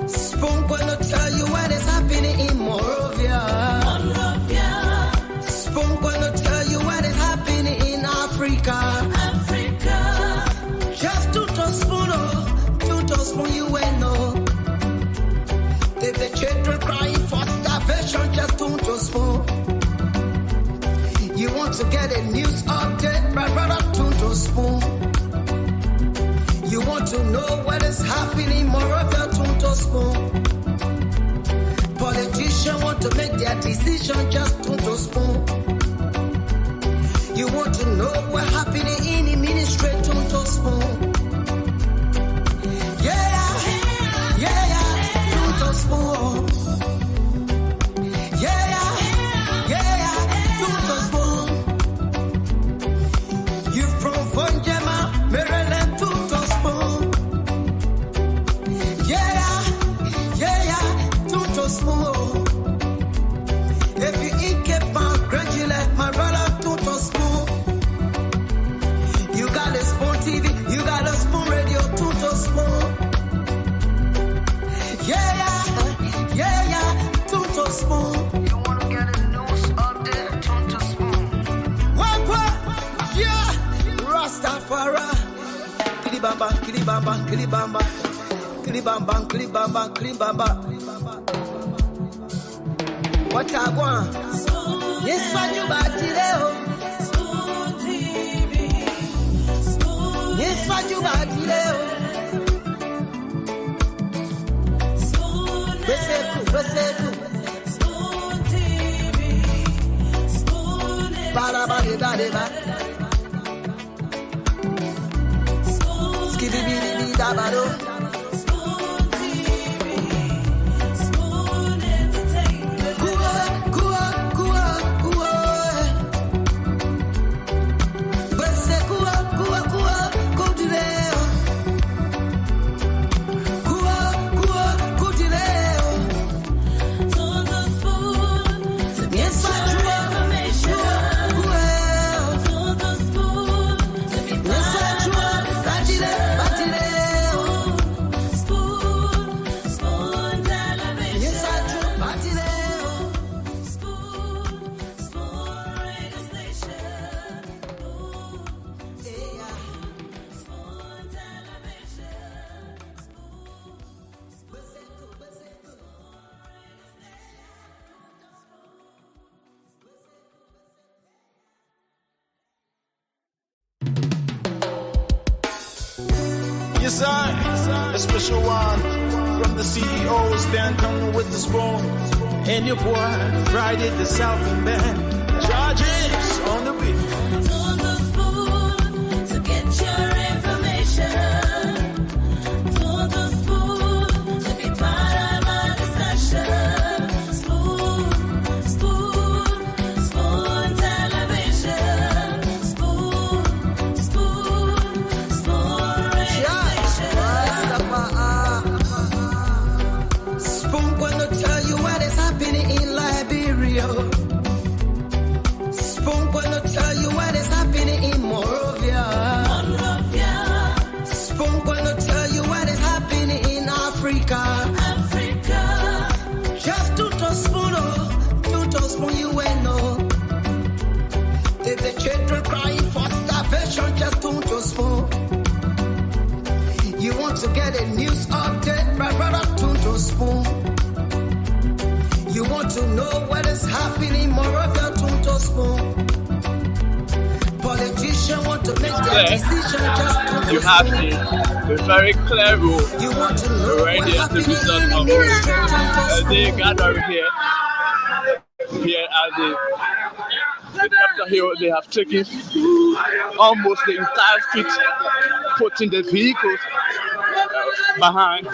Spoon gonna tell you what is happening in Morovia. Spoon gonna tell you what is happening in Africa. Just to spoon, you will know. If the children crying for starvation, just to spoon. You want to get a news update, my brother, to spoon. You want to know what is happening in Moravia, to spoon. Politicians want to make their decision, just to spoon. You want to know what's happening in the ministry, to spoon. To spoon. To spoon. You from Vonjema, Maryland, to spoon. To spoon. If you eat Cape gradually, my brother, to spoon. You got a spoon TV, you got a spoon radio, to spoon. To spoon. You want to get a news update, to spoon. What? Yeah. Rastafari. Kilibamba, kilibamba, kilibamba. Kilibamba, kilibamba, kilibamba. What I want? Yes, what you got today? Spoon TV. Yes, what you got today? Spoon TV. Spoon Yes, a special one from the CEO, stand coming with the spoon. And your boy, Friday the Southern Band, charges on the beat. To the spoon to get your information. To the spoon to be part of our discussion. Spoon television. Spoon radio station. Spoon gonna tell you what is happening in Liberia. Spoon gonna tell you what is happening in Morovia. Spoon gonna tell you what is happening in Africa. Just to spoon, you will know. If the children crying for starvation, just to spoon. You want to get a news update, my brother, to spoon. You want to know what is happening in Moravia, to spoon. Politicians want to make their decision, just to you have the very clear rule. You want to know Already what at the happening result in the of ministry, they gather here at the Capitol Hill. They have taken almost the entire street, putting the vehicles behind.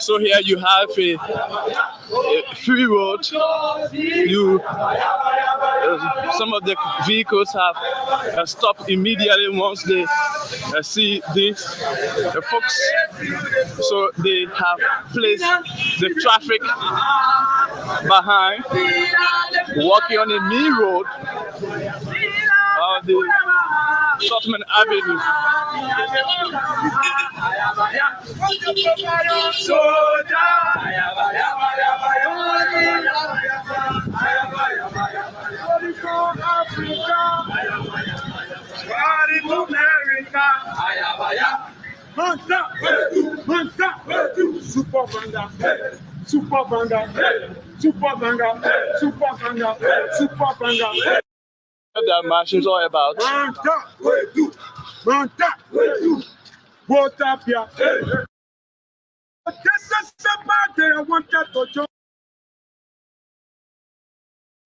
So here you have a free road. some of the vehicles have stopped immediately once they see this. The folks, so they have placed the traffic behind, walking on the main road of the Tottenham Avenue. That marching all about.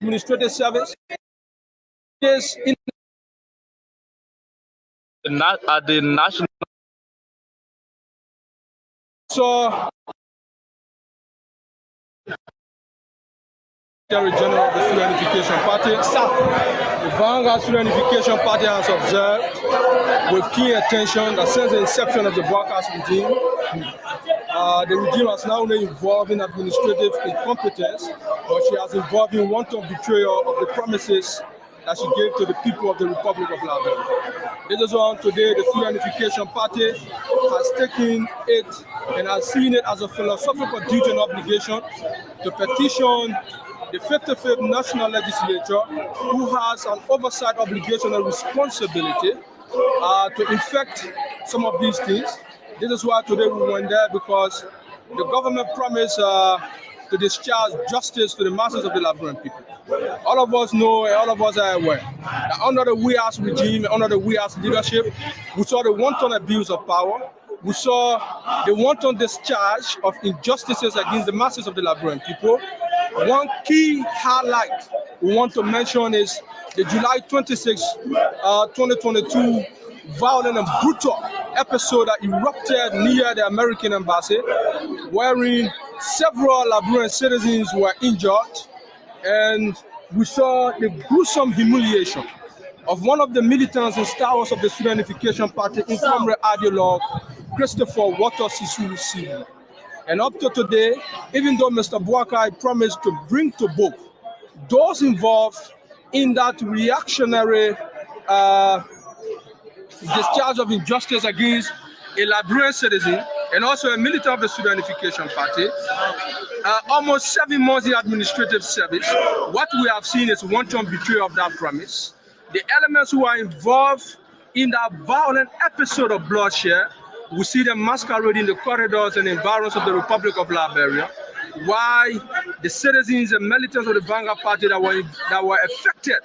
Administrative service is in Not at the national. so Secretary General of the Student Unification Party. The Vanguard Student Unification Party has observed with keen attention that since the inception of the broadcast regime, the regime has not only involved in administrative incompetence, but she has involved in wanton betrayal of the promises that she gave to the people of the Republic of Liberia. This is why today the Student Unification Party has taken it and has seen it as a philosophical duty and obligation to petition the 55th National Legislature, who has an oversight obligation and responsibility to effect some of these things. This is why today we went there, because the government promised to discharge justice to the masses of the Liberian people. All of us know and all of us are aware that under the WEAS regime, under the WEAS leadership, we saw the wanton abuse of power. We saw the wanton discharge of injustices against the masses of the Liberian people. One key highlight we want to mention is the July 26, 2022 violent and brutal episode that erupted near the American embassy, wherein several Liberian citizens were injured, and we saw the gruesome humiliation of one of the militants and stalwarts of the Student Unification Party, Infirmary ideologue Christopher Waters Sisulu. And up to today, even though Mr. Boakai promised to bring to book those involved in that reactionary discharge of injustice against a Liberian citizen and also a militant of the Student Unification Party, almost 7 months in administrative service, what we have seen is wanton betrayal of that promise. The elements who are involved in that violent episode of bloodshed, we see them masquerading the corridors and environs of the Republic of Liberia, why the citizens and militants of the Vanguard Party that were affected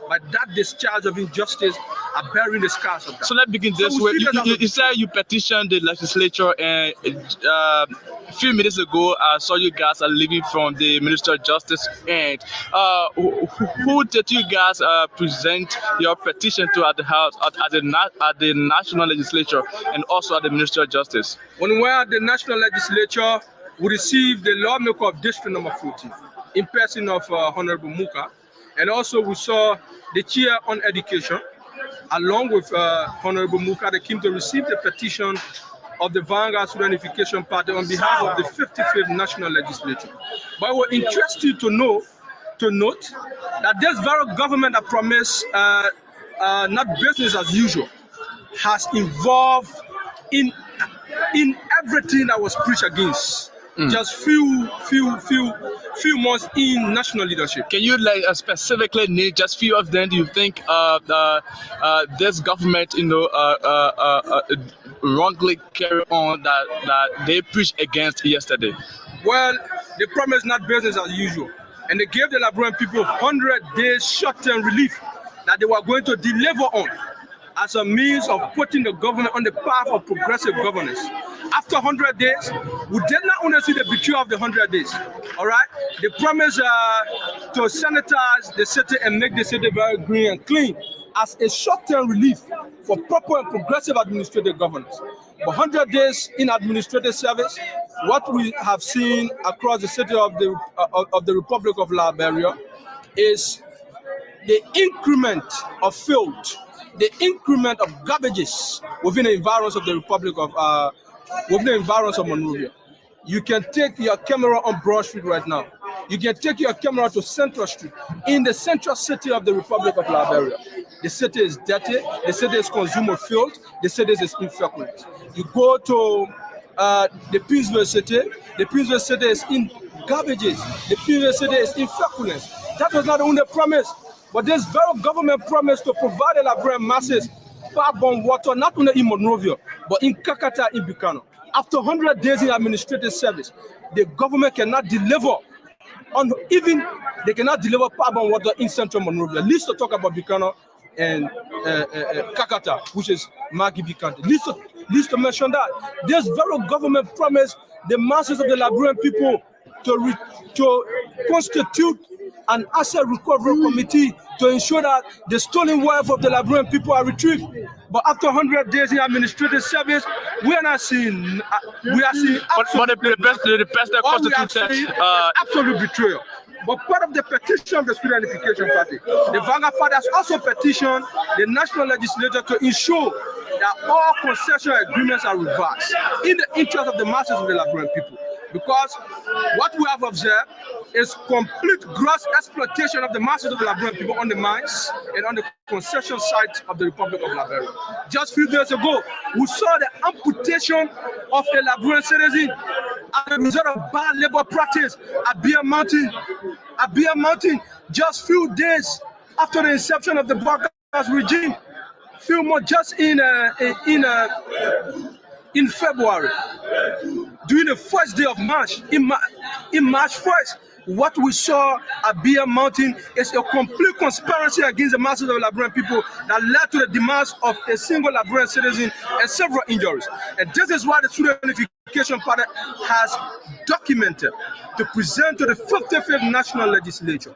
by that discharge of injustice are bearing the scars of that. So let's begin this way. You said you petitioned the legislature, and a few minutes ago, I saw you guys are leaving from the Minister of Justice. And who did you guys present your petition to at the House, at the National Legislature, and also at the Minister of Justice? When we were at the National Legislature, we received the Lawmaker of District Number 40 in person of Honorable Muka, and also we saw the Chair on Education, along with Honorable Muka. They came to receive the petition of the Vanguard Student Unification Party on behalf of the 55th National Legislature. But we're interested to note that this very government that promised not business as usual has involved in everything that was preached against. Just few months in national leadership. Can you specifically name just few of them? Do you think this government, wrongly carry on that they preached against yesterday? Well, they promised not business as usual, and they gave the Liberian people 100 days short-term relief that they were going to deliver on as a means of putting the government on the path of progressive governance. After 100 days, we did not only see the betrayal of the 100 days, all right? They promised to sanitize the city and make the city very green and clean as a short-term relief for proper and progressive administrative governance. But 100 days in administrative service, what we have seen across the city of the Republic of Liberia is the increment of filth, the increment of garbages within the environs of the Republic of within the environs of Monrovia. You can take your camera on Broad Street right now. You can take your camera to Central Street in the central city of the Republic of Liberia. The city is dirty. The city is consumer filth. The city is infected. You go to the Pittsburgh city. The Pittsburgh city is in garbages. The Pittsburgh city is in feculence. That was not the only promise, but this very government promised to provide the Liberian masses pipe-borne water, not only in Monrovia, but in Kakata, in Buchanan. After 100 days in administrative service, the government cannot deliver they cannot deliver pipe-borne water in central Monrovia. Least to talk about Buchanan and Kakata, which is Magibi County. Least to mention that this very government promised the masses of the Liberian people to constitute an asset recovery committee to ensure that the stolen wealth of the Liberian people are retrieved. But after 100 days in administrative service, we are not seeing. We are seeing. But the president constituted absolute betrayal. But part of the petition of the Student Unification Party, the Vanguard Party has also petitioned the national legislature to ensure that all concession agreements are reversed in the interest of the masses of the Liberian people. Because what we have observed is complete gross exploitation of the masses of the Liberian people on the mines and on the concession sites of the Republic of Liberia. Just a few days ago, we saw the amputation of a Liberian citizen as a result of bad labor practice at Beer Mountain. At Beer Mountain, just few days after the inception of the broadcast regime, few more just in February, during the first day of March, in March 1st, what we saw at Beer Mountain is a complete conspiracy against the masses of the Liberian people that led to the demise of a single Liberian citizen and several injuries. And this is why the Student Unification Party has documented to present to the 55th National Legislature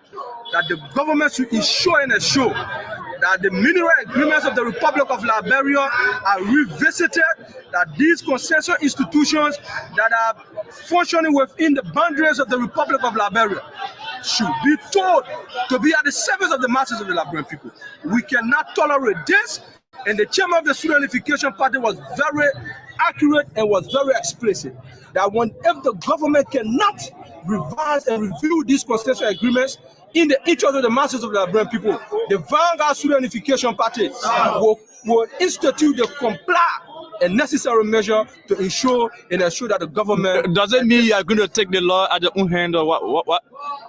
that the government should ensure and assure that the mineral agreements of the Republic of Liberia are revisited, that these concession institutions that are functioning within the boundaries of the Republic of Liberia should be told to be at the service of the masses of the Liberian people. We cannot tolerate this, and the chairman of the Student Unification Party was very accurate and was very explicit that if the government cannot revise and review these concession agreements in the interest of the masses of the Liberian people, the Vanguard Student Unification Party will institute the comply and necessary measure to ensure that the government. Does it mean you are going to take the law at your own hand, or what?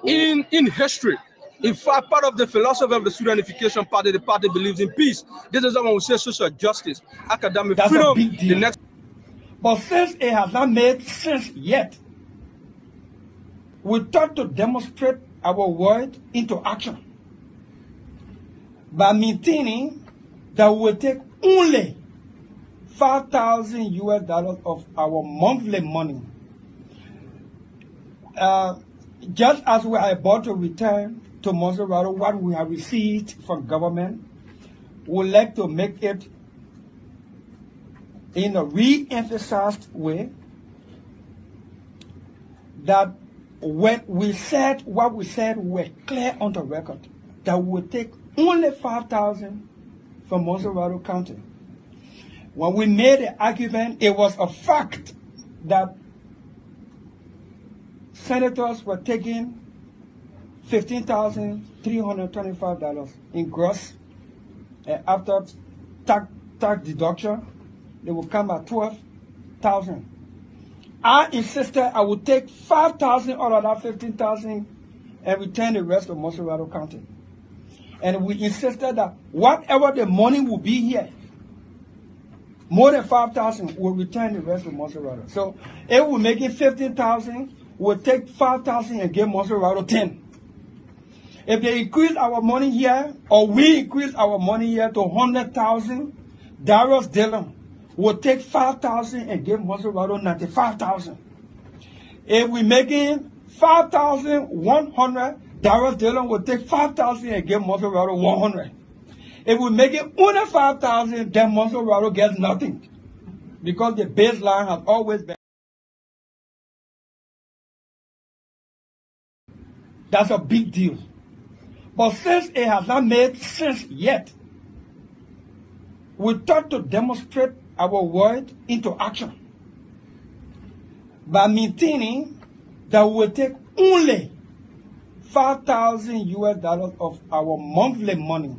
In history, in fact, part of the philosophy of the Student Unification Party, the party believes in peace. This is when we say social justice, academic freedom. The next. But since it has not made sense yet, we thought to demonstrate our word into action by maintaining that we will take only $5,000 of our monthly money. Just as we are about to return to Monserrato what we have received from government, we would like to make it in a re-emphasized way that when we said what we said, we're clear on the record that we will take only $5,000 from Monserrato County. When we made the argument, it was a fact that senators were taking $15,325 in gross, and after tax deduction, they will come at $12,000. I insisted I would take $5,000 out of that $15,000 and return the rest to Monserrato County. And we insisted that whatever the money will be here, more than $5,000 will return the rest to Monserrato. So if we're making $15,000, we'll take $5,000 and give Monserrato $10,000. If they increase our money here, or we increase our money here to $100,000, Darius Dillon will take $5,000 and give Monserrato $95,000. If we're making $5,100, Darius Dillon will take $5,000 and give Monserrato $100. If we make it under $5,000, then Monserrato gets nothing, because the baseline has always been. That's a big deal. But since it has not made sense yet, we thought to demonstrate our word into action by maintaining that we will take only 5,000 US dollars of our monthly money.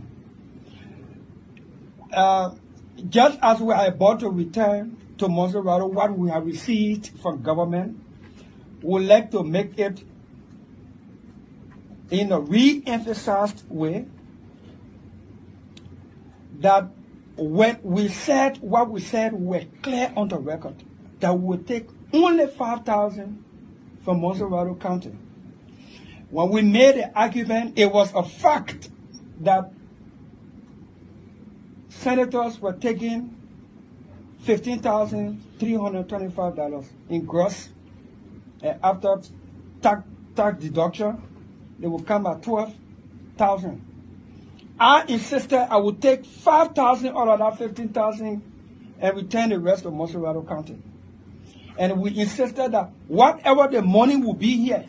Just as we are about to return to Monserrato what we have received from government, we would like to make it in a re-emphasized way that when we said what we said, we were clear on the record that we would take only 5,000 from Monserrato County. When we made the argument, it was a fact that senators were taking $15,325 in gross, and after tax deduction, they will come at 12,000. I insisted I would take 5,000 out of that 15,000 and return the rest to Monserrato County. And we insisted that whatever the money will be here,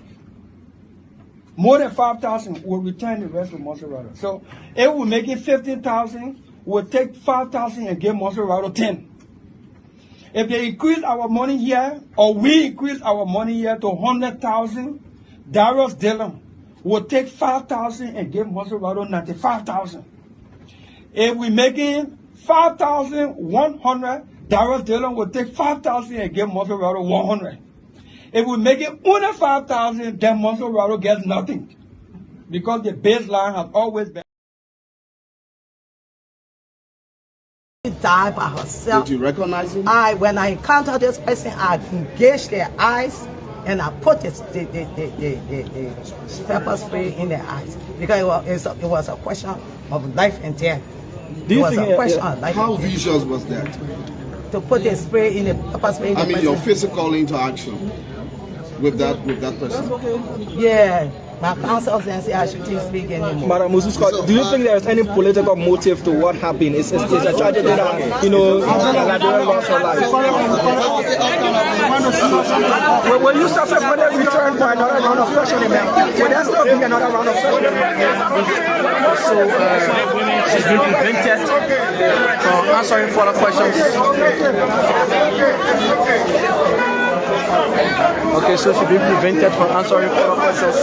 more than 5,000 will return the rest to Monserrato. So if we're making 15,000, we'll take 5,000 and give Monserrato 10. If they increase our money here, or we increase our money here to 100,000, Darius Dillon will take 5,000 and give Monserrato 95,000. If we're making 5,100, Darius Dillon will take 5,000 and give Monserrato 100. If we're making only 5,000, then Monserrato gets nothing, because the baseline has always been. She died by herself. Did you recognize him? When I encountered this person, I engaged their eyes and I put the pepper spray in their eyes, because it was a question of life and death. How vicious was that? To put the spray in the pepper spray. I mean, your physical interaction with that person. Yeah. My counsel then say I shouldn't speak anymore. Madam Scott, do you think there is any political motive to what happened? It's a tragedy that, Liberia lost her life. Will you suffer when they return for another round of questioning, ma'am? Will there still be another round of questioning? So, she's been prevented from answering further questions. Okay, so she's been prevented from answering further questions.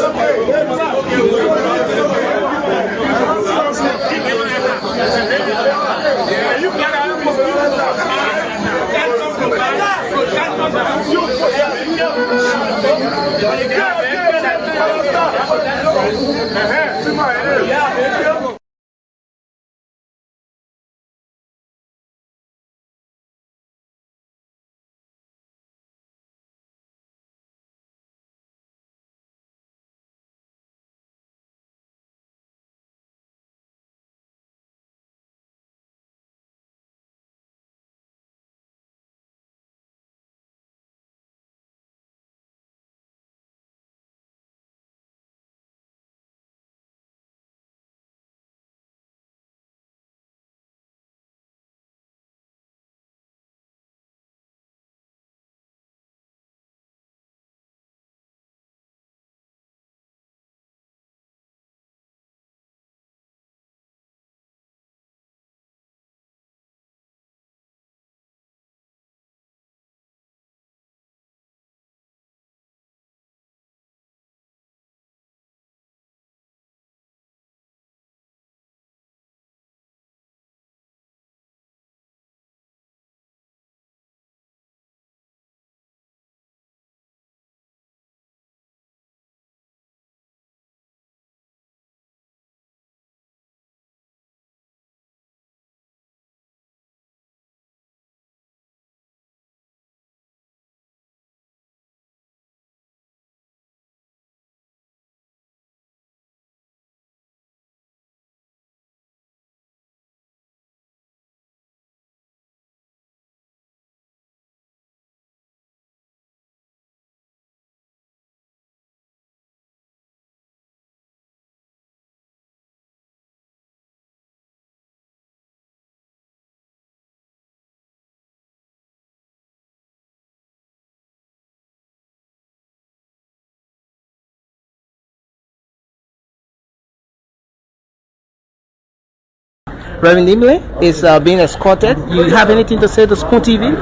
Reverend Nimley is being escorted. You have anything to say to Spoon TV?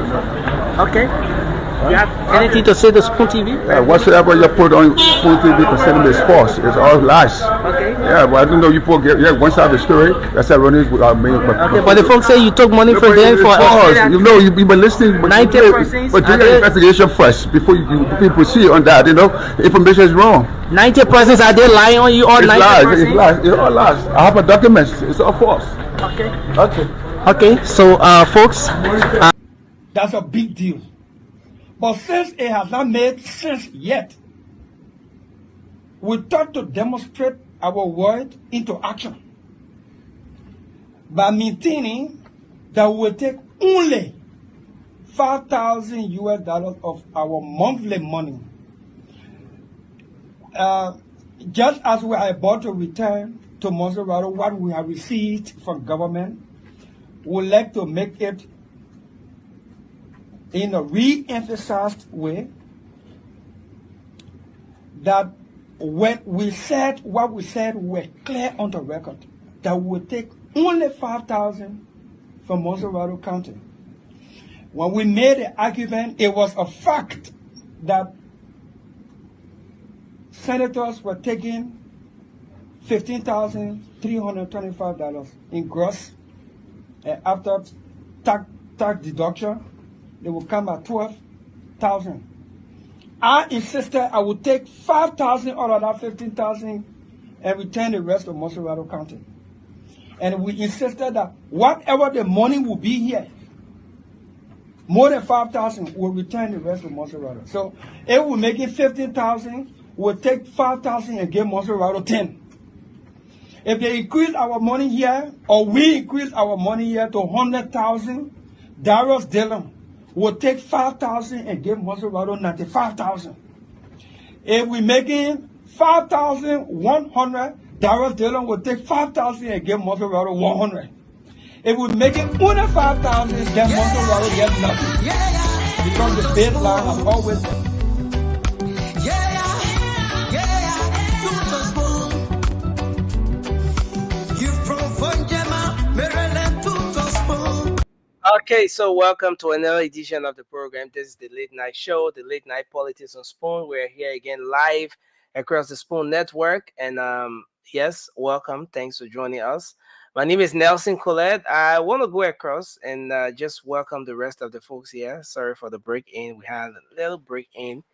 Okay. You have anything to say to Spoon TV? Whatsoever you put on Spoon TV concerning is false. It's all lies. Okay. Yeah, but I don't know you put one side of the story. That's ironic. But the folks say you took money from them for you know, you've been listening. 90%. But do your investigation first before you proceed on that. You know, the information is wrong. 90% are they lying on you? All 90%? It's lies. It's all lies. I have a document. It's all false. Okay. Okay. So, folks. That's a big deal. But since it has not made sense yet, we thought to demonstrate our word into action by maintaining that we will take only $5,000 of our monthly money. Just as we are about to return to Monserrato what we have received from government, we would like to make it in a re-emphasized way that when we said what we said, we're clear on the record that we will take only $5,000 from Monserrato County. When we made the argument, it was a fact that senators were taking $15,325 in gross, and after tax deduction, they will come at $12,000. I insisted I would take $5,000 out of that $15,000 and return the rest to Monserrato County. And we insisted that whatever the money will be here, more than $5,000 will return the rest to Monserrato. So if we're making $15,000, we'll take $5,000 and give Monserrato $10,000. If they increase our money here, or we increase our money here to $100,000, Darius Dillon will take $5,000 and give Monserrato $95,000. If we're making $5,100, Darius Dillon will take $5,000 and give Monserrato $100. If we're making only $5,000, then Monserrato gets nothing. Because the baseline has always been. Okay, so welcome to another edition of the program. This is the Late Night Show, the Late Night Politics on Spoon. We're here again live across the Spoon Network. And yes, welcome. Thanks for joining us. My name is Nelson Colette. I want to go across and just welcome the rest of the folks here. Sorry for the break-in. We had a little break-in,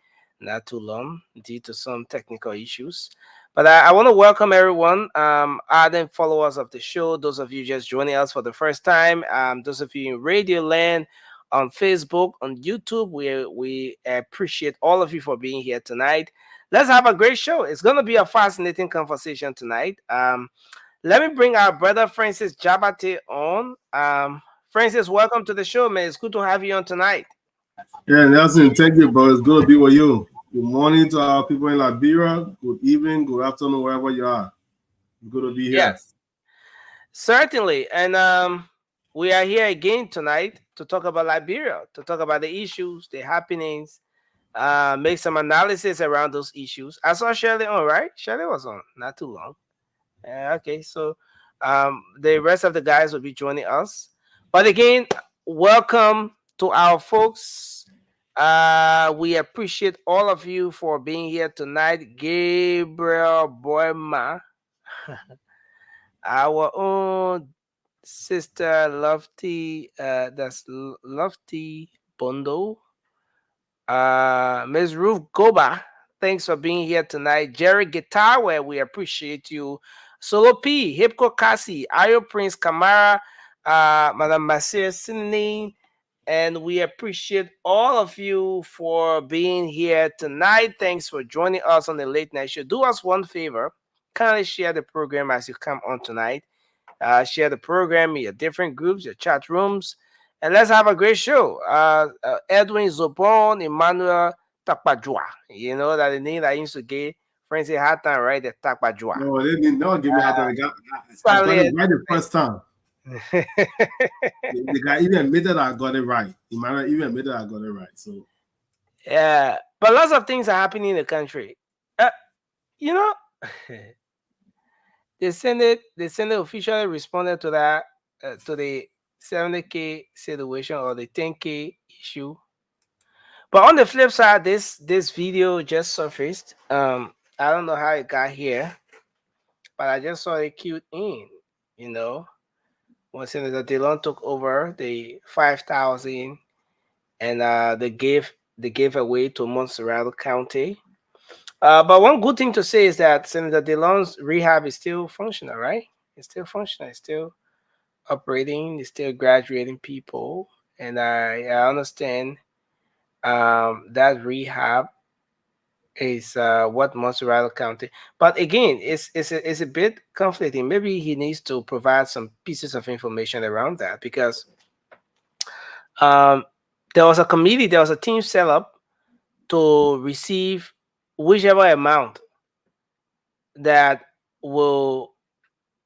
not too long, due to some technical issues. But I want to welcome everyone, ardent followers of the show, those of you just joining us for the first time, those of you in Radio Land, on Facebook, on YouTube. We appreciate all of you for being here tonight. Let's have a great show. It's going to be a fascinating conversation tonight. Let me bring our brother Francis Jabate on. Francis, welcome to the show, man. It's good to have you on tonight. Yeah, Nelson, thank you, bro. It's good to be with you. Good morning to our people in Liberia. Good evening, good afternoon, wherever you are. It's good to be here. Yes, certainly. And we are here again tonight to talk about Liberia, to talk about the issues, the happenings, make some analysis around those issues. I saw Shirley on, right? Shirley was on not too long. Okay, so the rest of the guys will be joining us. But again, welcome to our folks. We appreciate all of you for being here tonight. Gabriel Boyma, our own sister Lofty, that's Lofty Bondo. Ms. Ruth Goba, thanks for being here tonight. Jerry Guitarware, we appreciate you. Solo P, Hipko Kasi, Ayo Prince Kamara, Madame Masir Sinning, and we appreciate all of you for being here tonight. Thanks for joining us on the Late Night Show. Do us one favor, kindly share the program as you come on tonight. Share the program in your different groups, your chat rooms, and let's have a great show. Edwin Zobon, Emmanuel Takpajua. You know that the name that I used to give Francis hard time, right? The Takpajua. No, they didn't give me hard time. I got it right the first time. The guy even admitted I got it right. Emmanuel even admitted I got it right. So yeah, but lots of things are happening in the country. You know, the Senate officially responded to that to the 70K situation or the 10K issue. But on the flip side, this video just surfaced. I don't know how it got here, but I just saw it queued in. You know, when Senator Dillon took over the 5,000 and they gave away to Montserrat County. But one good thing to say is that Senator Dillon's rehab is still functional, right? It's still functional. It's still operating. It's still graduating people, and I understand that rehab is what Montserrat County. But again, it's a bit conflicting. Maybe he needs to provide some pieces of information around that because um, there was a committee, there was a team set up to receive whichever amount that will,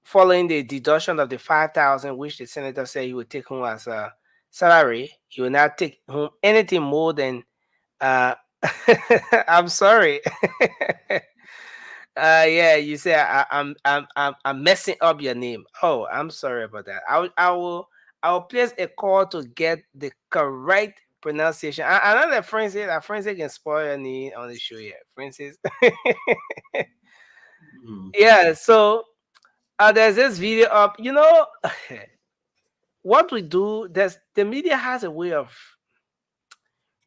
following the deduction of the 5,000, which the senator said he would take home as a salary, he will not take home anything more than. Uh, I'm sorry. Yeah, you say I'm messing up your name. Oh, I'm sorry about that. I will place a call to get the correct pronunciation. I know that Francis can spoil any on the show here. Francis. Yeah, so there's this video up. You know what we do? There's the media has a way of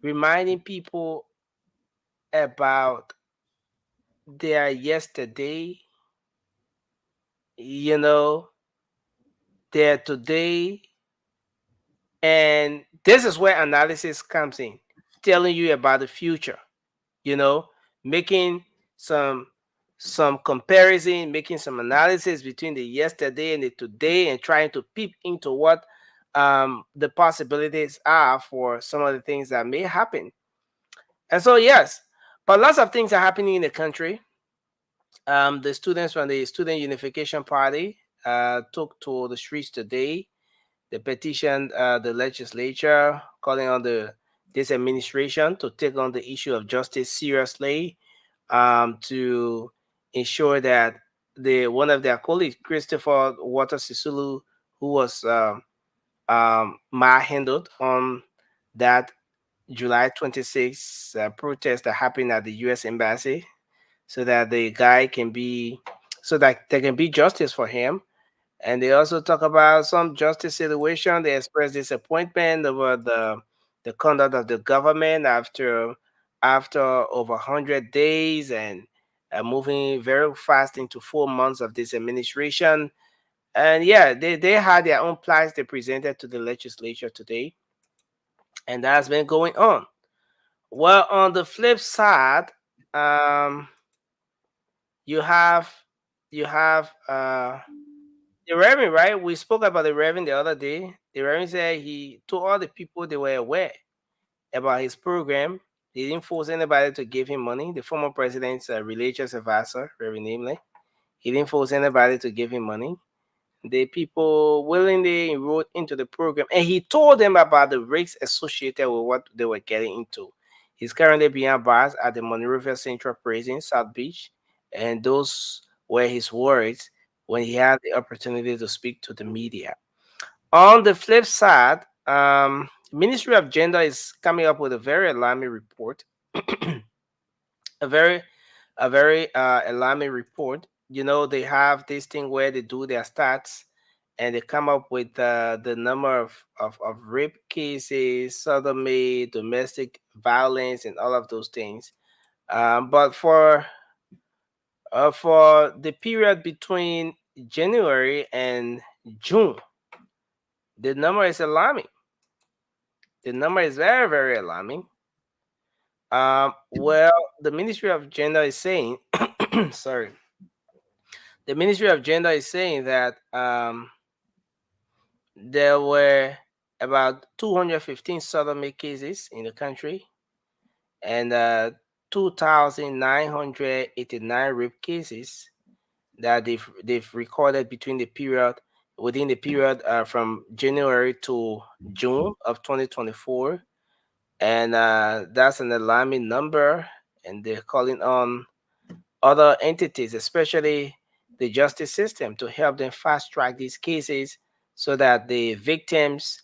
reminding people about their yesterday, you know, their today, and this is where analysis comes in, telling you about the future, you know, making some some comparison, making some analysis between the yesterday and the today, and trying to peep into what the possibilities are for some of the things that may happen. And so, yes, but lots of things are happening in the country. The students from the Student Unification Party took to the streets today. They petitioned the legislature, calling on this administration to take on the issue of justice seriously, to ensure that one of their colleagues, Christopher Water Sisulu, who was manhandled on that July 26th protest that happened at the U.S. Embassy, so that the guy can be, so that there can be justice for him. And they also talk about some justice situation. They express disappointment over the conduct of the government after over 100 days, and moving very fast into 4 months of this administration. And yeah, they had their own plans they presented to the legislature today, and that's been going on. Well, on the flip side, um, you have you have the Reverend, right? We spoke about the Reverend the other day. The Reverend said he told all the people they were aware about his program. He didn't force anybody to give him money. The former president's religious advisor, Reverend Namely, he didn't force anybody to give him money. The people willingly enrolled into the program, and he told them about the risks associated with what they were getting into. He's currently being bars at the Monrovia Central Prison, South Beach, and those were his words when he had the opportunity to speak to the media. On the flip side, Ministry of Gender is coming up with a very alarming report, a very alarming report. You know, they have this thing where they do their stats and they come up with the number of rape cases, sodomy, domestic violence, and all of those things. But for the period between January and June, the number is alarming. The number is very, very alarming. Well, the Ministry of Gender is saying, sorry, the Ministry of Gender is saying that there were about 215 sodomy cases in the country, and 2,989 rape cases that they've recorded within the period from January to June of 2024, and that's an alarming number. And they're calling on other entities, especially the justice system, to help them fast track these cases so that the victims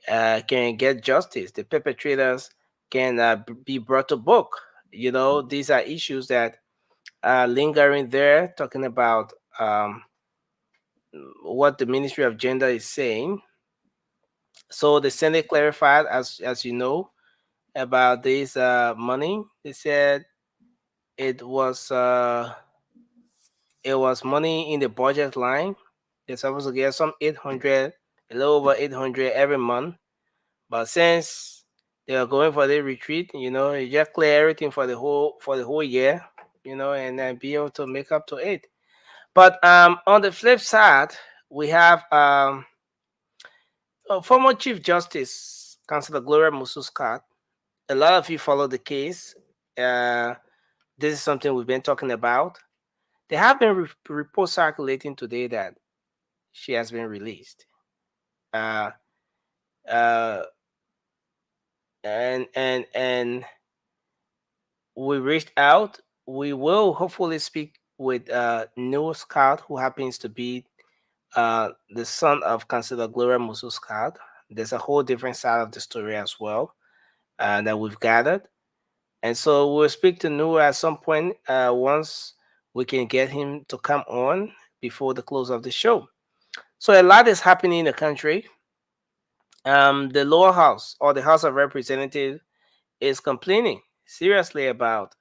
can get justice, the perpetrators can be brought to book. You know, these are issues that are lingering there, talking about what the Ministry of Gender is saying. So the Senate clarified, as you know, about this money. They said it was money in the budget line. They're supposed to get some 800, a little over 800 every month. But since they are going for the retreat, you know, you just clear everything for the whole year, you know, and then be able to make up to it. But on the flip side, we have former Chief Justice Councilor Gloria Scott. A lot of you follow the case. This is something we've been talking about. There have been reports circulating today that she has been released. And we reached out. We will hopefully speak with Noah Scott, who happens to be the son of Councilor Gloria Scott. There's a whole different side of the story as well that we've gathered. And so we'll speak to Noah at some point once we can get him to come on before the close of the show. So a lot is happening in the country. The lower house, or the House of Representatives, is complaining seriously about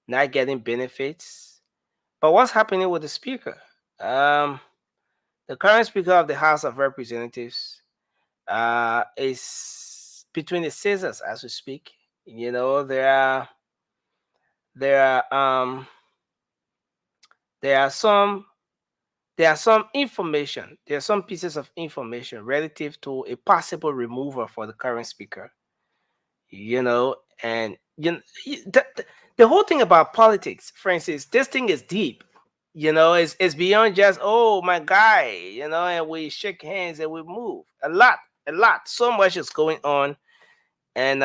not getting benefits. But what's happening with the speaker? The current speaker of the House of Representatives is between the scissors as we speak. You know, there are some information. There are some pieces of information relative to a possible removal for the current speaker. You know, and the whole thing about politics, Francis, this thing is deep. You know, it's beyond just, oh, my guy, you know, and we shake hands and we move. A lot. So much is going on. And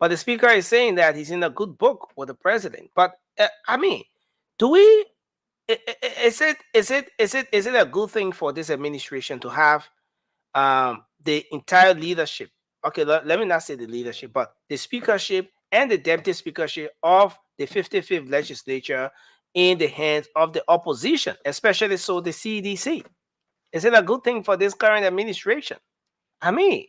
but the speaker is saying that he's in a good book with the president. But I mean, do we? Is it a good thing for this administration to have the entire leadership? Okay, let me not say the leadership, but the speakership and the deputy speakership of the 55th legislature in the hands of the opposition, especially so the CDC. Is it a good thing for this current administration? I mean,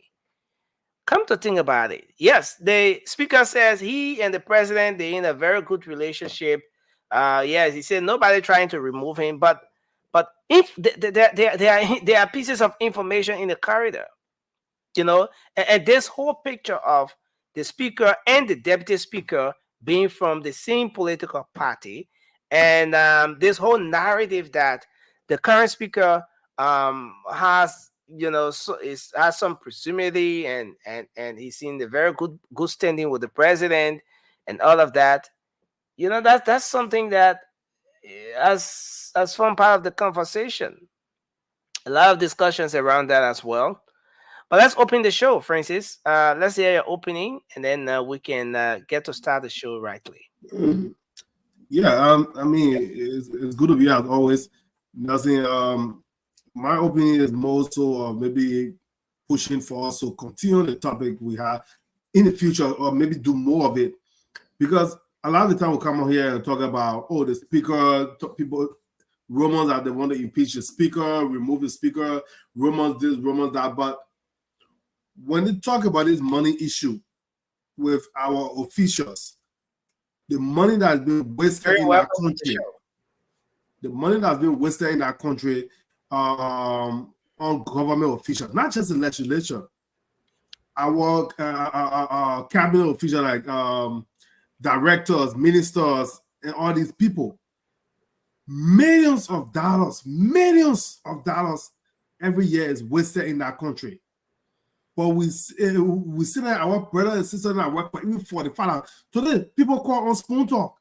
come to think about it, yes, the speaker says he and the president, they're in a very good relationship. Yes, he said nobody trying to remove him, but if there are pieces of information in the corridor, you know, and this whole picture of the speaker and the deputy speaker being from the same political party, and this whole narrative that the current speaker has, you know, has some proximity and he's in a very good standing with the president and all of that. You know, that's something that has formed part of the conversation. A lot of discussions around that as well. But let's open the show, Francis. Let's hear your opening, and then we can get to start the show rightly. Yeah, I mean, it's good to be as always. Nothing. My opinion is more so maybe pushing for us to continue the topic we have in the future, or maybe do more of it, because a lot of the time we come on here and talk about, oh, the speaker, people, rumors that they want to impeach the speaker, remove the speaker, rumors this, rumors that. But when they talk about this money issue with our officials, the money that's been wasted in that country, the money that's been wasted in that country on government officials, not just the legislature, our cabinet officials like directors, ministers, and all these people, millions of dollars every year is wasted in that country. But we see that our brothers and sisters that work for even $45. Today, people call on Spoon Talk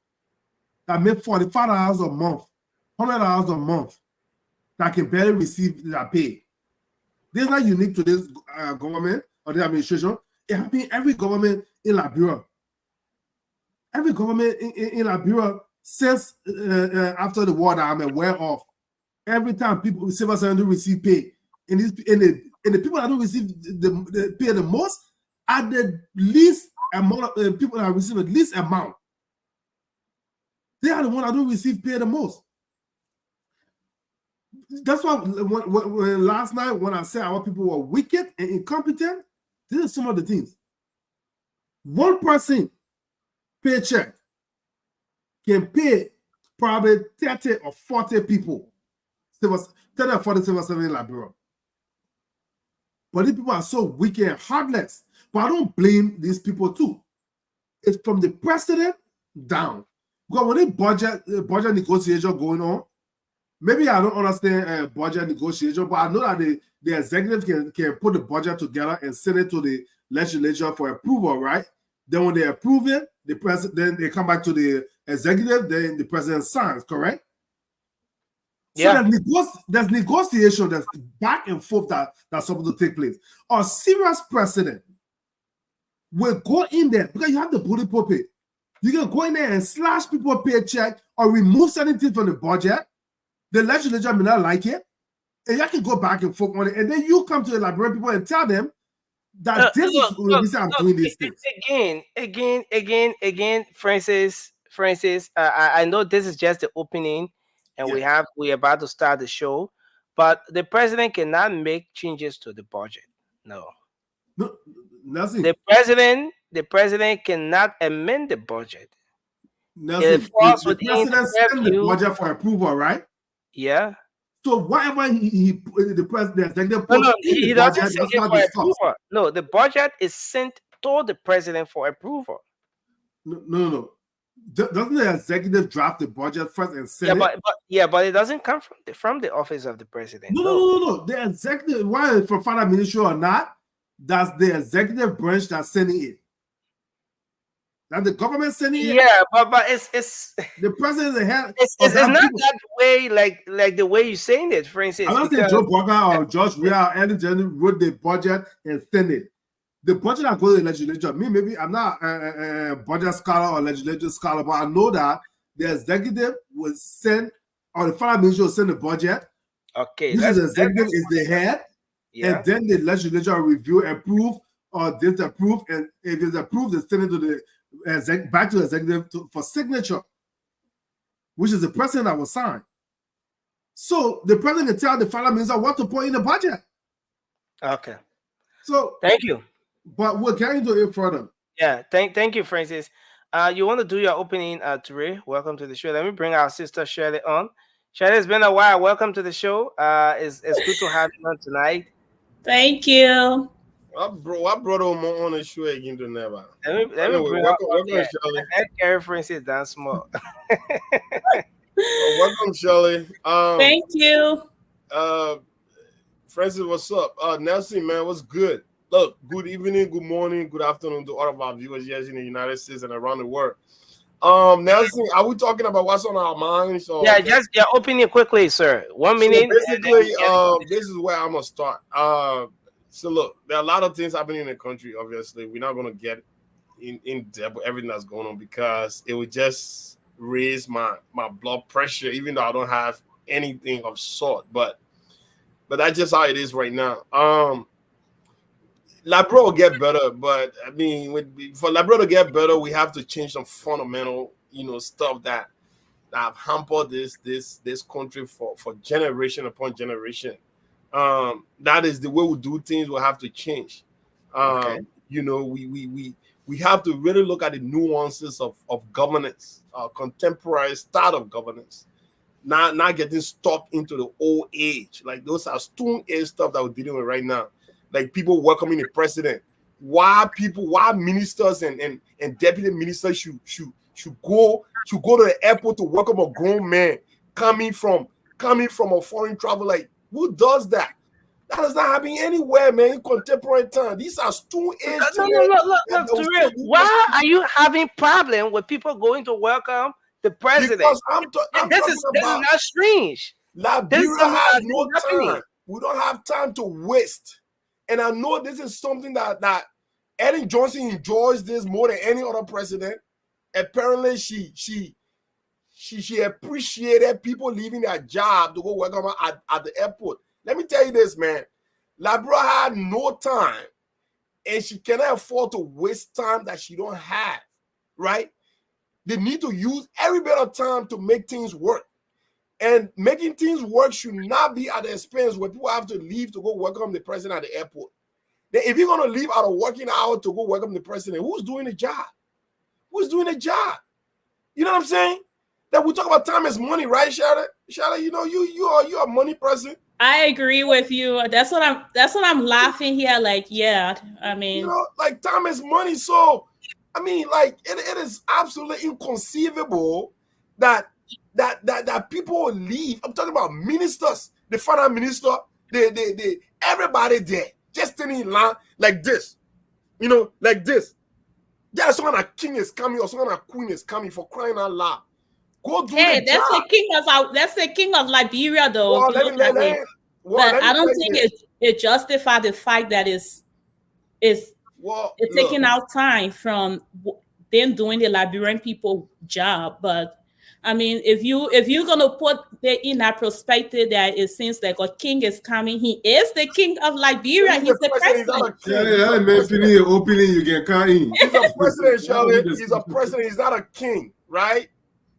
that make $45 a month, $100 a month, that can barely receive their pay. This is not unique to this government or the administration. It happens in every government in Liberia. Every government in Liberia since after the war that I'm aware of, every time people, civil servants receive pay, and the people that don't receive the pay the most are the least amount of people that receive the least amount. They are the ones that don't receive pay the most. That's why when last night when I said our people were wicked and incompetent, these are some of the things. One person paycheck can pay probably 30 or 40 people. 30 or 40 civil servants in Liberia. But these people are so wicked and heartless. But I don't blame these people too. It's from the president down. Because when they budget negotiation going on, maybe I don't understand budget negotiation, but I know that the executive can put the budget together and send it to the legislature for approval, right? Then when they approve it, then they come back to the executive, then the president signs, correct? Yeah. So there's negotiation, there's back and forth that's supposed to take place. A serious president will go in there because you have the booty puppet. You can go in there and slash people's paycheck or remove certain things from the budget. The legislature may not like it, and you can go back and forth on it. And then you come to the Liberian people and tell them that this is the reason I'm doing these things. Again, Francis. I know this is just the opening, and we're about to start the show, but the president cannot make changes to the budget. No, nothing. The president cannot amend the budget. Nothing. The president sends the budget for approval, right? Yeah. So whatever the president, he doesn't send it for approval. No, the budget is sent to the president for approval. No. Doesn't the executive draft the budget first and send it? But it doesn't come from the office of the president. No. The executive, whether it's from finance ministry or not, that's the executive branch that's sending it. That the government sending it. Yeah, but it's the president is the head. It's not that way, like the way you're saying it, for instance. I'm not saying Joe Burger or George Weah or Andy Jenny wrote the budget and send it. The budget that goes to the legislature. Maybe I'm not a budget scholar or legislative scholar, but I know that the executive will send, or the finance minister will send the budget. Okay. The executive is the head, and then the legislature review, approve, or disapprove, and if it's approved, they send it to the back to the executive for signature, which is the president that will sign. So the president can tell the finance minister what to put in the budget. Okay. So thank you. But we're getting to it further. Yeah. Thank you, Francis. You want to do your opening, Ture? Welcome to the show. Let me bring our sister Shirley on. Shirley, it's been a while. Welcome to the show. It's good to have you on tonight. Thank you. I brought him on the show again to never. Let me bring welcome Shirley. Let Gary Francis dance small. Welcome, Shirley. Thank you. Francis, what's up? Nelson, man, what's good? Look, good evening, good morning, good afternoon to all of our viewers here in the United States and around the world. Nelson, are we talking about what's on our minds? Or just your opinion quickly, sir. 1 minute. So basically, this is where I'm gonna start. So look, there are a lot of things happening in the country. Obviously, we're not gonna get in depth with everything that's going on because it would just raise my blood pressure, even though I don't have anything of sort. But that's just how it is right now. Liberia will get better, but I mean, for Liberia to get better, we have to change some fundamental, stuff that have hampered this country for generation upon generation. That is the way we do things. We'll have to change. Okay. We have to really look at the nuances of governance, contemporary style of governance, not getting stuck into the old age. Like those are stone age stuff that we're dealing with right now. Like people welcoming the president. Why ministers and deputy ministers should go to the airport to welcome a grown man coming from a foreign travel? Like, who does that? That is not happening anywhere, man. In contemporary time, these are stone age. Look, why are you having problem with people going to welcome the president? Because this is not strange. Liberia has no time. We don't have time to waste. And I know this is something that Ellen Johnson enjoys this more than any other president. Apparently, she appreciated people leaving their job to go welcome her at the airport. Let me tell you this, man. Labra had no time, and she cannot afford to waste time that she don't have, right? They need to use every bit of time to make things work. And making things work should not be at the expense where people have to leave to go welcome the president at the airport. Then if you're going to leave out of working hour to go welcome the president, who's doing the job? Who's doing the job? You know what I'm saying? That we talk about time is money, right, Shada? Shada, you know, you are a money person. I agree with you. That's what I'm laughing here. Like, yeah, I mean, you know, like time is money. So, I mean, like it is absolutely inconceivable that people will leave. I'm talking about ministers, the finance minister, they everybody there just standing in line like this, you know, like this. Yeah, someone a king is coming or someone a queen is coming, for crying out loud. Go do hey, the that's job. That's the king of Liberia, though. Well, let me but I don't think it justifies the fact that it's taking out time from them doing the Liberian people job. But I mean, if you're gonna put it in that perspective, that it seems like a king is coming. He is the king of Liberia. He's the president. Yeah, man, finish opening, you can come in. He's a president, Charlotte. He's a president. He's not a king, right?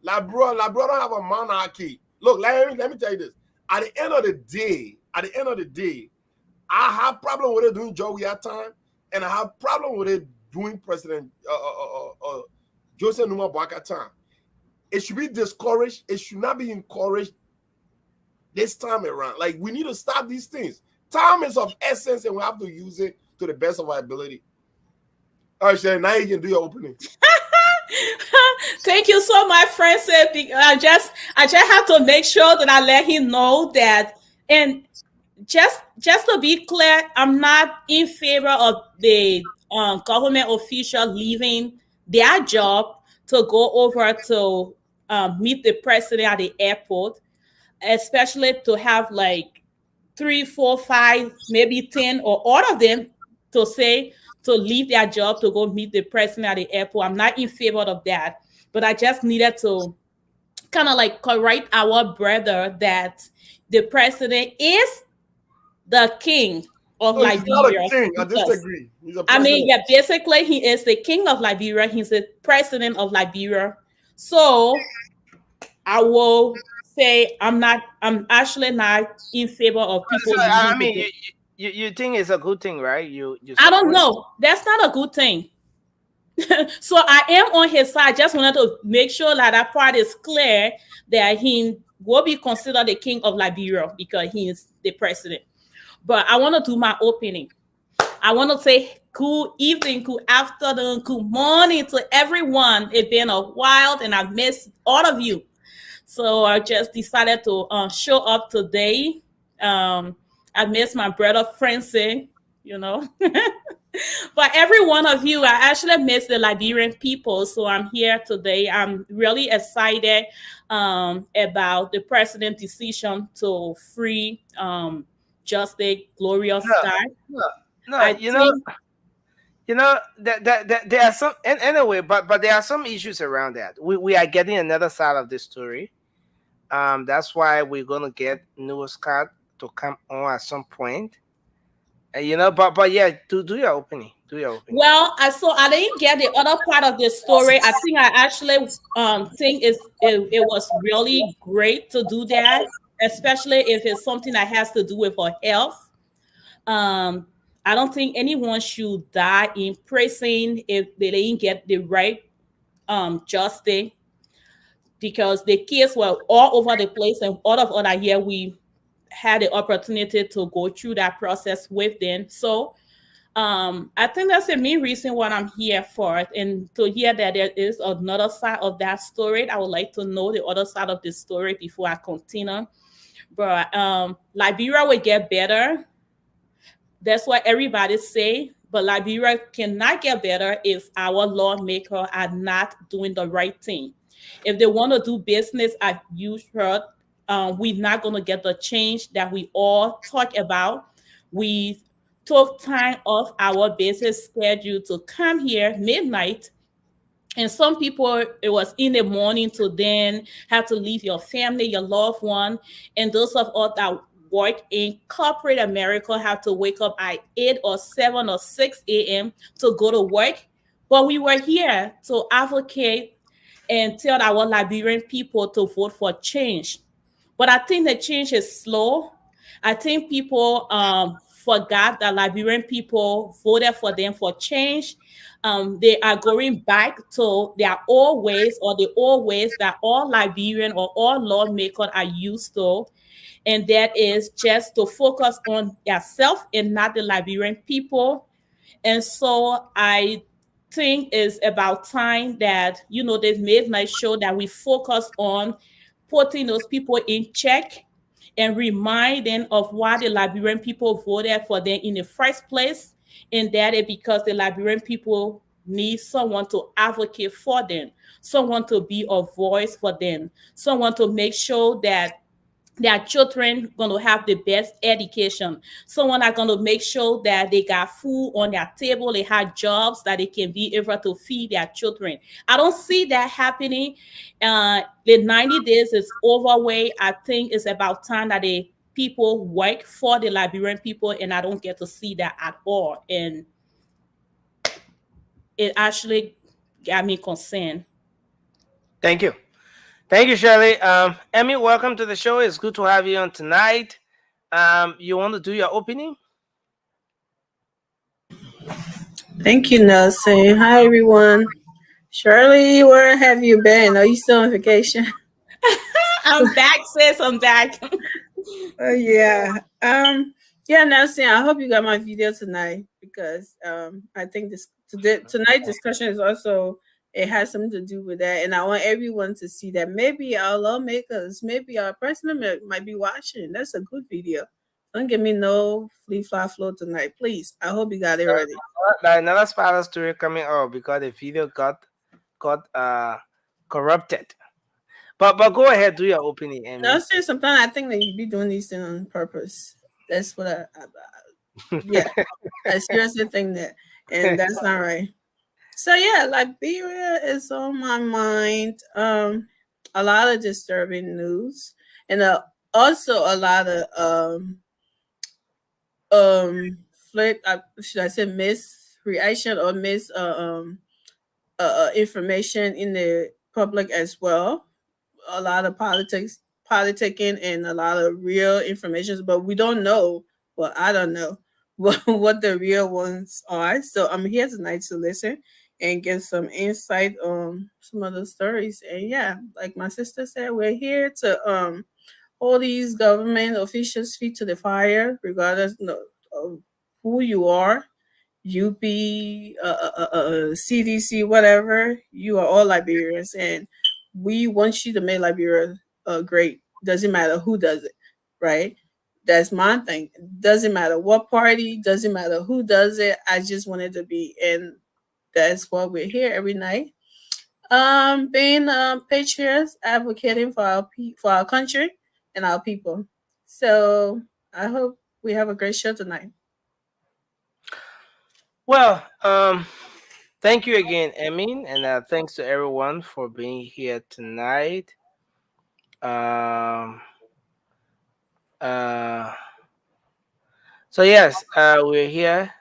Labro don't have a monarchy. Look, let me tell you this. At the end of the day, I have problem with it doing Joey at time, and I have problem with it doing President Joseph Numa Baka time. It should be discouraged. It should not be encouraged this time around. Like, we need to stop these things. Time is of essence, and we have to use it to the best of our ability. All right, Shannon, now you can do your opening. Thank you so much, Francis. I just have to make sure that I let him know that. And just to be clear, I'm not in favor of the government official leaving their job to go over to meet the president at the airport, especially to have like 3, 4, 5, maybe 10, or all of them to leave their job to go meet the president at the airport. I'm not in favor of that, but I just needed to kind of like correct our brother that the president is the king of Liberia. He's not a king. I disagree. He's a president. I mean, yeah, basically he is the king of Liberia. He's the president of Liberia. So I will say I'm actually not in favor of people. So, I mean, you think it's a good thing, right? I don't know. That's not a good thing. So I am on his side. I just wanted to make sure that part is clear, that he will be considered the king of Liberia because he is the president. But I want to do my opening. I want to say good evening, good afternoon, good morning to everyone. It's been a while and I've missed all of you. So I just decided to show up today. I miss my brother Francis, you know. But every one of you, I actually miss the Liberian people. So I'm here today. I'm really excited about the president's decision to free Justice Gloria Scott. No, you know that there are some anyway, but there are some issues around that. We are getting another side of the story. That's why we're gonna get Gloria Scott to come on at some point. You know, but yeah, do your opening. Well, so I didn't get the other part of the story. I think I actually think it was really great to do that, especially if it's something that has to do with her health. I don't think anyone should die in prison if they didn't get the right justice, because the kids were all over the place, and all of other year we had the opportunity to go through that process with them. So I think that's the main reason why I'm here for it, and to hear that there is another side of that story. I would like to know the other side of the story before I continue. But Liberia will get better. That's what everybody say. But Liberia cannot get better if our lawmakers are not doing the right thing. If they want to do business as usual, we're not going to get the change that we all talk about. We took time off our business schedule to come here midnight. And some people, it was in the morning to then have to leave your family, your loved one. And those of us that work in corporate America have to wake up at 8 or 7 or 6 a.m. to go to work. But we were here to advocate and tell our Liberian people to vote for change. But I think the change is slow. I think people forgot that Liberian people voted for them for change. They are going back to their old ways or the old ways that all Liberian or all lawmakers are used to. And that is just to focus on yourself and not the Liberian people. And so I think it's about time that, they've made my show that we focus on putting those people in check and remind them of why the Liberian people voted for them in the first place. And that is because the Liberian people need someone to advocate for them, someone to be a voice for them, someone to make sure that their children going to have the best education. Someone are going to make sure that they got food on their table, they have jobs that they can be able to feed their children. I don't see that happening. The 90 days is overweight. I think it's about time that the people work for the Liberian people, and I don't get to see that at all. And it actually got me concerned. Thank you. Thank you, Shirley. Emmy, welcome to the show. It's good to have you on tonight. You want to do your opening? Thank you, Nelson. Hi, everyone. Shirley, where have you been? Are you still on vacation? I'm back, sis. I'm back. Oh, yeah. Yeah, Nelson, I hope you got my video tonight because I think tonight's discussion is also, it has something to do with that. And I want everyone to see that maybe our lawmakers, maybe our president might be watching. That's a good video. Don't give me no flea-fly flow tonight, please. I hope you got it ready. Another spider story coming up because the video got corrupted. But go ahead, do your opening, Amy. I'll say sometimes I think that you be doing these things on purpose. That's what I seriously think that, and that's not right. So yeah, Liberia is on my mind. A lot of disturbing news, and also a lot of should I say misreaction or information in the public as well. A lot of politicking and a lot of real information, but we don't know. Well, I don't know what the real ones are. So I'm here tonight to listen and get some insight on some of the stories. And yeah, like my sister said, we're here to hold these government officials' feet to the fire, regardless of who you are. UP, CDC, whatever, you are all Liberians, and we want you to make Liberia great. Doesn't matter who does it, right? That's my thing. Doesn't matter what party, doesn't matter who does it. I just want it to be, and that's why we're here every night. Being patriots, advocating for our country and our people. So I hope we have a great show tonight. Well, thank you again, Emin, and thanks to everyone for being here tonight. So yes, we're here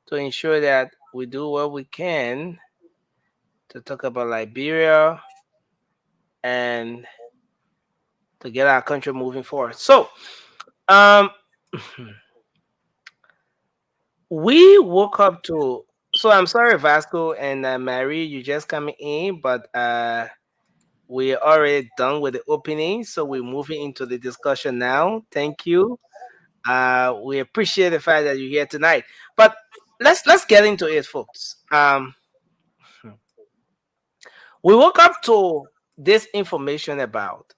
to ensure that we do what we can to talk about Liberia and to get our country moving forward. So, we woke up to. So I'm sorry, Vasco and Mary, you just coming in, but we're already done with the opening, so we're moving into the discussion now. Thank you. We appreciate the fact that you're here tonight. But let's get into it, folks. We woke up to this information about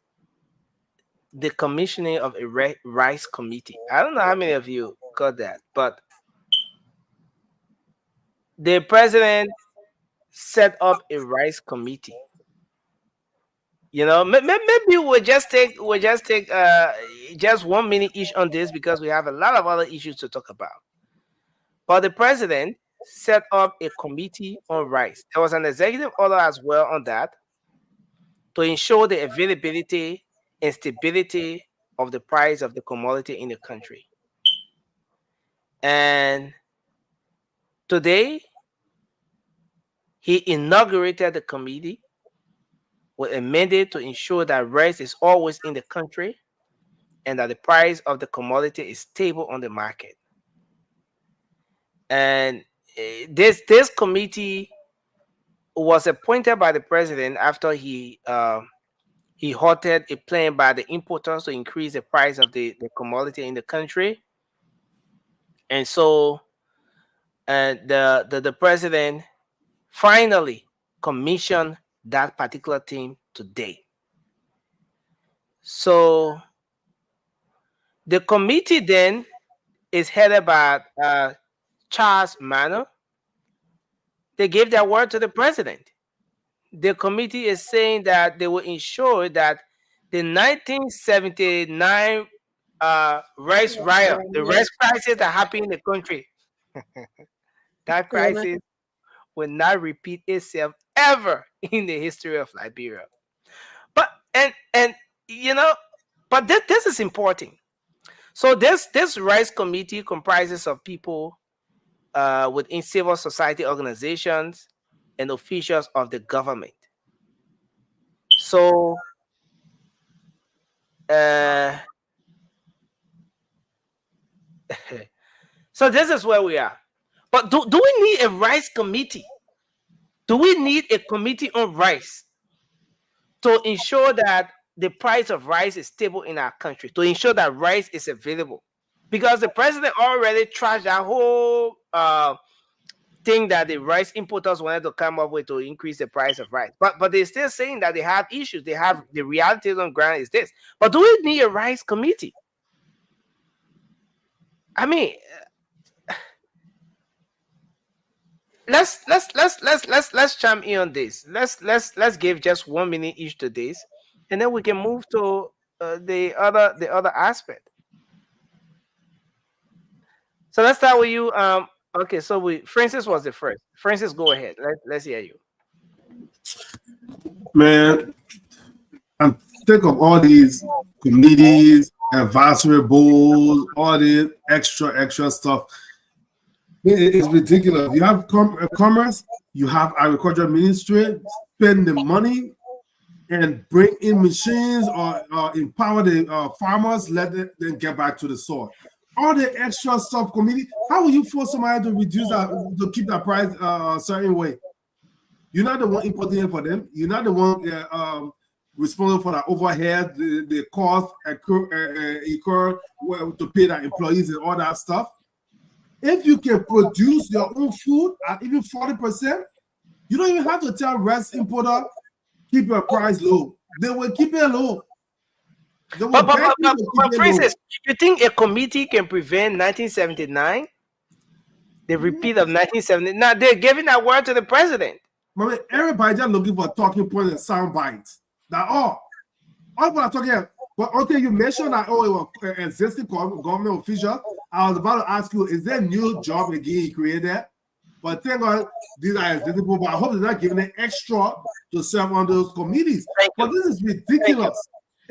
the commissioning of a rice committee. I don't know how many of you got that, but the president set up a rice committee. You know, maybe we'll just take just 1 minute each on this because we have a lot of other issues to talk about. But the president set up a committee on rice. There was an executive order as well on that to ensure the availability and stability of the price of the commodity in the country. And today, he inaugurated the committee with a mandate to ensure that rice is always in the country and that the price of the commodity is stable on the market. And this committee was appointed by the president after he halted a plan by the importers to increase the price of the commodity in the country. And so the president finally commissioned that particular team today. So the committee then is headed by Charles Manor. They gave their word to the president. The committee is saying that they will ensure that the 1979 rice riot, the rice crisis that happened in the country, that crisis will not repeat itself ever in the history of Liberia. But but this is important. So this rice committee comprises of people within civil society organizations and officials of the government. So so this is where we are. But do we need a rice committee? Do we need a committee on rice to ensure that the price of rice is stable in our country, to ensure that rice is available? Because the president already trashed that whole thing that the rice importers wanted to come up with to increase the price of rice. But they're still saying that they have issues. They have the reality on ground is this. But do we need a rice committee? I mean, let's chime in on this. Let's give just 1 minute each to this, and then we can move to the other aspect. So let's start with you. Okay, so Francis was the first. Francis, go ahead. Let's hear you. Man, I'm think of all these committees, advisory boards, all this extra stuff. It's ridiculous. You have commerce, you have agriculture ministry, spend the money and bring in machines or empower the farmers, let them get back to the soil. All the extra stuff committee, how will you force somebody to reduce that, to keep that price a certain way? You're not the one importing it for them. You're not the one responsible for the overhead, the cost incur to pay the employees and all that stuff. If you can produce your own food at even 40%, you don't even have to tell rice importer keep your price low. They will keep it low. But Francis, you think a committee can prevent 1979? The repeat of 1970? Now they're giving that word to the president. I mean, everybody just looking for talking points and sound bites. That's all. All what I'm talking about. But okay, you mentioned that it was existing government officials. I was about to ask you, is there a new job again you created? But thank God these are existing people. But I hope they're not giving it extra to serve on those committees. But this is ridiculous.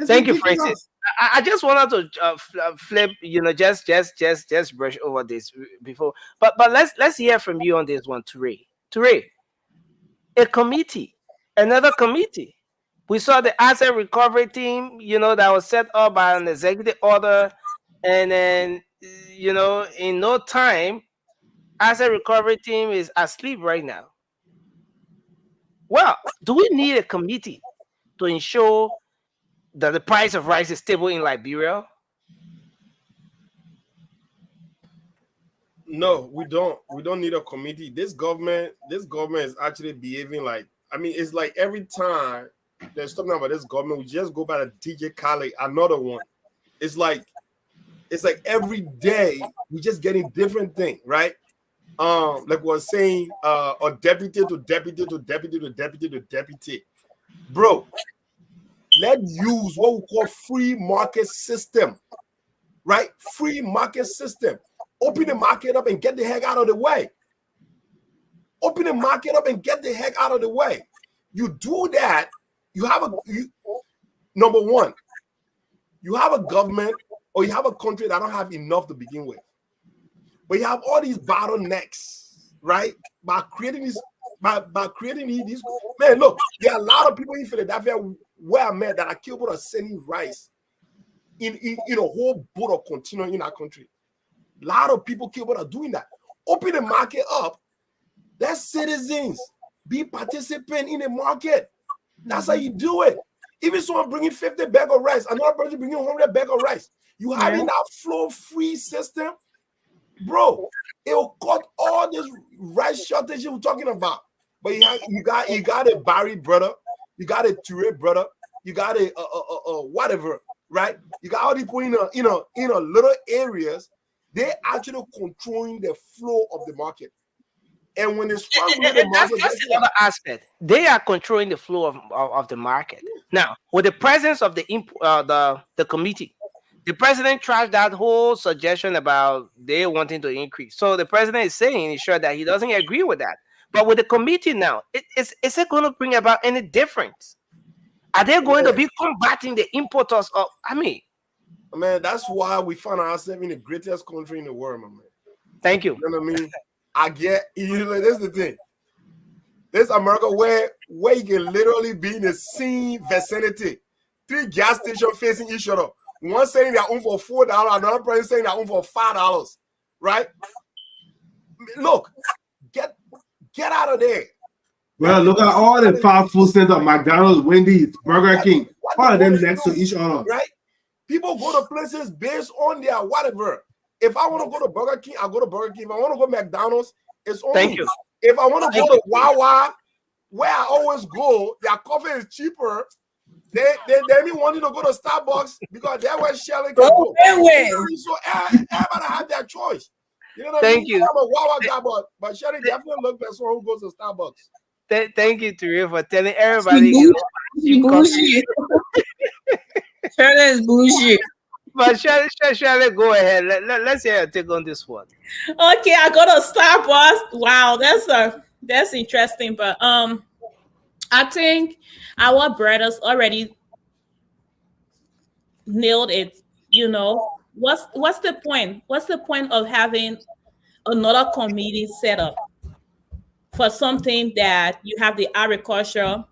Thank you, Francis. I just wanted to flip, just brush over this before. But let's hear from you on this one, Ture. Ture, a committee, another committee. We saw the asset recovery team, that was set up by an executive order, and then, in no time, asset recovery team is asleep right now. Well, do we need a committee to ensure that the price of rice is stable in Liberia? No, we don't. We don't need a committee. This government is actually behaving like, it's like every time there's something about this government, we just go by the DJ Khaled, another one. It's like every day we just getting different thing, right? Like we were saying, or deputy to deputy to deputy to deputy to deputy. Bro, let's use what we call free market system, right? Free market system. Open the market up and get the heck out of the way. Open the market up and get the heck out of the way. You do that, you have number one, You have a government or you have a country that don't have enough to begin with. But you have all these bottlenecks, right? By creating these, man, look, there are a lot of people in Philadelphia where I'm at that are capable of sending rice in a whole boat of container in our country. A lot of people capable of doing that. Open the market up. Let citizens be participant in the market. That's how you do it. Even someone bringing 50 bags of rice, another person bringing 100 bags of rice. You having that flow-free system, bro. It will cut all this rice shortage we're talking about. But you got a Barry brother, you got a Touré brother, you got a whatever, right? You got all these people in a little areas. They're actually controlling the flow of the market. And when it's that's another aspect. They are controlling the flow of the market. Now, with the presence of the committee, the president trashed that whole suggestion about they wanting to increase. So the president is saying, he's sure that he doesn't agree with that. But with the committee now, is it going to bring about any difference? Are they going to be combating the importers of? Man, that's why we find ourselves in the greatest country in the world, my man. Thank you. You know what I mean? I get you. This is the thing. This America where you can literally be in the same vicinity. 3 gas stations facing each other. One saying they're own for $4, another person saying they're own for $5. Right? Look, get out of there. Well, look at all the fast food centers: McDonald's, Wendy's, Burger King. All of them next to each other. Right? People go to places based on their whatever. If I want to go to Burger King, I go to Burger King. If I want to go to McDonald's, it's only. Thank you. If I want to go to Wawa, where I always go, their coffee is cheaper. They me wanting to go to Starbucks because that's where Shelly can go. So everybody have their choice. You know what I mean? You. I'm a Wawa guy, but Shelly definitely look like someone who goes to Starbucks. Thank you, Touré, for telling everybody. Bullshit. Shelly is bullshit. But Shelly, go ahead. Let's hear your take on this one. Okay, I go to Starbucks. Wow, that's interesting. But I think our brothers already nailed it. You know, what's the point? What's the point of having another committee set up for something that you have the agriculture,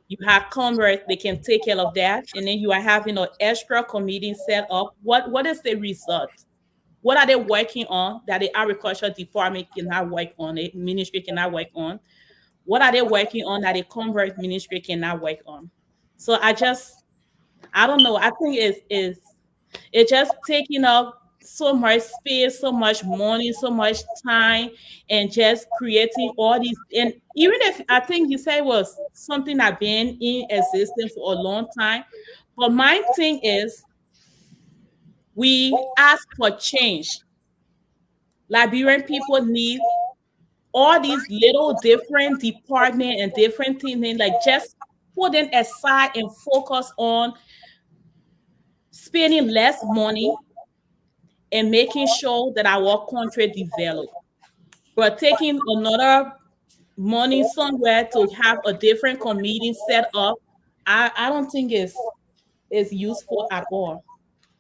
you have Congress, they can take care of that, and then you are having an extra committee set up. What is the result? What are they working on that the agriculture department cannot work on, the ministry cannot work on? What are they working on that the Congress ministry cannot work on? So I don't know. I think it's just taking up so much space, so much money, so much time, and just creating all these. And even if I think you say it was something that been in existence for a long time, but my thing is we ask for change. Liberian people need all these little different departments and different things, like just put them aside and focus on spending less money and making sure that our country develops. But taking another money somewhere to have a different committee set up, I don't think is useful at all.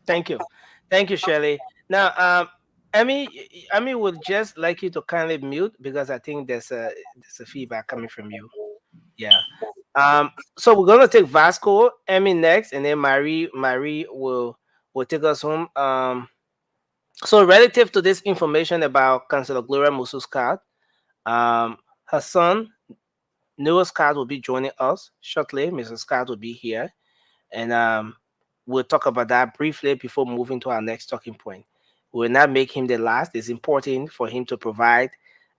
Thank you, Shirley. Now, Amy would just like you to kindly mute because I think there's a feedback coming from you. Yeah. So we're gonna take Vasco, Amy next, and then Marie will take us home. So relative to this information about Councillor Gloria Scott, her son, Noah Scott, will be joining us shortly. Mrs. Scott will be here, and we'll talk about that briefly before moving to our next talking point. We will not make him the last. It's important for him to provide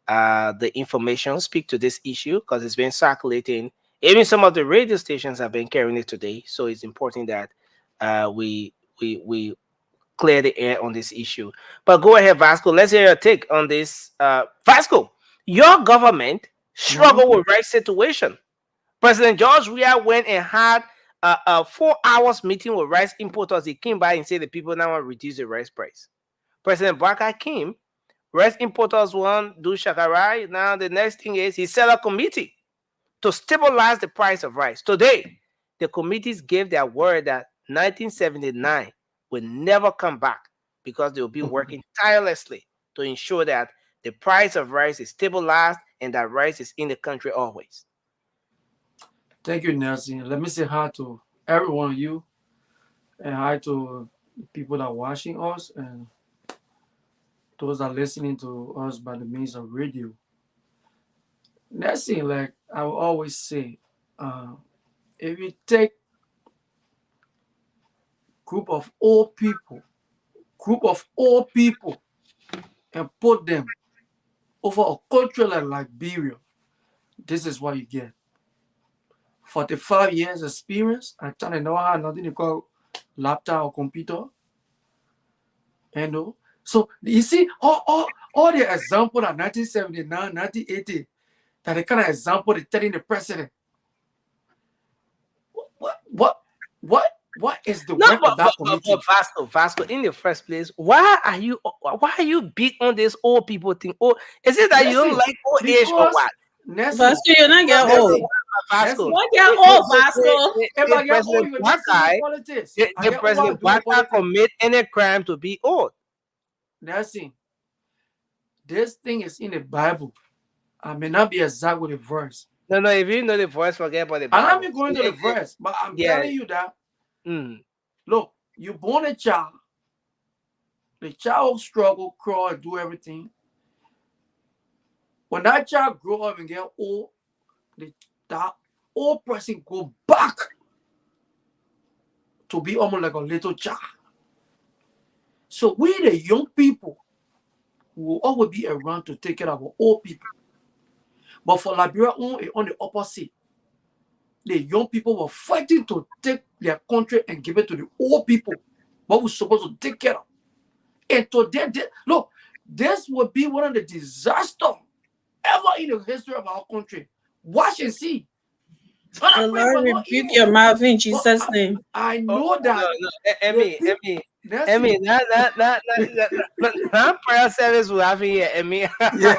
the information, speak to this issue, because it's been circulating. Even some of the radio stations have been carrying it today. So it's important that we clear the air on this issue. But go ahead, Vasco. Let's hear your take on this. Vasco, your government struggled with rice situation. President George Weah went and had a 4 hours meeting with rice importers. He came by and said the people now want to reduce the rice price. President Barker came. Rice importers want to do shakarai. Now the next thing is he set a committee to stabilize the price of rice. Today, the committees gave their word that 1979 will never come back because they will be working tirelessly to ensure that the price of rice is stabilized and that rice is in the country always. Thank you, Nelson. Let me say hi to every one of you and hi to the people that are watching us and those that are listening to us by the means of radio. Nelson, like I will always say, if you take group of old people and put them over a country like Liberia, this is what you get. 45 years experience. I tell you, know how nothing to call laptop or computer. You know? So you see all the example of 1979, 1980, that the kind of example they telling the president. What is the work of that committee? Vasco, in the first place, why are you big on this old people thing? Oh, is it that you don't like old age or what? Vasco, you're not getting old. Vasco, What get old, Vasco? The president Waka commit any crime to be old. Nelson, this thing is in the Bible. I may not be exact with the verse. No, if you know the verse, forget about the Bible. I'm not going to the verse, but I'm telling you that. Look, you born a child. The child will struggle, crawl, and do everything. When that child grow up and get old, that old person go back to be almost like a little child. So we, the young people, will always be around to take care of our old people. But for Liberia on the opposite, the young people were fighting to take their country and give it to the old people, what we're supposed to take care of. And today, look, this would be one of the disasters ever in the history of our country. Watch and see. The Lord rebuke your mouth in Jesus' name. I know that. Emmy, that prayer service will have here, Emmy. Yeah.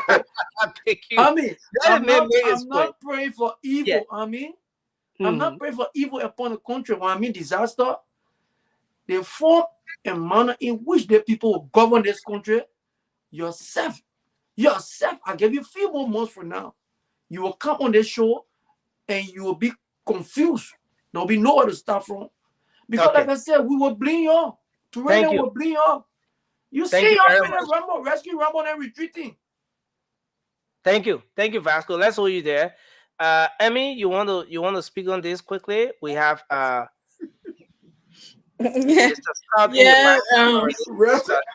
I'm not praying for evil, I'm not praying for evil upon the country. When I mean disaster, the form and manner in which the people will govern this country, yourself, I give you a few more months from now. You will come on this show and you will be confused. There will be nowhere to start from. Because like I said, we will bring you up. Today will bring you up. You see your rescue Rambo and retreating. Thank you, Vasco. Let's hold you there. Emmy, you want to speak on this quickly? We have Mr. Scott.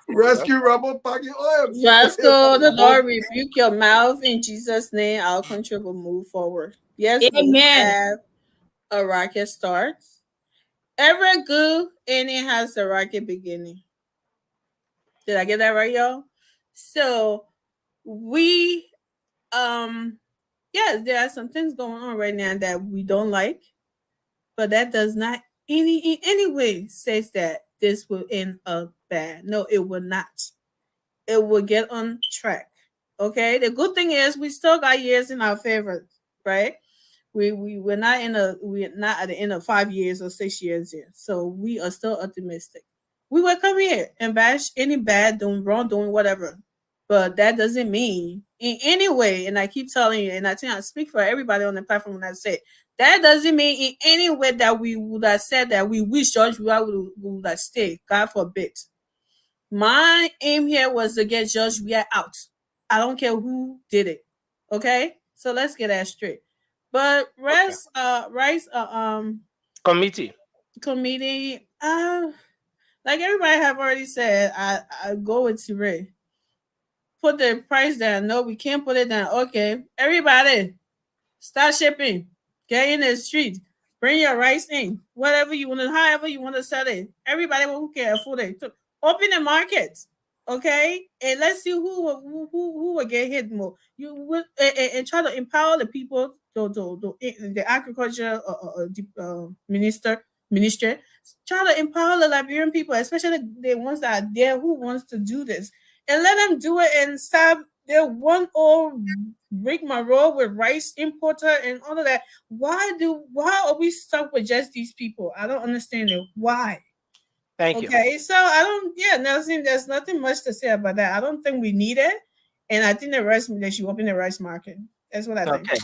Rescue Rambo pocket oil. Vasco, the Lord rebuke your mouth in Jesus' name. Our country will move forward. Yes, Amen. We have a rocket start. Every good ending has a rocket beginning. Did I get that right, y'all? So we yes, there are some things going on right now that we don't like, but that does not in any way says that this will end up bad. No, it will not. It will get on track. Okay. The good thing is we still got years in our favor, right? We're not at the end of 5 years or 6 years here. So we are still optimistic. We will come here and bash any bad doing, wrongdoing, whatever. But that doesn't mean in any way, and I keep telling you, and I think I speak for everybody on the platform when I say that doesn't mean in any way that we would have said that we wish George would have stayed. God forbid. My aim here was to get George Weah out. I don't care who did it. Okay? So let's get that straight. But Rice committee. Like everybody have already said, I go with Ray. Put the price down. No, we can't put it down. Okay, everybody, start shipping. Get in the street. Bring your rice in. Whatever you want to, however you want to sell it. Everybody who can afford it. Open the market. Okay, and let's see who will get hit more. You will and try to empower the people. The agriculture ministry. Try to empower the Liberian people, especially the ones that are there who wants to do this, and let them do it and stop their one old rigmarole with rice importer and all of that. Why are we stuck with just these people? I don't understand it. Why? Thank you. Okay, so I don't. Yeah, Nelson, there's nothing much to say about that. I don't think we need it, and I think they should open the rice market. That's what I think. Okay.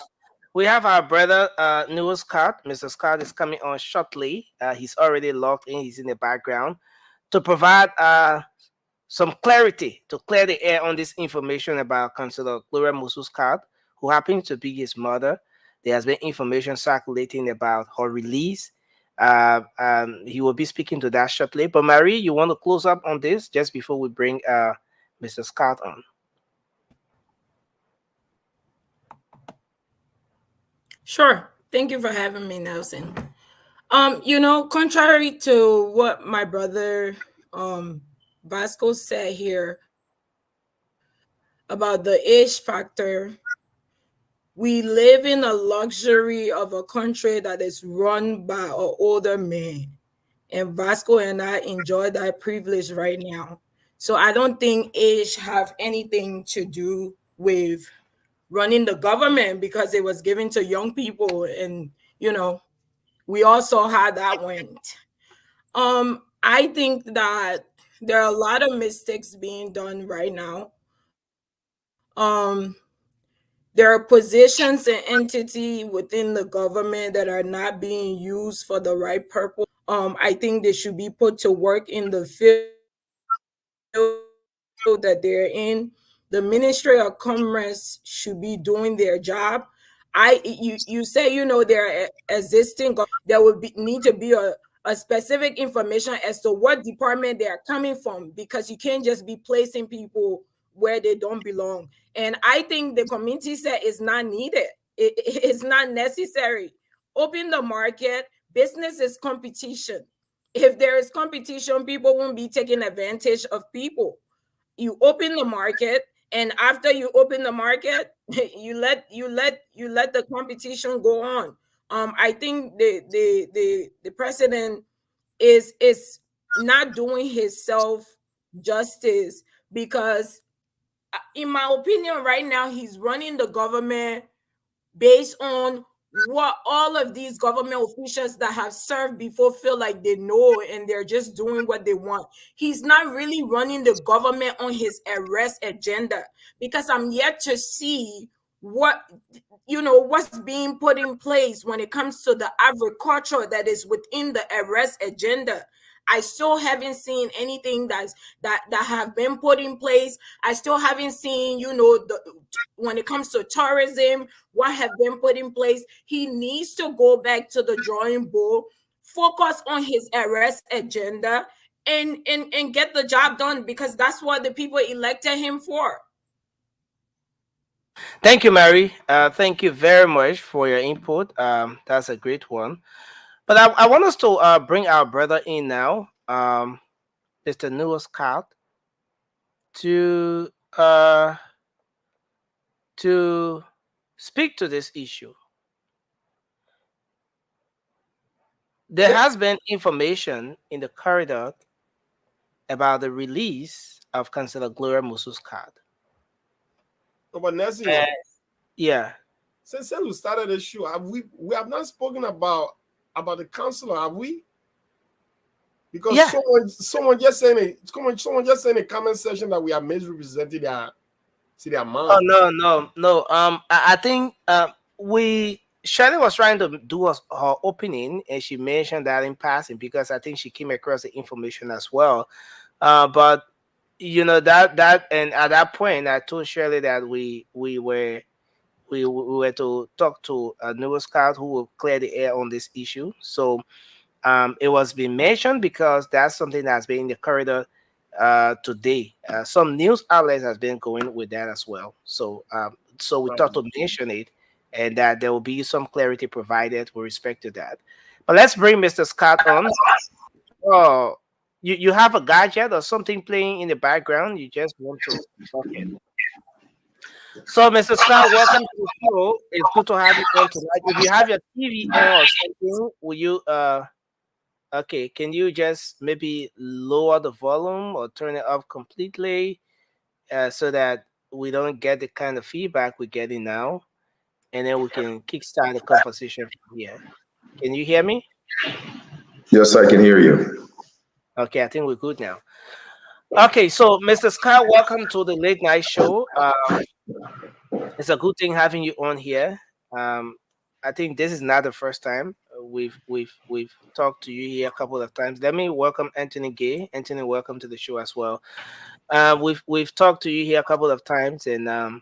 We have our brother, Noah Scott. Mr. Scott is coming on shortly. He's already logged in. He's in the background to provide some clarity, to clear the air on this information about Councillor Gloria Scott, who happens to be his mother. There has been information circulating about her release. He will be speaking to that shortly. But Marie, you want to close up on this just before we bring Mr. Scott on? Sure. Thank you for having me, Nelson. Contrary to what my brother Vasco said here about the age factor, we live in a luxury of a country that is run by an older man. And Vasco and I enjoy that privilege right now. So I don't think age have anything to do with running the government, because it was given to young people, and we all saw how that went. I think that there are a lot of mistakes being done right now. There are positions and entity within the government that are not being used for the right purpose. I think they should be put to work in the field that they're in. The Ministry of Commerce should be doing their job. You say there are existing. There would need to be a specific information as to what department they are coming from, because you can't just be placing people where they don't belong. And I think the community said it's not needed. It's not necessary. Open the market. Business is competition. If there is competition, people won't be taking advantage of people. You open the market, and after you open the market, you let the competition go on. I think the president is not doing himself justice, because in my opinion right now he's running the government based on what all of these government officials that have served before feel like they know, and they're just doing what they want. He's not really running the government on his arrest agenda, because I'm yet to see what's being put in place when it comes to the agriculture that is within the arrest agenda. I still haven't seen anything that have been put in place. I still haven't seen, when it comes to tourism, what have been put in place. He needs to go back to the drawing board, focus on his arrest agenda, and get the job done, because that's what the people elected him for. Thank you, Mary. Thank you very much for your input. That's a great one. But I want us to bring our brother in now, Mr. Noah Scott, to speak to this issue. There has been information in the corridor about the release of Councillor Gloria Scott. But Nelson, yeah. Since we started the show, we have not spoken about the councillor, have we? Because someone just saying in the comment section that we are misrepresenting their mind. Oh no. I think Shirley was trying to do her opening, and she mentioned that in passing, because I think she came across the information as well. But that and at that point, I told Shirley that we were to talk to Noah Scott, who will clear the air on this issue. So it was being mentioned because that's something that's been in the corridor today. Some news outlets has been going with that as well. So we thought to mention it, and that there will be some clarity provided with respect to that. But let's bring Mr. Scott on. Oh, you have a gadget or something playing in the background? You just want to talk it. So, Mr. Scott, welcome to the show. It's good to have you on tonight. If you have your TV on or something, will you okay, can you just maybe lower the volume or turn it off completely so that we don't get the kind of feedback we're getting now, and then we can kickstart the conversation from here. Can you hear me? Yes, I can hear you. Okay, I think we're good now. Okay, so Mr. Scott, welcome to the late night show. It's a good thing having you on here. I think this is not the first time we've talked to you here a couple of times. Let me welcome Anthony Gay. Anthony, welcome to the show as well. We've talked to you here a couple of times, and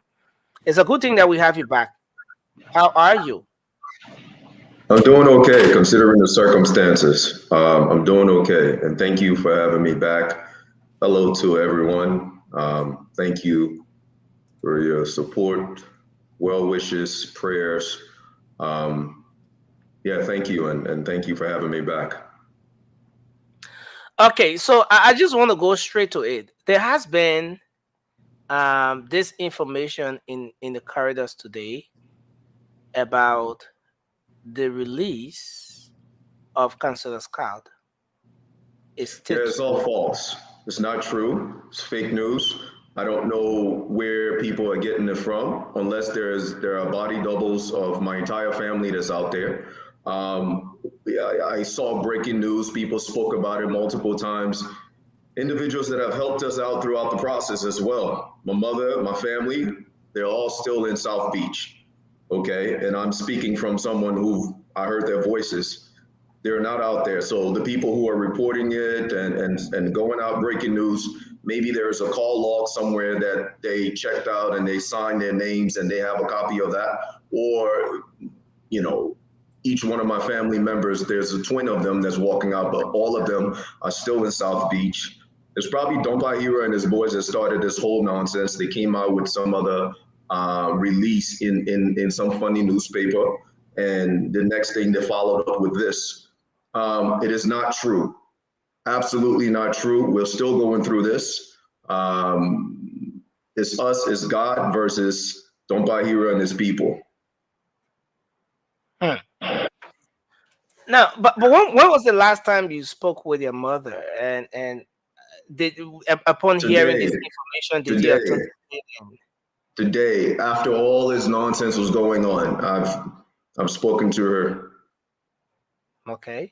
it's a good thing that we have you back. How are you? I'm doing okay considering the circumstances. I'm doing okay, and thank you for having me back. Hello to everyone. Thank you for your support, well wishes, prayers. Yeah, thank you, and thank you for having me back. Okay, so I just want to go straight to it. There has been this information in the corridors today about the release of Councillor Scott. It's all false. It's not true. It's fake news. I don't know where people are getting it from, unless there are body doubles of my entire family that's out there. I saw breaking news. People spoke about it multiple times. Individuals that have helped us out throughout the process as well. My mother, my family, they're all still in South Beach. Okay, and I'm speaking from someone who I heard their voices. They're not out there. So the people who are reporting it and going out breaking news, maybe there's a call log somewhere that they checked out and they signed their names and they have a copy of that. Or, you know, each one of my family members, there's a twin of them that's walking out, but all of them are still in South Beach. It's probably Dompa Hira and his boys that started this whole nonsense. They came out with some other release in some funny newspaper, and the next thing they followed up with this. It is not true. Absolutely not true. We're still going through this. It's us, it's God versus Dompa Hira and his people. No, but when was the last time you spoke with your mother and did upon hearing this information did you attempt Today, after all this nonsense was going on, I've spoken to her. Okay.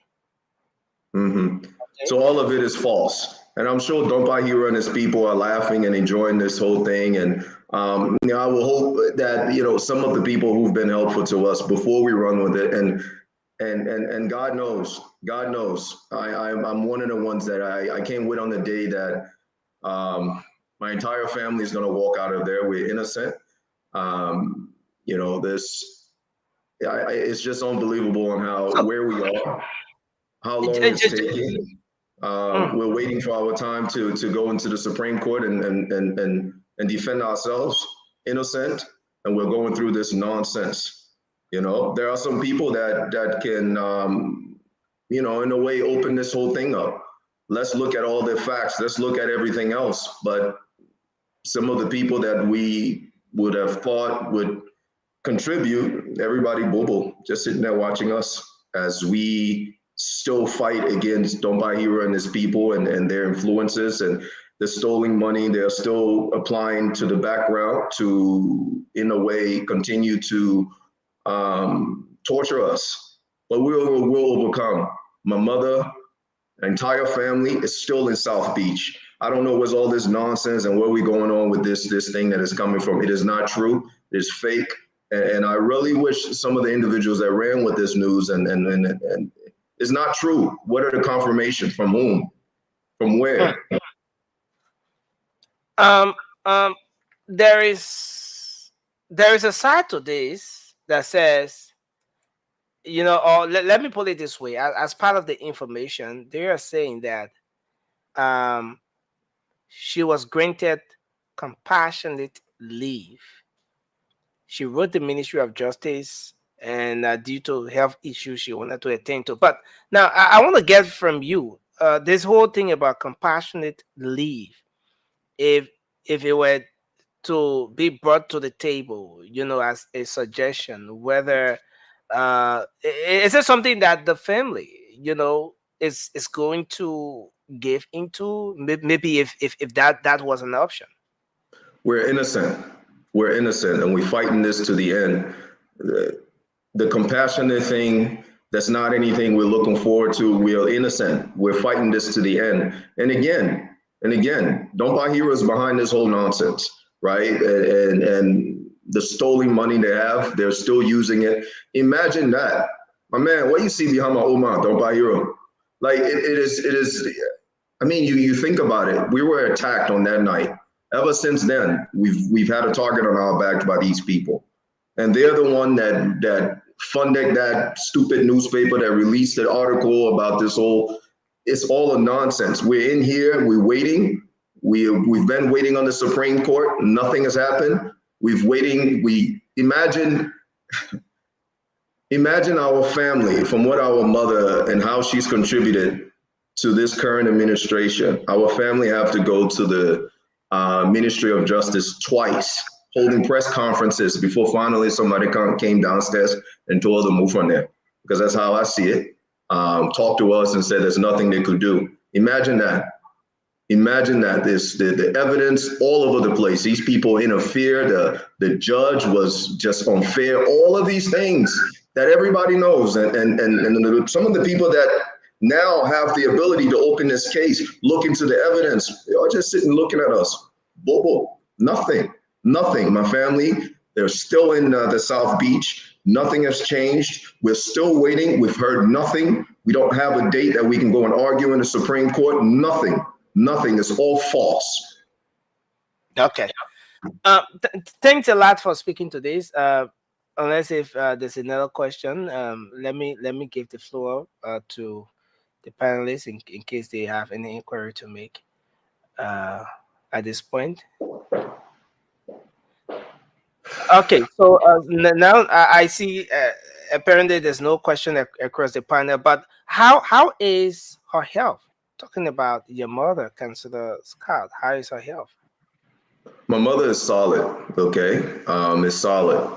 So all of it is false, and I'm sure Dompa Hira and his people are laughing and enjoying this whole thing. And you know, I will hope that some of the people who've been helpful to us before we run with it, and God knows, I'm one of the ones that I can't wait on the day that my entire family is going to walk out of there. We're innocent. It's just unbelievable on where we are, how long it's taking. We're waiting for our time to go into the Supreme Court and defend ourselves, innocent, and we're going through this nonsense. There are some people that can, in a way, open this whole thing up. Let's look at all the facts. Let's look at everything else. But some of the people that we would have thought would contribute, everybody boo-boo, just sitting there watching us as we still fight against Dompa Hira and his people and their influences and the stolen money. They're still applying to the background to, in a way, continue to torture us. But we'll overcome. My mother, entire family is still in South Beach. I don't know what's all this nonsense and where we going on with this thing that is coming from. It is not true. It's fake. And I really wish some of the individuals that ran with this news and it's not true. What are the confirmations from whom? From where? There is a side to this that says, or let me put it this way. As part of the information, they are saying that she was granted compassionate leave. She wrote the Ministry of Justice, and due to health issues, she wanted to attend to. But now I want to get from you this whole thing about compassionate leave. If it were to be brought to the table, as a suggestion, whether is it something that the family, is going to give into? Maybe if that was an option. We're innocent. And we're fighting this to the end. The compassionate thing That's not anything we're looking forward to. We are innocent. We're fighting this to the end. And again, don't buy heroes behind this whole nonsense, right? And the stolen money they have, they're still using it. Imagine that. My man, what you see behind my Omar, don't buy hero. Like it is, I mean, you think about it. We were attacked on that night. Ever since then, we've had a target on our back by these people. And they're the one that funded that stupid newspaper that released the article about this whole, it's all a nonsense. We're in here, we're waiting. We've been waiting on the Supreme Court. Nothing has happened. Imagine our family, from what our mother and how she's contributed to this current administration. Our family have to go to the Ministry of Justice twice, holding press conferences before finally somebody came downstairs and told them move from there. Because that's how I see it. Talked to us and said there's nothing they could do. Imagine that. Imagine that the evidence all over the place. These people interfere. The judge was just unfair. All of these things that everybody knows, and some of the people that now have the ability to open this case, look into the evidence, they are just sitting looking at us. Bobo, nothing. My family, they're still in the South Beach. Nothing has changed. We're still waiting. We've heard nothing. We don't have a date that we can go and argue in the Supreme Court. Nothing. It's all false. Okay. Thanks a lot for speaking to this. Unless if there's another question, let me give the floor to the panelists in case they have any inquiry to make at this point. Okay, so now I see apparently there's no question across the panel, but how is her health? Talking about your mother, Councillor Scott, how is her health? My mother is solid, okay? Is solid.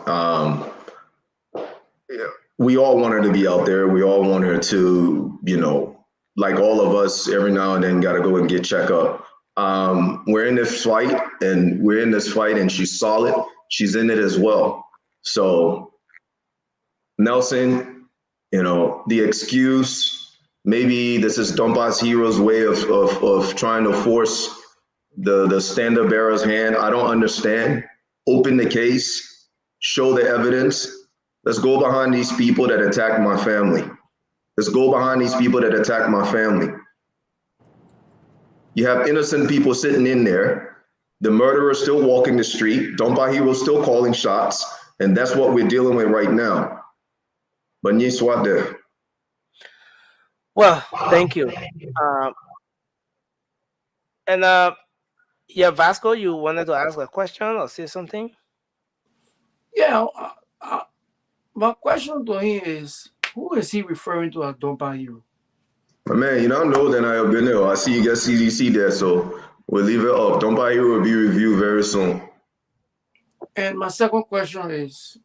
We all want her to be out there. We all want her to, like all of us, every now and then got to go and get checked up. We're in this fight, and she's solid. She's in it as well. So, Nelson, the excuse, maybe this is Donbass Heroes' way of trying to force the standard bearer's hand. I don't understand. Open the case, show the evidence. Let's go behind these people that attacked my family. You have innocent people sitting in there. The murderer still walking the street. Donbass Heroes still calling shots. And that's what we're dealing with right now. But there. Well, thank you. Vasco, you wanted to ask a question or say something? Yeah, my question to him is, who is he referring to as Donbass Hero? Man, I know that I have been there. I see you got CDC there, so we'll leave it up. Donbass Hero will be reviewed very soon. And my second question is,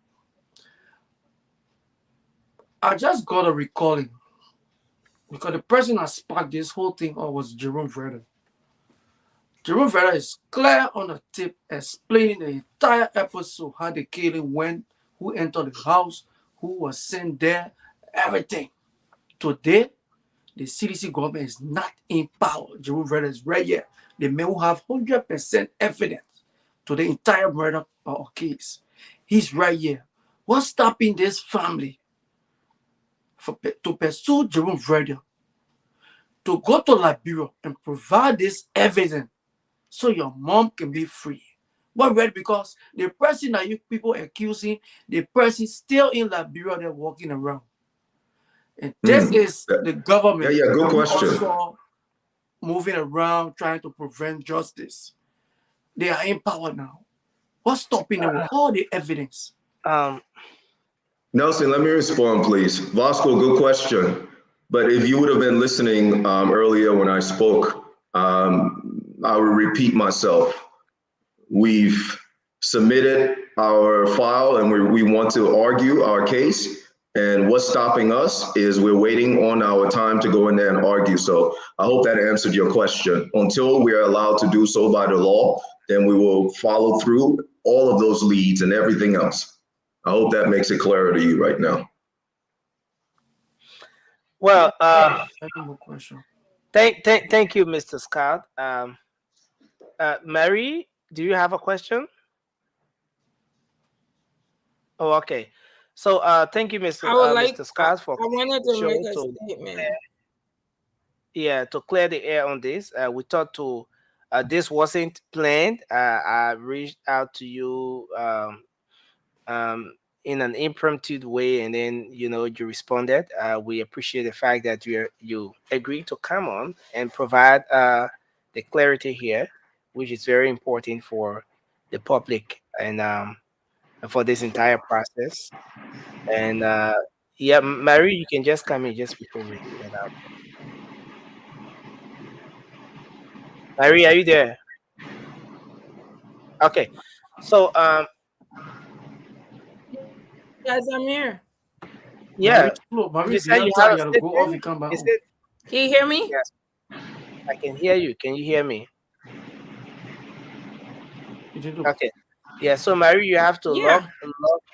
I just got a recalling because the person that sparked this whole thing was Jerome Verder. Jerome Verder is clear on the tip, explaining the entire episode, how the killing went, who entered the house, who was sent there, everything. Today, the CDC government is not in power. Jerome Verder is right here. The man who have 100% evidence to the entire murder case. He's right here. What's stopping this family to pursue Jerome Verder, to go to Liberia and provide this evidence so your mom can be free? But right, because the person that you people accusing, the person still in Liberia, they're walking around. And this is the government. Yeah, good question. Also moving around, trying to prevent justice. They are in power now. What's stopping them with all the evidence? Nelson, let me respond, please. Vasco, good question. But if you would have been listening earlier when I spoke, I will repeat myself. We've submitted our file and we want to argue our case. And what's stopping us is we're waiting on our time to go in there and argue. So I hope that answered your question. Until we are allowed to do so by the law, then we will follow through all of those leads and everything else. I hope that makes it clearer to you right now. Well, Any more question? thank you, Mr. Scott. Mary, do you have a question? Oh, okay. So, thank you, I would Mr. Scott, for I wanted to make showing a to statement. to clear the air on this. We thought to this wasn't planned. I reached out to you in an impromptu way, and then you responded. We appreciate the fact that you agreed to come on and provide the clarity here, which is very important for the public and for this entire process. And yeah, Mary, you can just come in just before we head out. Mary, are you there? Okay. So Guys, I'm here. yeah, Mary, you do you said you have have time? a You gotta go off statement. and come back Is on. it? Can you hear me? Yes, I can hear you. Can you hear me? You did do. Okay. Yeah. So Mary, you have to Yeah.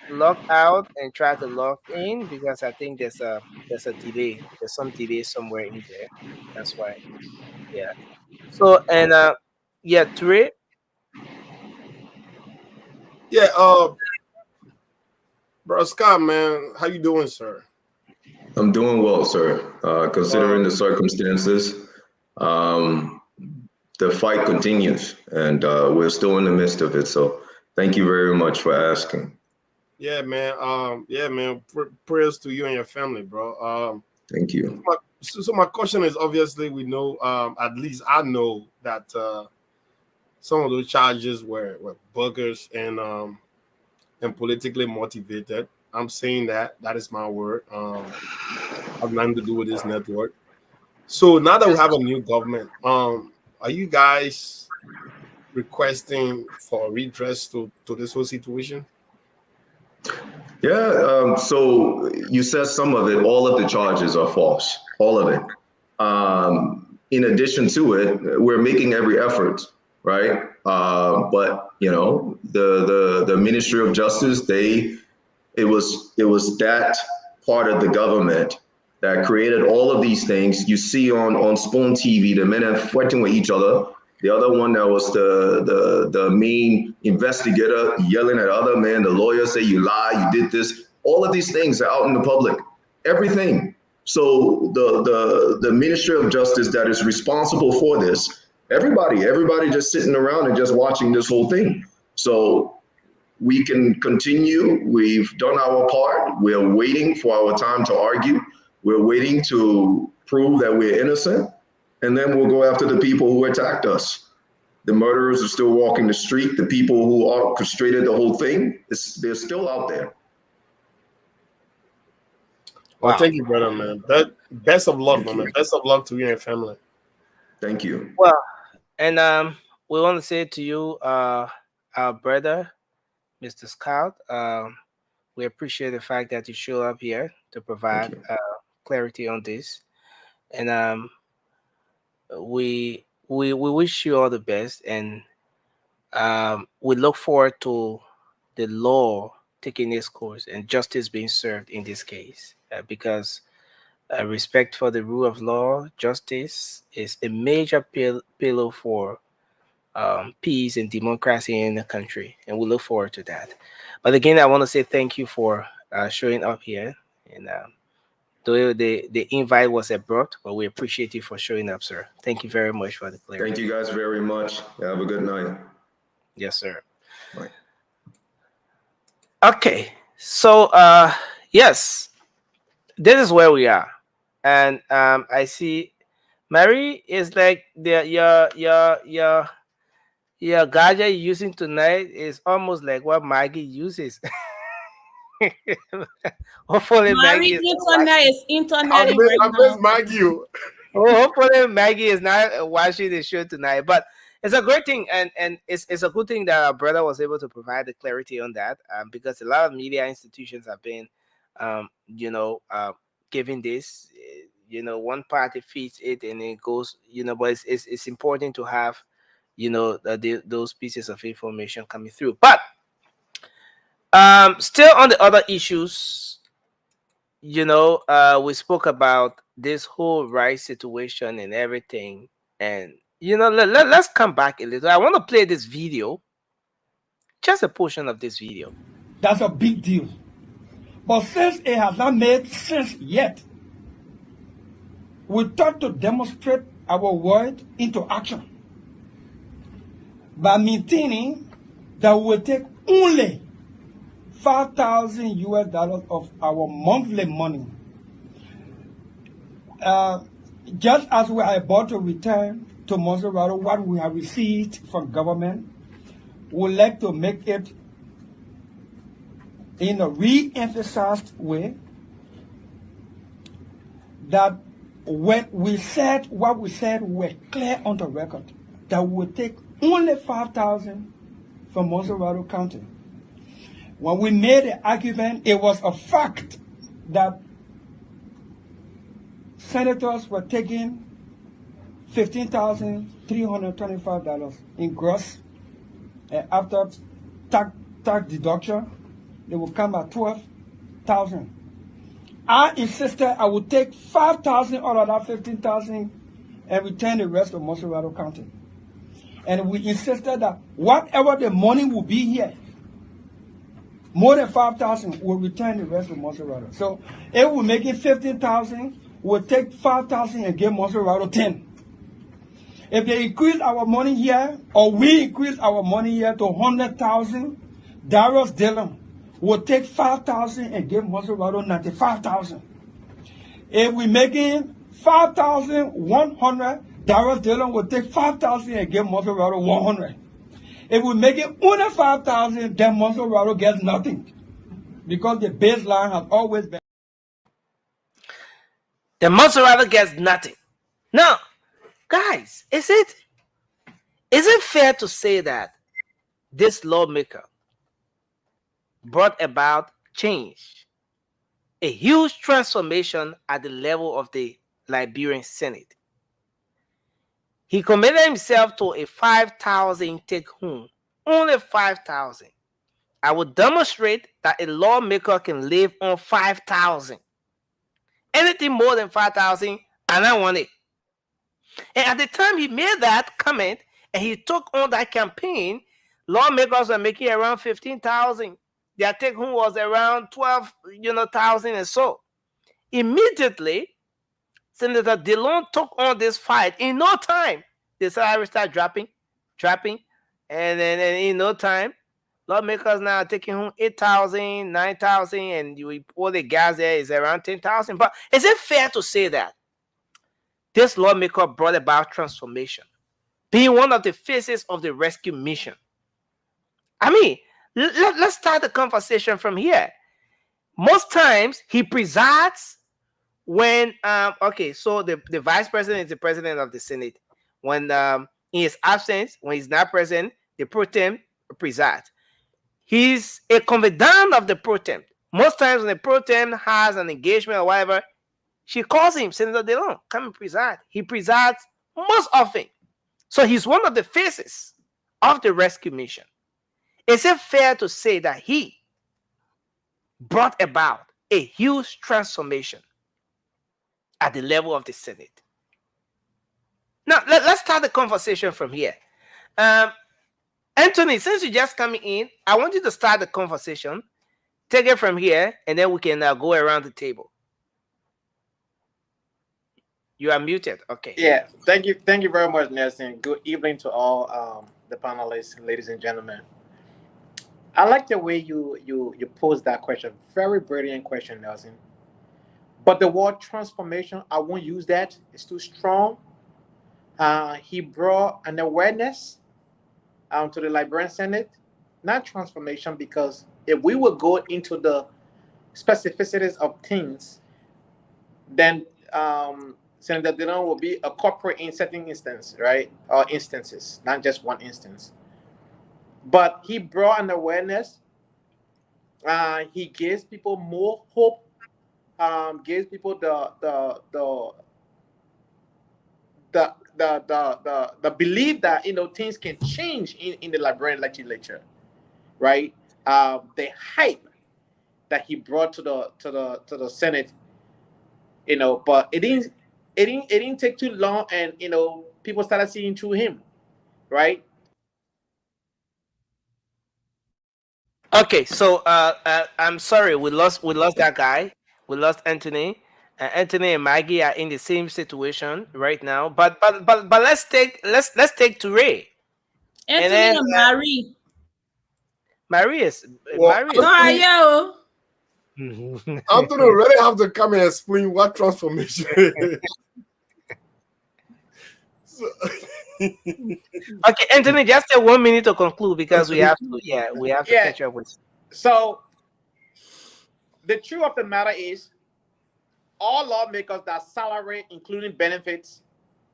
log out and try to log in because I think there's a delay. There's some delay somewhere in there. That's why. Yeah. So and yeah, Ture. Yeah, bro, Scott, man, how you doing, sir? I'm doing well, sir. Considering the circumstances, the fight continues, and we're still in the midst of it. So, thank you very much for asking. Yeah, man. Prayers to you and your family, bro. Thank you. So my question is, obviously, we know, at least I know that some of those charges were bogus and politically motivated. I'm saying that is my word. Have nothing to do with this network. So now that we have a new government, are you guys requesting for redress to this whole situation? Yeah. So you said some of it. All of the charges are false. All of it. In addition to it, we're making every effort, right? But the Ministry of Justice, it was that part of the government that created all of these things you see on Spoon TV, the men are fighting with each other. The other one that was the main investigator yelling at other men, the lawyer say you lie, you did this. All of these things are out in the public, everything. So the Ministry of Justice that is responsible for this, everybody just sitting around and just watching this whole thing. So we can continue. We've done our part. We're waiting for our time to argue. We're waiting to prove that we're innocent. And then we'll go after the people who attacked us. The murderers are still walking the street. The people who orchestrated the whole thing, they're still out there. Well, thank you, brother, man. Best of luck, man. Best of luck to you and your family. Thank you. Well, and we want to say to you, our brother, Mr. Scott, we appreciate the fact that you show up here to provide clarity on this, and we wish you all the best, and we look forward to the law taking its course and justice being served in this case, because respect for the rule of law, justice is a major pillar for peace and democracy in the country, and we look forward to that. But again, I want to say thank you for showing up here, and though the invite was abrupt, but we appreciate you for showing up, sir. Thank you very much for the clarity. Thank you guys very much. Have a good night. Yes, sir. Bye. Okay, so yes, this is where we are, and I see Mary is like your gadget you're using tonight is almost like what Maggie uses. Hopefully Maggie Mary's is internet is internet right I miss now. Maggie. oh, hopefully Maggie is not watching the show tonight. But it's a great thing, and it's a good thing that our brother was able to provide the clarity on that, because a lot of media institutions have been giving this, one party feeds it and it goes, but it's important to have those pieces of information coming through. But still on the other issues, we spoke about this whole rice situation and everything. And let's come back a little. I want to play this video, just a portion of this video. That's a big deal. But since it has not made sense yet, we thought to demonstrate our word into action by maintaining that we will take only 5,000 US dollars of our monthly money. Just as we are about to return to Monserrato what we have received from government, we would like to make it in a re-emphasized way that when we said what we said, we were clear on the record that we would take only 5,000 from Monserrato County. When we made the argument, it was a fact that senators were taking $15,325 in gross, and after tax deduction, they will come at 12,000. I insisted I would take 5,000 out of that 15,000 and return the rest to Monserrato County. And we insisted that whatever the money will be here, more than 5,000 will return the rest to Monserrato. So if we're making 15,000, we'll take 5,000 and give Monserrato 10. If they increase our money here, or we increase our money here to 100,000, Darius Dillon will take 5,000 and give Monserrato 95,000. If we're making 5,100, Darius Dillon will take 5,000 and give Monserrato 100. If we're making only 5,000, then Monserrato gets nothing, because the baseline has always been. The Monserrato gets nothing. Now, guys, is it fair to say that this lawmaker brought about change, a huge transformation at the level of the Liberian Senate? He committed himself to a 5,000 take home, only 5,000. I will demonstrate that a lawmaker can live on 5,000. Anything more than 5,000, and I want it. And at the time he made that comment and he took on that campaign, lawmakers were making around 15,000. Their take home was around 12,000 and so. Immediately, Senator Dillon took on this fight. In no time, the salary started dropping, and then in no time, lawmakers now are taking home 8,000, 9,000, and all the gas there is around 10,000. But is it fair to say that this lawmaker brought about transformation, being one of the faces of the rescue mission? I mean, let's start the conversation from here. Most times he presides when so the vice president is the president of the Senate. When in his absence, when he's not present, the pro tem presides. He's a confidant of the pro tem. Most times when the pro tem has an engagement or whatever, she calls him, Senator Dillon, come and preside. He presides most often. So he's one of the faces of the rescue mission. Is it fair to say that he brought about a huge transformation at the level of the Senate? Now, let's start the conversation from here. Anthony, since you just coming in, I want you to start the conversation. Take it from here, and then we can go around the table. You are muted. Okay. Yeah. Thank you very much, Nelson. Good evening to all the panelists, ladies and gentlemen. I like the way you posed that question. Very brilliant question, Nelson. But the word transformation, I won't use that. It's too strong. He brought an awareness to the Liberian Senate, not transformation, because if we would go into the specificities of things, then Senator Dillon will be a corporate in certain instance, right? Or instances, not just one instance. But he brought an awareness. He gives people more hope. Gives people the belief that things can change in the Liberian legislature, right? The hype that he brought to the Senate you know, but it didn't take too long, and you know, people started seeing through him, right? Okay, so I'm sorry, we lost that guy. We lost Anthony. Anthony and Maggie are in the same situation right now. But let's take Toure. And Anthony then and Marie. Well, Marius. yo. Anthony already have to come and explain what transformation is. Okay, Anthony, just take 1 minute to conclude because we have to catch up with. So the truth of the matter is, all lawmakers that salary, including benefits,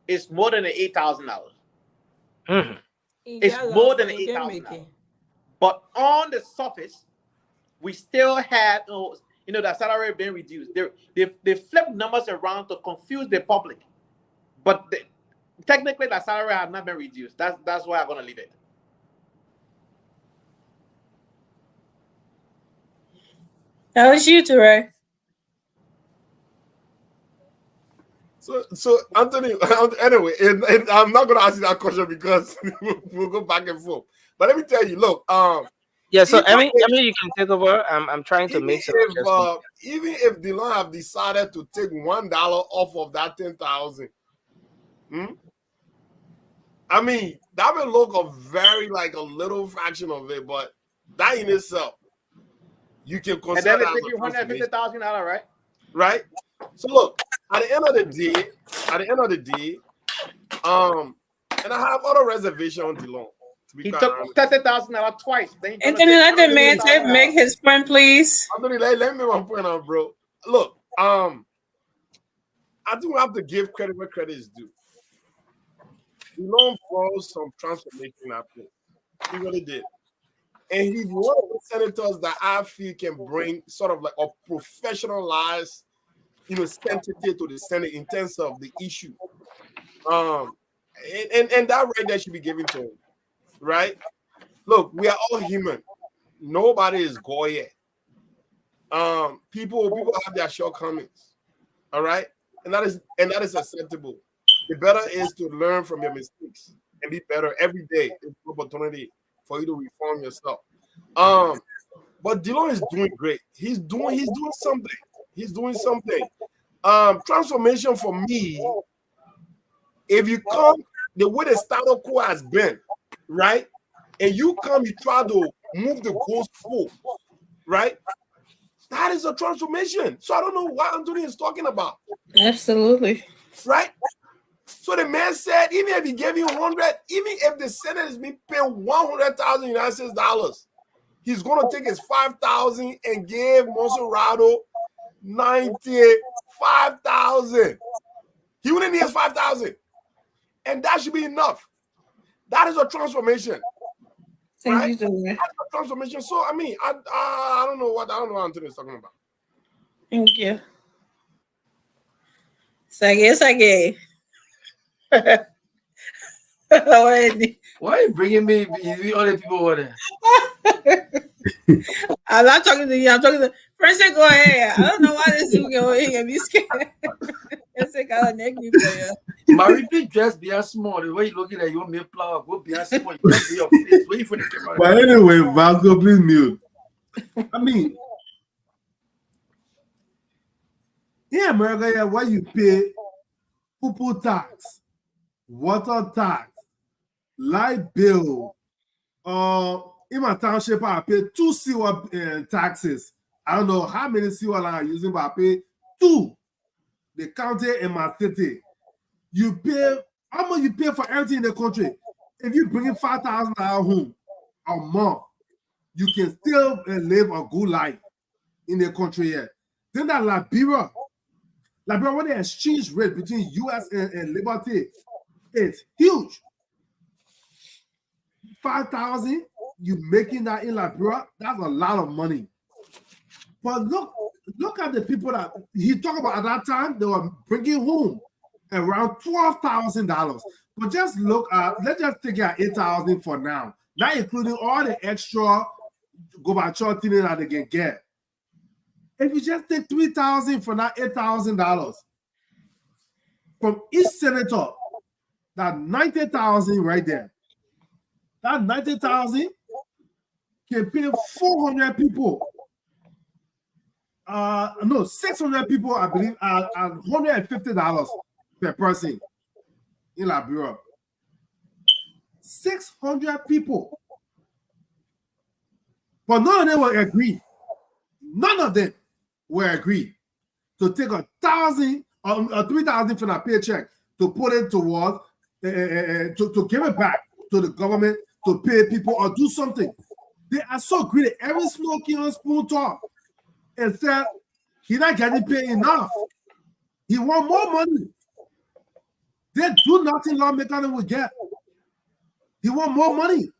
is more than $8,000. It's more than $8,000. But on the surface, we still had, you know, the salary being reduced. They flip numbers around to confuse the public, but technically the salary has not been reduced. That's why I'm gonna leave it. That was you, Toure. So Anthony, anyway, and I'm not gonna ask you that question because we'll go back and forth. But let me tell you, look, yeah. So I mean, you can take over. I'm trying to make some adjustments. Even if Dylan have decided to take $1 off of that 10,000, I mean, that will look a very like a little fraction of it, but that in itself, you can consider. And then they take you $150,000, right? Right. So look, at the end of the day, and I have other reservation on Dylan. He took $30,000 twice. Anthony, let the man make his point, please. Anthony, let me make my point out, bro. Look, I do have to give credit where credit is due. Dylan brought some transformation out there. He really did. And he's one of the senators that I feel can bring sort of like a professionalized, you know, sensitivity to the Senate in terms of the issue. And that right there should be given to him, right? Look, we are all human. Nobody is Goya. People have their shortcomings, all right? And that is acceptable. The better is to learn from your mistakes and be better every day. It's an opportunity for you to reform yourself. But Dylan is doing great. He's doing something. He's doing something. Transformation for me, if you come the way the status quo has been, right? And you come, you try to move the goals forward, right? That is a transformation. So I don't know what Anthony is talking about. Absolutely. Right? So the man said, even if he gave you 100, even if the Senate is being paid 100,000 United States dollars, he's going to take his 5,000 and give Monserrato 95,000. He wouldn't need his 5,000, and that should be enough. That is a transformation. Right? That's a transformation. So I mean, I don't know what Anthony is talking about. Thank you. Sage. Why are you bringing me other people over there? I'm not talking to you. I'm talking to President. Go ahead. I don't know why this dude go in and be scared. It's like I neck me for you. Marie, please just be as small. The way you looking at your me flower, go be as small. You just be your face. Wait for the camera. But anyway, Vasco, please mute. I mean, in America, yeah, why you pay poo tax, water tax, light bill. In my township, I pay 2 sewer taxes. I don't know how many sewer I'm using, but I pay 2. The county in my city. You pay how much you pay for everything in the country. If you bring in $5,000 home a month, you can still live a good life in the country here. Then that Liberia, when the exchange rate between US and Liberty, it's huge. 5,000, you making that in Liberia, that's a lot of money. But look at the people that he talked about at that time, they were bringing home around $12,000. But just look at, let's just take out 8,000 for now, not including all the extra go by thing that they can get. If you just take $3,000 from that $8,000 from each senator, that 90,000 right there. That 90,000 can pay 400 people. No, 600 people, I believe, at $150 per person in Liberia. 600 people. But none of them will agree. None of them will agree to take $1,000 or $3,000 from that paycheck to put it towards to give it back to the government to pay people or do something. They are so greedy. Every smoking on spoon talk and said he's not getting paid enough. He want more money. They do nothing lawmaker will get. He want more money.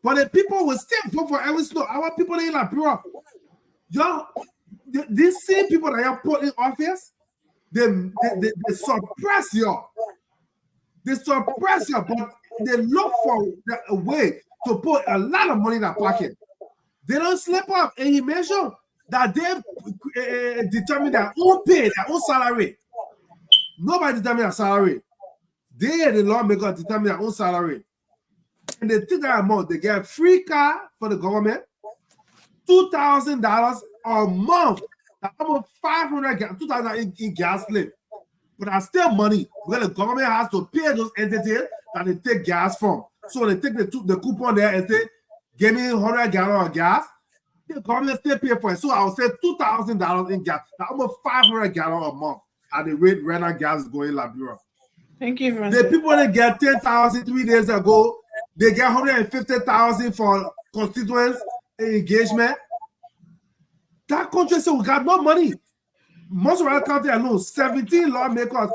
But the people will still vote for every snow. Our people in Liberia, y'all, these same people that you put in office, they suppress y'all. They suppress y'all, but they look for a way to put a lot of money in their pocket. They don't slip up. And he made sure that they determine their own pay, their own salary. Nobody determine their salary. They, the lawmaker, determine their own salary. And they take that amount. They get a free car for the government, $2,000 a month. That's almost $2,000 in gas slip. But that's still money because the government has to pay those entities that they take gas from. So when they take the coupon there and say, give me 100 gallons of gas, the government still pay for it. So I would say $2,000 in gas. That's almost 500 gallons a month at the rate right now gas is going in Liberia. Thank you, Francis. The people that get 10,000 3 days ago, they get 150,000 for constituents engagement. That country said we got no money. Most of our country alone, 17 lawmakers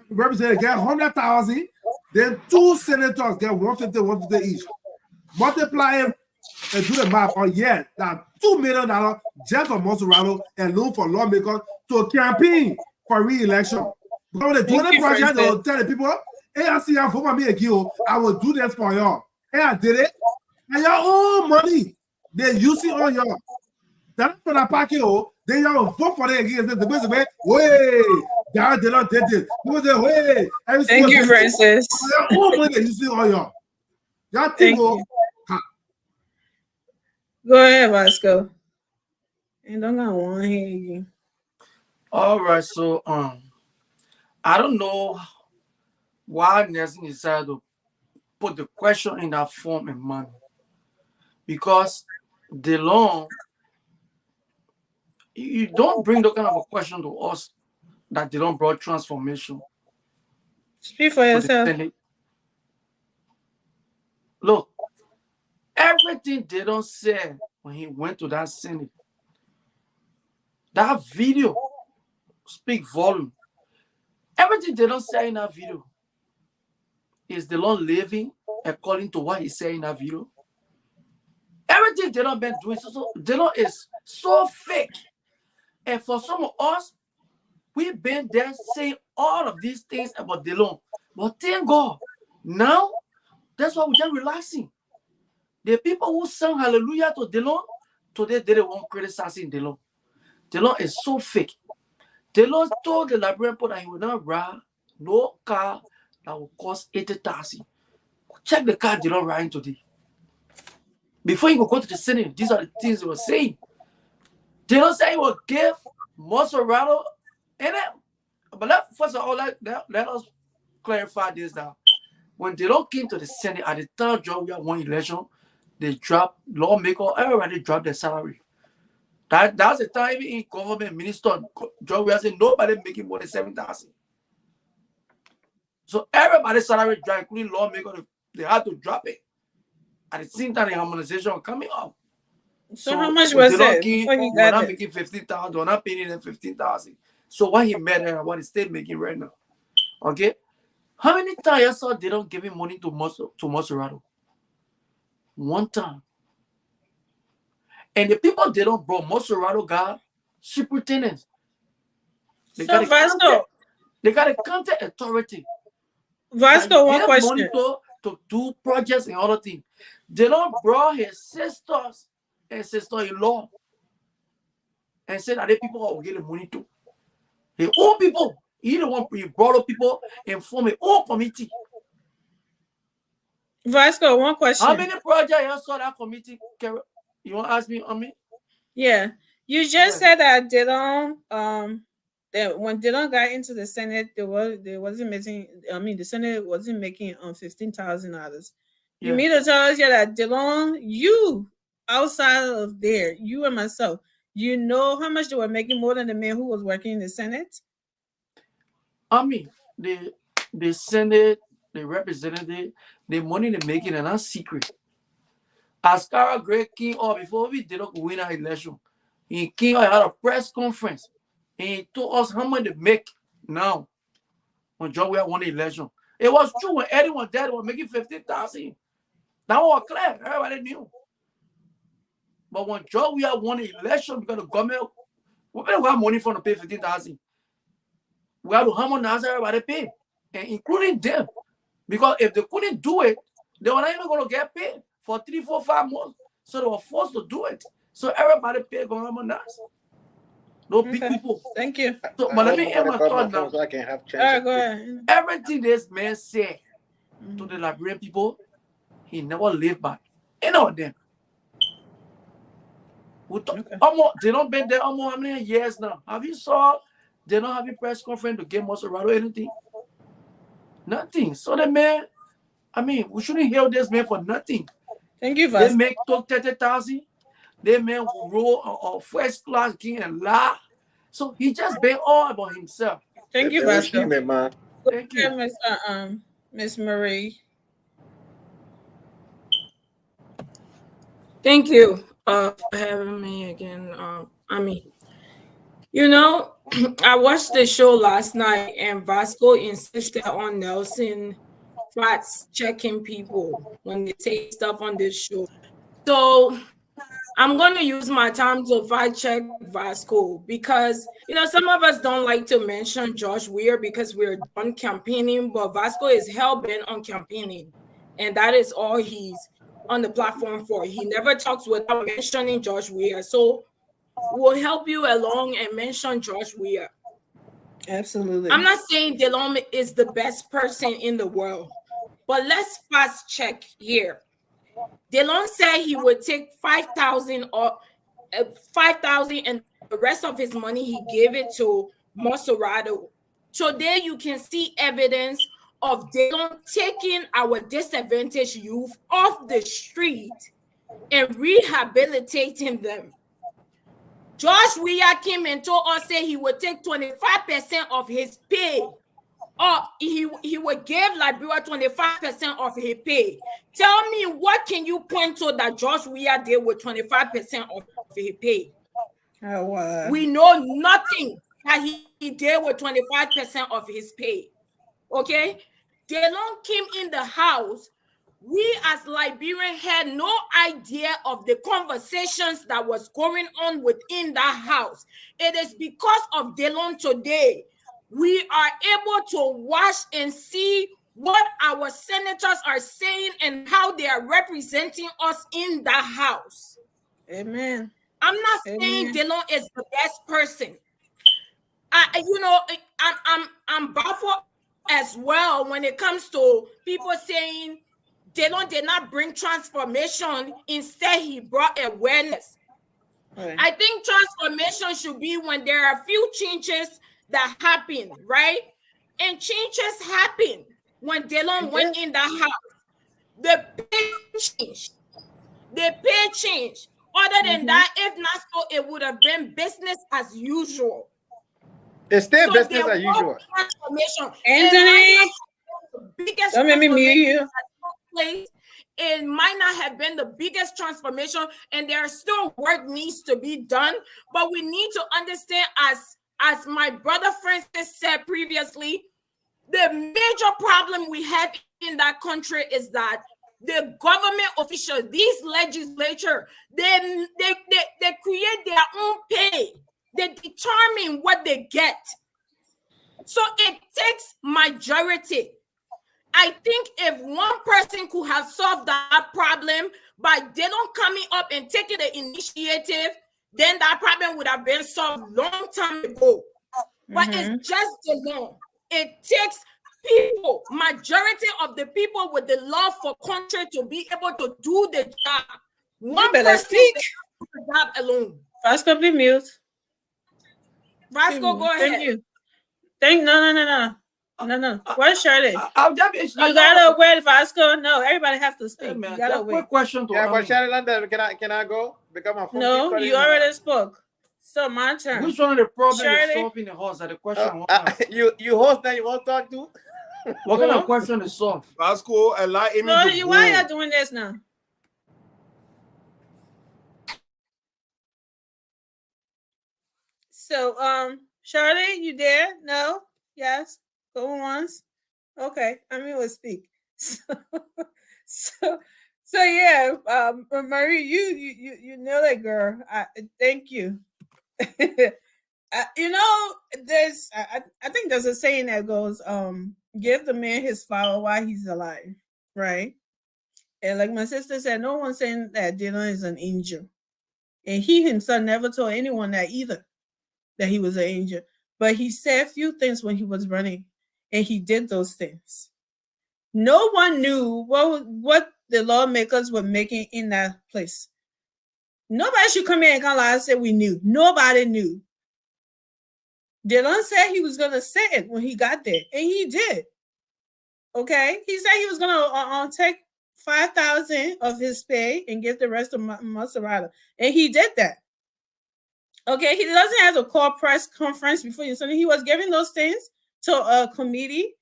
represented get 100,000. Then 2 senators get 150 each. Multiply them and do the math. Oh yeah, that's $2 million just for Monserrato and loan for lawmakers to campaign for re-election. Because when they do the project, they will tell the people, hey, I see you vote for me again. I will do this for y'all. Hey, I did it. And your own money, they use it on y'all. That's for the pocket. Then y'all vote for it again. The person say, wait, that did not did this. People say, wait. Thank you, Francis. Your own money, they use it on y'all. Y'all think, go ahead, Vasco. And don't got one here again. All right, so I don't know why Nelson decided to put the question in that form and manner, because the law, you don't bring that kind of a question to us that they don't brought transformation. Speak for yourself. Look, everything they don't say when he went to that Senate, that video speak volume. Everything they don't say in that video is the Lord living according to what he said in that video. Everything they don't been doing, so the Lord is so fake. And for some of us, we've been there saying all of these things about the Lord. But thank God, now that's why we're just relaxing. The people who sang hallelujah to the Lord, today they don't want criticizing the Lord. The Lord is so fake. The Lord told the Liberian people that he will not ride no car that will cost 80,000. Check the car they don't ride today. Before you go to the Senate, these are the things they were saying. They don't say he will give Monserrato in it. But first of all, let us clarify this now. When they don't came to the Senate at the third job we had one election, they dropped lawmaker, everybody dropped their salary. That's the time in government minister job we are saying nobody making more than 7,000. So everybody's salary dropped, including lawmaker, they had to drop it. At the same time, the harmonization coming up. So how much was it? We're not making 15,000. We're not paying them 15,000. So what he made and what he's still making right now. Okay. How many times I saw they don't give him money to Monserrato? One time. And the people they don't brought Monserrato got superintendents. They got a contact authority. Vasco, one question. Money to do projects and other things. They don't brought his sisters and sister-in-law. and said that the people will get the money too. His own people. He the one he brought up people and form his own committee. Vasco, one question. How many projects you saw that committee? You want to ask me on me? Yeah. You just said that Dillon, that when Dillon got into the Senate, they wasn't making. I mean, the Senate wasn't making $15,000. You mean to tell us that Dillon, you outside of there, you and myself, you know how much they were making more than the man who was working in the Senate? I mean, the Senate, the representative, the money they're making are not secret. As Cara Gray came up before we did not win our election, he came out, had a press conference, and he told us how much they make now when John Weir won the election. It was true when Eddie was dead, they were making 15,000. That was clear, everybody knew. But when John Weir won the election because the government, we better have money for to pay 15,000. We have to harmonize everybody pay, and including them. Because if they couldn't do it, they were not even going to get paid for 3, 4, 5 months. So they were forced to do it. So everybody paid going to harmonize. No big people. Thank you. So, but let me end my thought now. So I can have All right, go ahead. Everything this man said to the Liberian people, he never lived by any of them. They don't been there almost how many years now? Have you saw they don't have a press conference to get Maserati or anything? Nothing. So the man, I mean, we shouldn't hear this man for nothing. Thank you, They make 30,000. They man roll a first class king and laugh. So he just been all about himself. Thank you, Vasco. Thank you, Miss Marie. Thank you for having me again. I mean, you know, I watched the show last night, and Vasco insisted on Nelson facts checking people when they say stuff on this show. So I'm going to use my time to fact check Vasco because, you know, some of us don't like to mention Josh Weir because we're done campaigning, but Vasco is hell-bent on campaigning, and that is all he's on the platform for. He never talks without mentioning Josh Weir. So we'll help you along and mention Josh Weir. Absolutely. I'm not saying Dillon is the best person in the world, but let's fast check here. Dillon said he would take 5,000 or 5,000 and the rest of his money he gave it to Maserati. So there you can see evidence of Dillon taking our disadvantaged youth off the street and rehabilitating them. Josh Weir came and told us that he would take 25% of his pay, or he would give Liberia 25% of his pay. Tell me, what can you point to that Josh Weir did with 25% of his pay? We know nothing that he did with 25% of his pay. Okay? Dillon came in the house. We as Liberians had no idea of the conversations that was going on within that house. It is because of Dillon today we are able to watch and see what our senators are saying and how they are representing us in the house. Amen. I'm not saying Dillon is the best person. I'm baffled as well when it comes to people saying Dillon did not bring transformation. Instead, he brought awareness. Right. I think transformation should be when there are a few changes that happen, right? And changes happen when Dillon went in the house. The pay changed. The pay changed. Other than that, if not so, it would have been business as usual. It's still business as usual. Transformation. Anthony, don't make me mute you. It might not have been the biggest transformation, and there still work needs to be done. But we need to understand, as my brother Francis said previously, the major problem we have in that country is that the government officials, these legislature, they create their own pay. They determine what they get. So it takes majority. I think if one person could have solved that problem by Dillon coming up and taking the initiative, then that problem would have been solved long time ago. But it's just the law. It takes people, majority of the people with the love for country to be able to do the job. One person can do the job alone. Vasco, be mute. Vasco, go ahead. Thank you. No. Where's Shirley? You I gotta wait, Vasco. No, everybody has to speak. You gotta wait. Quick question to Yeah, but Shirley London, can I go? Because my phone No, keeps you cutting already spoke. So my turn. Which one of the problems Shirley? is solved in the house? That the question I want to you host that you want to talk to? What kind of question is solved? Vasco, allow Amy No, to why go. are you doing this now? So, Shirley, you there? No? Yes? Go once? Okay, I mean, we'll speak. So yeah, Marie, you nailed it, girl. Thank you. You know, there's I think there's a saying that goes, give the man his flower while he's alive, right? And like my sister said, no one's saying that Dylan is an angel. And he himself never told anyone that either, that he was an angel. But he said a few things when he was running, and he did those things. No one knew what the lawmakers were making in that place. Nobody should come in and come lie and say we knew. Nobody knew. Dylan said he was going to say it when he got there, and he did. Okay? He said he was going to take 5,000 of his pay and give the rest to Maserati, and he did that. Okay? He doesn't have to call press conference before you. So he was giving those things to a committee.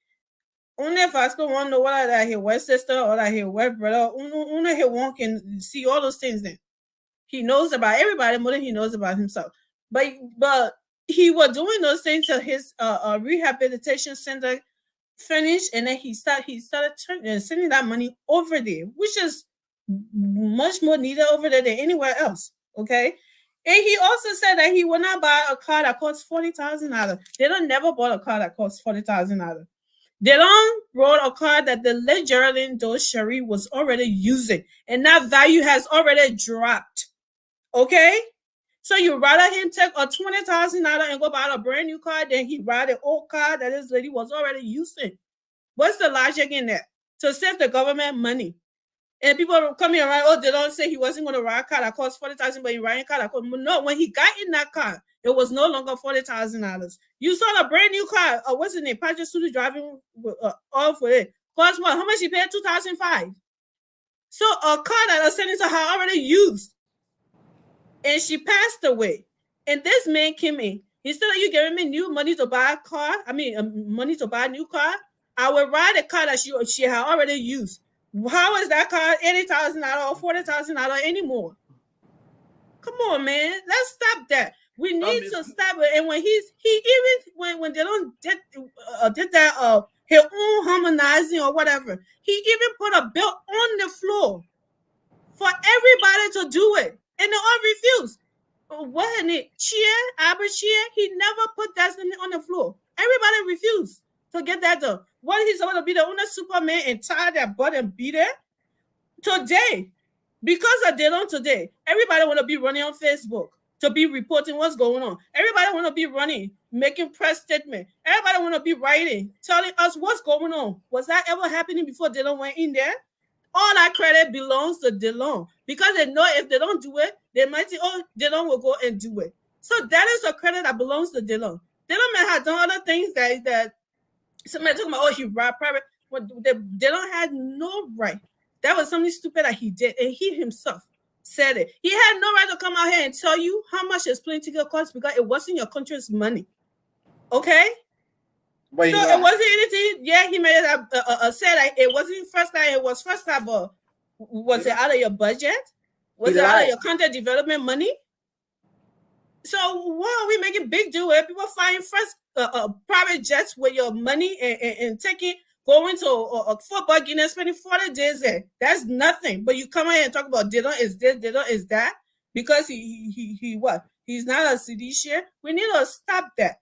Only Vasco want to know what that his west sister or that his west brother. Only he want can see all those things. Then he knows about everybody more than he knows about himself. But he was doing those things till his rehabilitation center finished, and then he started sending that money over there, which is much more needed over there than anywhere else. Okay. And he also said that he would not buy a car that costs $40,000. They don't never bought a car that costs $40,000. They don't brought a car that the late Geraldine Doe Sherry was already using, and that value has already dropped. Okay? So you rather him take a $20,000 and go buy a brand new car than he ride an old car that this lady was already using. What's the logic in that? To save the government money. And people are coming around, they don't say he wasn't going to ride a car that cost $40,000, but he riding a car that cost. No, when he got in that car, it was no longer $40,000. You saw a brand new car, what's his name? Patrick Sulu driving off with it. Cost what? How much he paid? $2,500. So a car that a senator had already used, and she passed away. And this man came in. Instead of you giving me new money to buy a car, money to buy a new car, I will ride a car that she had already used. How is that car $80,000 or $40,000 anymore? Come on, man. Let's stop that. We need to stop it. And when when they don't did that his own harmonizing or whatever, he even put a bill on the floor for everybody to do it, and they all refused. Wasn't it Albert Cheer? He never put that on the floor. Everybody refused to get that done. What, he's supposed to be the only Superman and tie their butt and beat it? Today, because of Dylan today, everybody want to be running on Facebook to be reporting what's going on. Everybody want to be running, making press statement. Everybody want to be writing, telling us what's going on. Was that ever happening before Dylan went in there? All that credit belongs to Dylan, because they know if they don't do it, they might say, Dylan will go and do it. So that is a credit that belongs to Dylan. Dylan may have done other things that somebody talking about, he robbed private. Dylan had no right. That was something stupid that he did, and he himself said it. He had no right to come out here and tell you how much his plane ticket cost, because it wasn't your country's money. Okay? But so it wasn't anything. Yeah, he made it said that it wasn't first time. It was first time, but was it out of your budget? Was it out of your content development money? So why are we making big deal with people flying first private jets with your money and going to a football game and spending 40 days there? That's nothing. But you come here and talk about Dylan is this, Dylan is that, because he what? He's not a seditious. We need to stop that.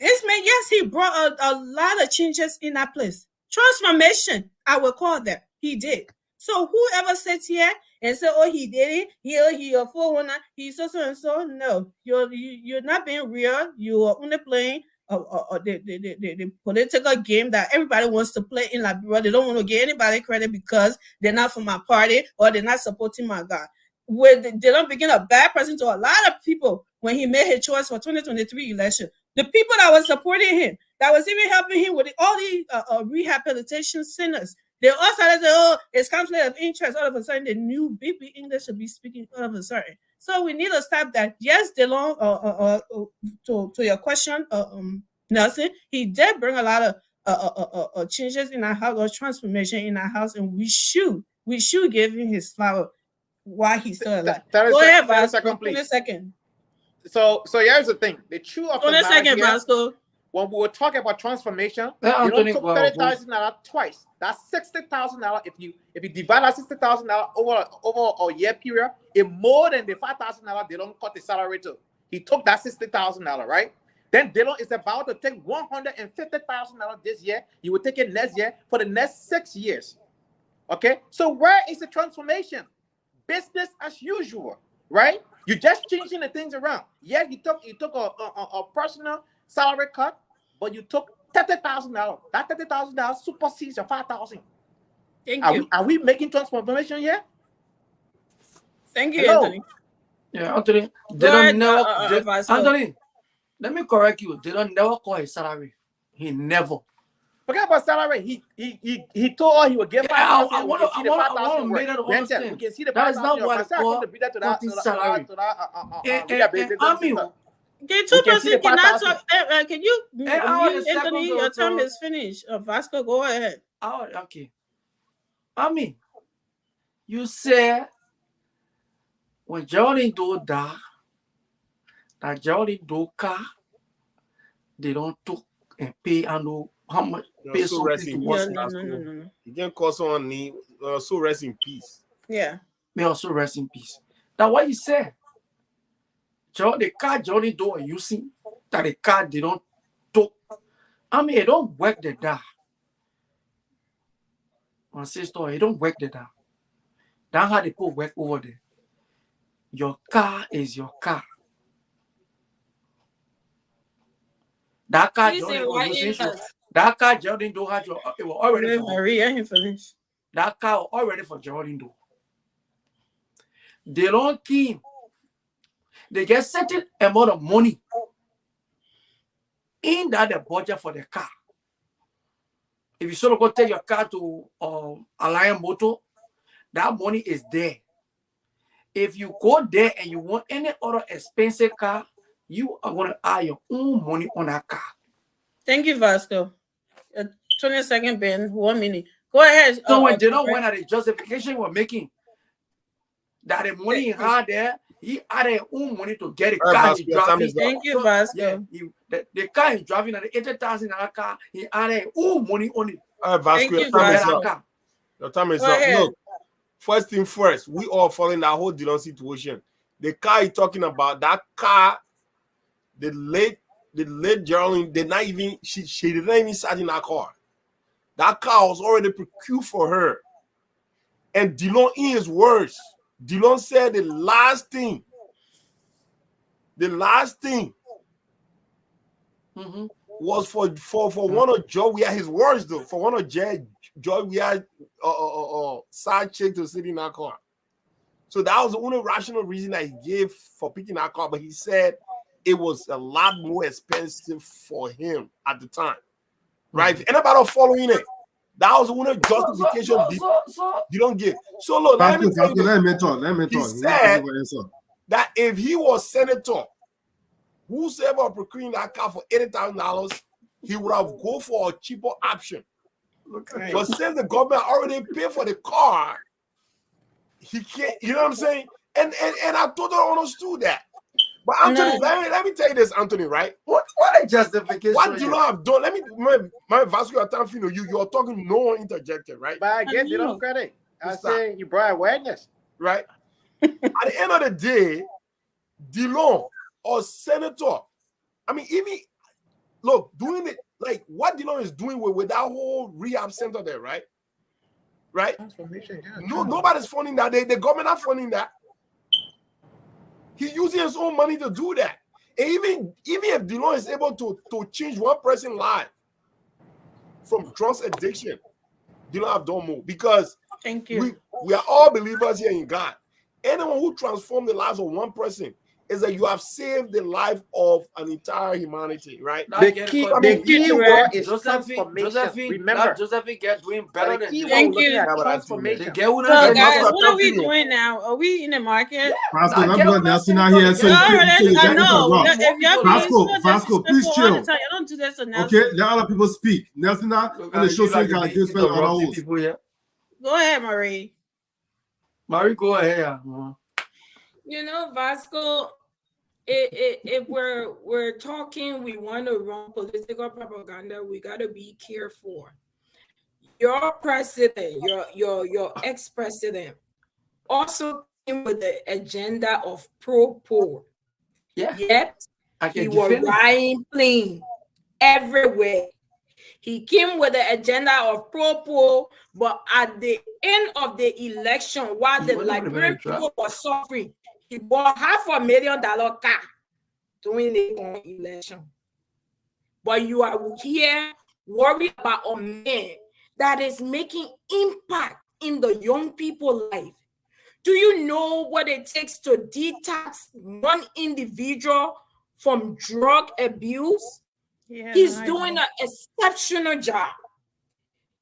This man, yes, he brought a lot of changes in that place. Transformation, I will call that. He did. So whoever sits here and say, oh, he did it, he a 419, he's so and so. No, you're not being real. You are only playing the political game that everybody wants to play in Liberia. They don't want to give anybody credit because they're not from my party or they're not supporting my God. They don't begin a bad person to a lot of people when he made his choice for 2023 election. The people that were supporting him, that was even helping him with all the rehabilitation centers, they all started to say, oh, it's conflict of interest. All of a sudden, the new BP English should be speaking all of a sudden. So we need to stop that. Yes, DeLong, to your question, Nelson, he did bring a lot of changes in our house or transformation in our house, and we should give him his flower while he's still alive. Go ahead, Vasco. 20 seconds. So here's the thing. The truth of the matter 20 seconds, Vasco. When we were talking about transformation, Yeah, you don't Anthony, took well, $30,000 twice. That's $60,000. If you divide that $60,000 over a year period, it more than the $5,000 they don't cut the salary to. He took that $60,000, right? Then Dillon is about to take $150,000 this year. You will take it next year for the next 6 years. Okay, so where is the transformation? Business as usual, right? You're just changing the things around. Yeah, you took a personal salary cut, but you took $30,000. That $30,000 supersedes your $5,000. Thank you. Are we making transformation here? Thank you, Hello? Anthony. Yeah, Anthony. Anthony, let me correct you. They don't never call his salary. He never. Forget about salary. He told all he would give $5,000. I want to make that understand. We can see the that is not $5,000. what it's called cutting salary. Can two person cannot talk? Can you, Anthony? Your term is finished. Vasco, go ahead. Okay. You say when Jordan do that Jordan do car, they don't took and pay and know how much pay something to what's No. You can call someone need so rest in peace. Yeah. May also rest in peace. That's what you said. The car Jordan do are using that the car they don't took. It don't work the that. My sister, it don't work the that. That's how they put work over there. Your car is your car. That car Jordan do had your it was already for that car already for Jordan do. They don't keep. They get certain amount of money in that the budget for the car. If you sort of go take your car to Alliance Motor, that money is there. If you go there and you want any other expensive car, you are going to add your own money on that car. Thank you, Vasco. 20 seconds, Ben. 1 minute. Go ahead. So when they don't win at the justification we're making, that the money he had there, he added own money to get a car he's driving. Thank you, Vasco. Yeah, the car he's driving at the $80,000 car, he added own money on it. Vasco, your time is up. Your time is up. Look, first thing first, we all following that whole Dillon situation. The car you're talking about, that car, the late Geraldine did not even she did not even sat in that car. That car was already procured for her. And Dillon, in his words, Dillon said the last thing was for one of Joe. We had his words though. For one of Joe, we had side chick to sit in that car. So that was the only rational reason that he gave for picking that car. But he said it was a lot more expensive for him at the time, right? If anybody following it, that was the only justification you don't give. So look, let me talk. He said that if he was senator, whosoever procuring that car for $80,000, he would have go for a cheaper option. Okay. But since the government already paid for the car, he can't. You know what I'm saying? And I totally understood that. But Anthony, let me tell you this, Anthony, right? What a justification? What you have done? Let me, my vascular time, you are talking, no one interjected, right? But I give you no credit. I say you brought awareness, right? At the end of the day, Dillon or senator, I mean, even look, doing it like what Dillon is doing with that whole rehab center there, right? right? Transformation, yeah. No, nobody's funding that. The government are funding that. He's using his own money to do that. And even if Delon is able to change one person's life from drugs addiction, Delon have done more, because thank you. We are all believers here in God. Anyone who transforms the lives of one person is that you have saved the life of an entire humanity, right? The key word is transformation. Remember, Josephine get doing better than Thank you. Transformation. So guys, what are we doing now? Are we in the market? Pastor, I'm not Nelson out here. So I know. Vasco, please chill. You don't do this enough. Okay, let other people speak. Nelson, and the show so you gotta give spell on our host. Go ahead, Marie. Marie, go ahead. You know, Vasco, if we're talking, we want to run political propaganda, we got to be careful. Your president, your ex-president, also came with the agenda of pro-poor. Yeah. Yet he was riding plane everywhere. He came with the agenda of pro-poor, but at the end of the election, while the Liberian people were suffering, he bought $500,000 car during the election. But you are here worried about a man that is making impact in the young people's life. Do you know what it takes to detox one individual from drug abuse? Yeah, he's doing an exceptional job.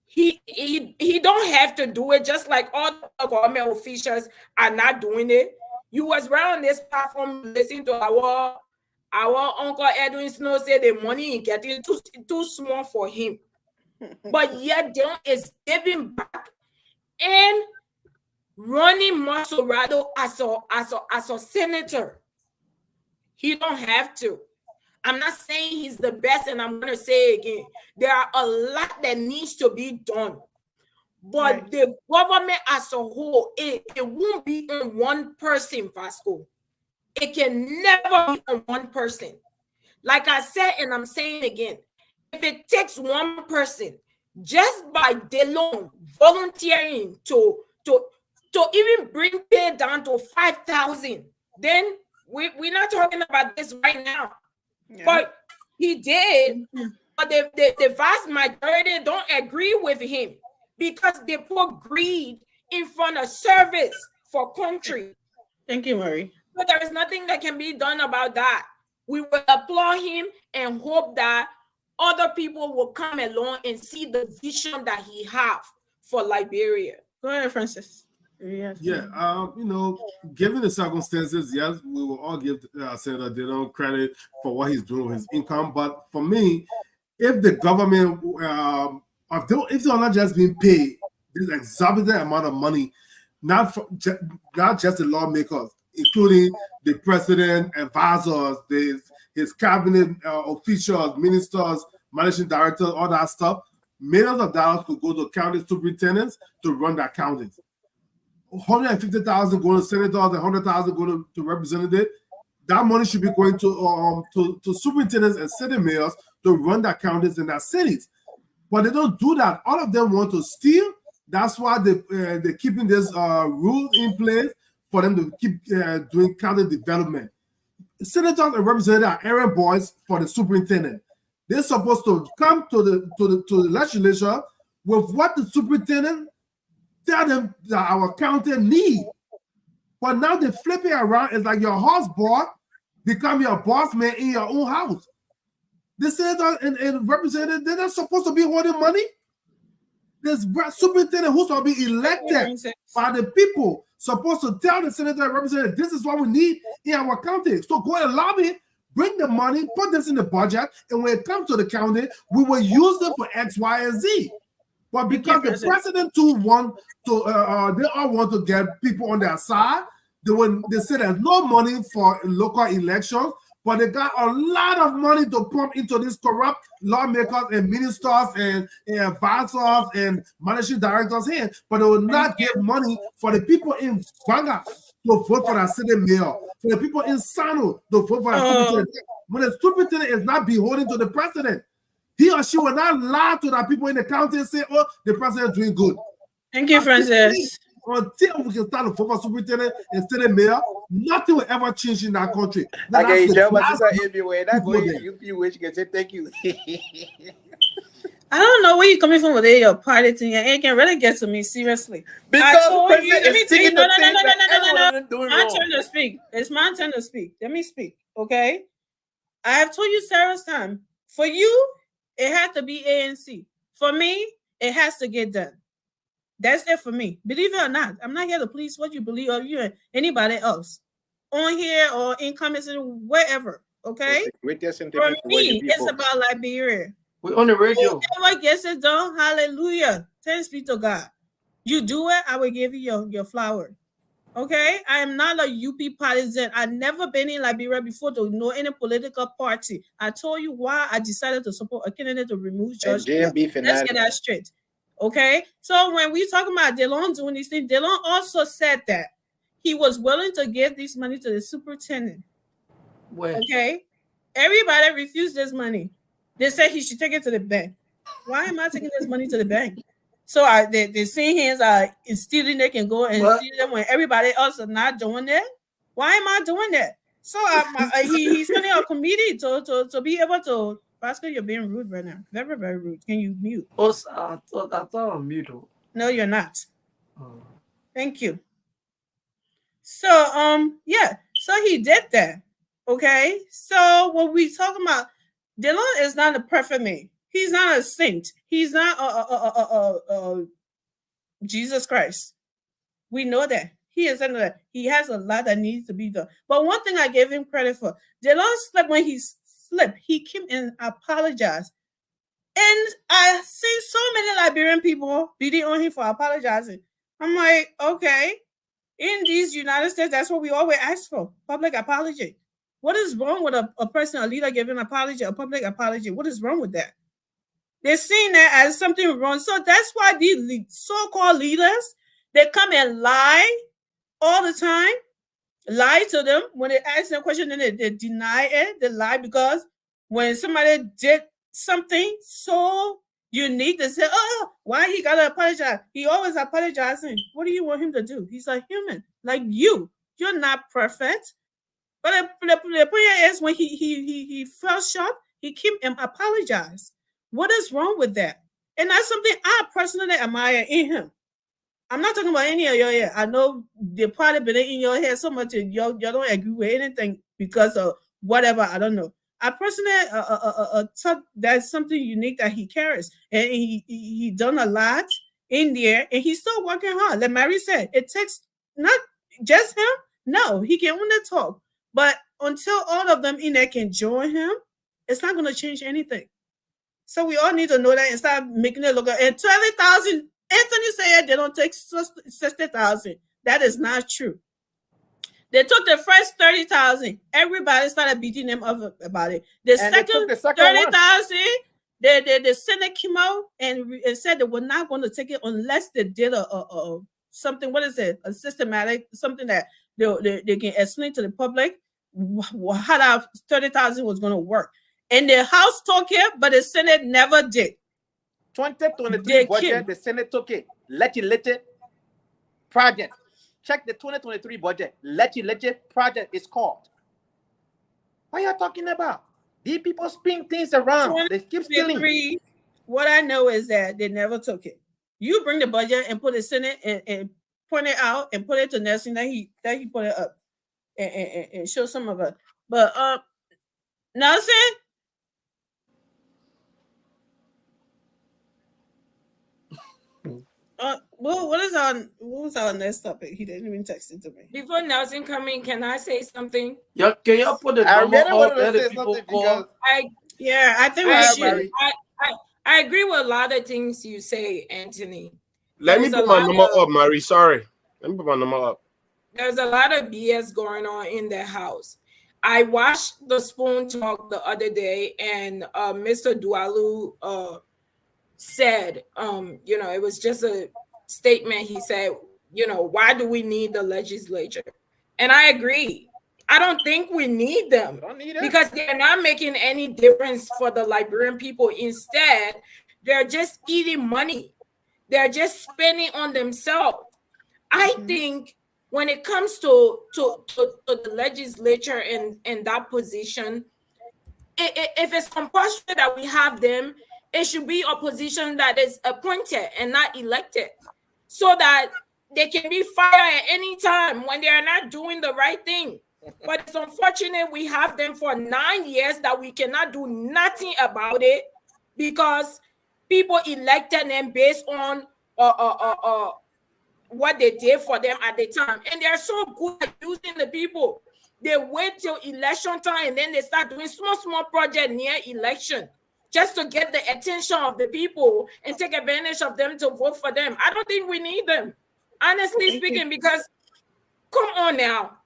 He don't have to do it, just like all the government officials are not doing it. You was right on this platform listening to our Uncle Edwin Snow say the money is getting too small for him. But yet Delon is giving back and running Maserado as a senator. He don't have to. I'm not saying he's the best, and I'm going to say it again. There are a lot that needs to be done. But the government as a whole, it won't be on one person, Vasco. It can never be on one person. Like I said, and I'm saying again, if it takes one person, just by Delon volunteering to even bring pay down to 5,000, then we're not talking about this right now. Yeah. But he did, but the vast majority don't agree with him because they put greed in front of service for country. Thank you, Marie. So there is nothing that can be done about that. We will applaud him and hope that other people will come along and see the vision that he have for Liberia. Go ahead, Francis. Yeah, you know, given the circumstances, yes, we will all give Senator Delon credit for what he's doing with his income. But for me, if the government, if they're not just being paid this exorbitant amount of money, not just the lawmakers, including the president, advisors, his cabinet officials, ministers, managing directors, all that stuff, millions of dollars could go to county superintendents to run their counties. 150,000 going to senators and 100,000 going to representatives. That money should be going to superintendents and city mayors to run their counties and their cities. But they don't do that. All of them want to steal. That's why they're keeping this rule in place for them to keep doing county development. Senators and representatives are errand boys for the superintendent. They're supposed to come to the legislature with what the superintendent tell them that our county need. But now they flip it around. It's like your house boy become your boss man in your own house. The senators and representatives, they're not supposed to be holding money. This superintendent who's going to be elected by the people supposed to tell the senator and representative, this is what we need in our county. So go and lobby, bring the money, put this in the budget, and when it comes to the county, we will use it for X, Y, and Z. But because the president too want to, they all want to get people on their side. They say there's no money for local elections, but they got a lot of money to pump into these corrupt lawmakers and ministers and advisors and managing directors' hands. But they will not give money for the people in Banga to vote for the city mayor, for the people in Sano to vote for the superintendent. When the superintendent is not beholden to the president, he or she will not lie to the people in the county and say, oh, the president is doing good. Thank you, Francis. Until we can start a former superintendent instead of mayor, nothing will ever change in that country. Okay, Joe, but this is everywhere. That going you wish you can say thank you. I don't know where you're coming from with your party thing. It can really get to me, seriously. Because I told you, let me is tell you, sticking no. to things that everyone is doing My wrong. turn to speak. It's my turn to speak. Let me speak, okay? I have told you Sarah's time. For you, it has to be ANC. For me, it has to get done. That's it for me. Believe it or not, I'm not here to police what you believe or you and anybody else on here or in comments and wherever, okay? For me, it's about Liberia. We're on the radio. Whoever gets it done, hallelujah. Thanks be to God. You do it, I will give you your flower. Okay? I am not a UP partisan. I've never been in Liberia before to know any political party. I told you why I decided to support a candidate to remove George. Let's get that straight. Okay? So when we talk about Delon doing these things, Delon also said that he was willing to give this money to the superintendent. Well, okay? Everybody refused this money. They said he should take it to the bank. Why am I taking this money to the bank? So the same hands are stealing, they can go and steal them when everybody else is not doing it. Why am I doing that? So he's sending a committee to be able to. Pascal, you're being rude right now. Very, very rude. Can you mute? I thought I'm mute. No, you're not. Thank you. So yeah. So he did that. Okay. So when we talking about Dylan is not a perfect man. He's not a saint. He's not Jesus Christ. We know that. He is another. He has a lot that needs to be done. But one thing I gave him credit for, Dylan slept when he slipped. He came and apologized. And I see so many Liberian people beating on him for apologizing. I'm like, okay. In these United States, that's what we always ask for, public apology. What is wrong with a person, a leader giving an apology, a public apology? What is wrong with that? They're seeing that as something wrong. So that's why these so-called leaders, they come and lie all the time, lie to them. When they ask them a question, then they deny it. They lie because when somebody did something so unique, they say, oh, why he got to apologize? He always apologizing. What do you want him to do? He's a human like you. You're not perfect. But the point is when he fell short, he came and apologized. What is wrong with that? And that's something I personally admire in him. I'm not talking about any of your hair. I know they probably been in your hair so much that y'all don't agree with anything because of whatever. I don't know. I personally thought that's something unique that he carries. And he done a lot in there and he's still working hard. Like Mary said, it takes not just him. No, he can only talk. But until all of them in there can join him, it's not going to change anything. So we all need to know that and start making it look. And 20,000, Anthony said they don't take 60,000. That is not true. They took the first 30,000. Everybody started beating them up about it. The second 30,000, the Senate came out and said they were not going to take it unless they did a something. What is it? A systematic something that they can explain to the public how that 30,000 was going to work. And the House took it, but the Senate never did. 2023 budget, the Senate took it. Legislative project. Check the 2023 budget. Legislative project is called. What are you talking about? These people spin things around. They keep stealing. What I know is that they never took it. You bring the budget and put the Senate and point it out and put it to Nelson that he put it up and show some of it. But Nelson. What was our next topic? He didn't even text it to me. Before Nelson come in, can I say something? Yeah, can you put the number up there that people call? I think we should. I agree with a lot of things you say, Anthony. Let me put my number up, Marie. Sorry. Let me put my number up. There's a lot of BS going on in the house. I watched the Spoon Talk the other day, and Mr. Dualu said, it was just a statement. He said, why do we need the legislature? And I agree. I don't think we need them because they're not making any difference for the Liberian people. Instead, they're just eating money. They're just spending on themselves. I think when it comes to the legislature in that position, if it's compulsory that we have them, it should be a position that is appointed and not elected, so that they can be fired at any time when they are not doing the right thing. But it's unfortunate we have them for 9 years that we cannot do nothing about it, because people elected them based on what they did for them at the time. And they're so good at using the people. They wait till election time and then they start doing small projects near election just to get the attention of the people and take advantage of them to vote for them. I don't think we need them, honestly speaking, because come on now.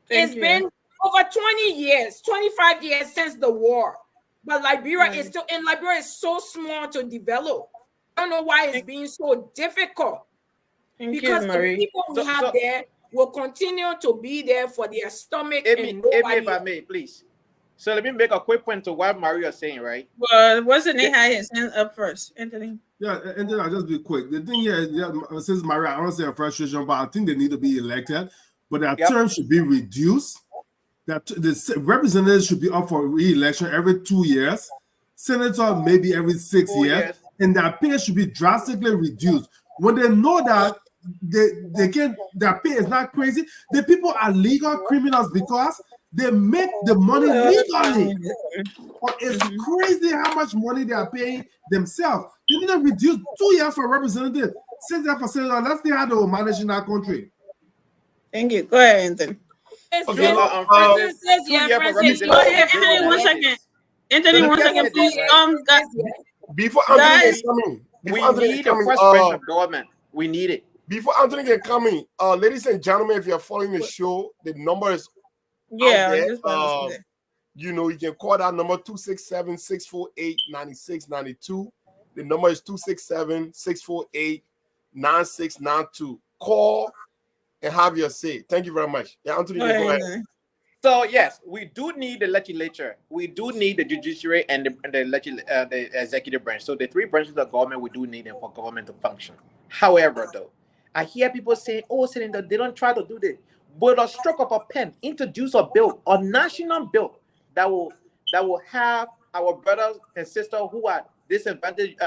It's been over 20 years, 25 years since the war. But Liberia is still, and Liberia is so small to develop. I don't know why it's being so difficult. Because the people we have there will continue to be there for their stomach. Amy, if I may, please. So let me make a quick point to what Maria is saying, right? Well, wasn't it had his hand up first, Anthony? Yeah, and then I'll just be quick. The thing here, since Maria, I don't say a frustration, but I think they need to be elected, but their term should be reduced. That the representatives should be up for re-election every 2 years. Senator maybe every 6 years, and their pay should be drastically reduced. When they know that they can, their pay is not crazy, the people are legal criminals because they make the money legally. But it's crazy how much money they are paying themselves. They need to reduce 2 years for representative, 6 years for senator. Let's see how they will manage in our country. Thank you. Go ahead, Anthony. Okay, Anthony, 1 second. Anthony, 1 second, please. Before Anthony is coming, we need a fresh branch of government. We need it. Before Anthony can come in, ladies and gentlemen, if you're following the show, the number is out there. You know, you can call that number 267-648-9692. The number is 267-648-9692. Call and have your say. Thank you very much. Yeah, Anthony, go ahead. So yes, we do need the legislature. We do need the judiciary and the executive branch. So the three branches of government, we do need them for government to function. However, though, I hear people saying, "Oh, Senator, they don't try to do this." But a stroke of a pen, introduce a bill, a national bill that will have our brothers and sisters who are disadvantaged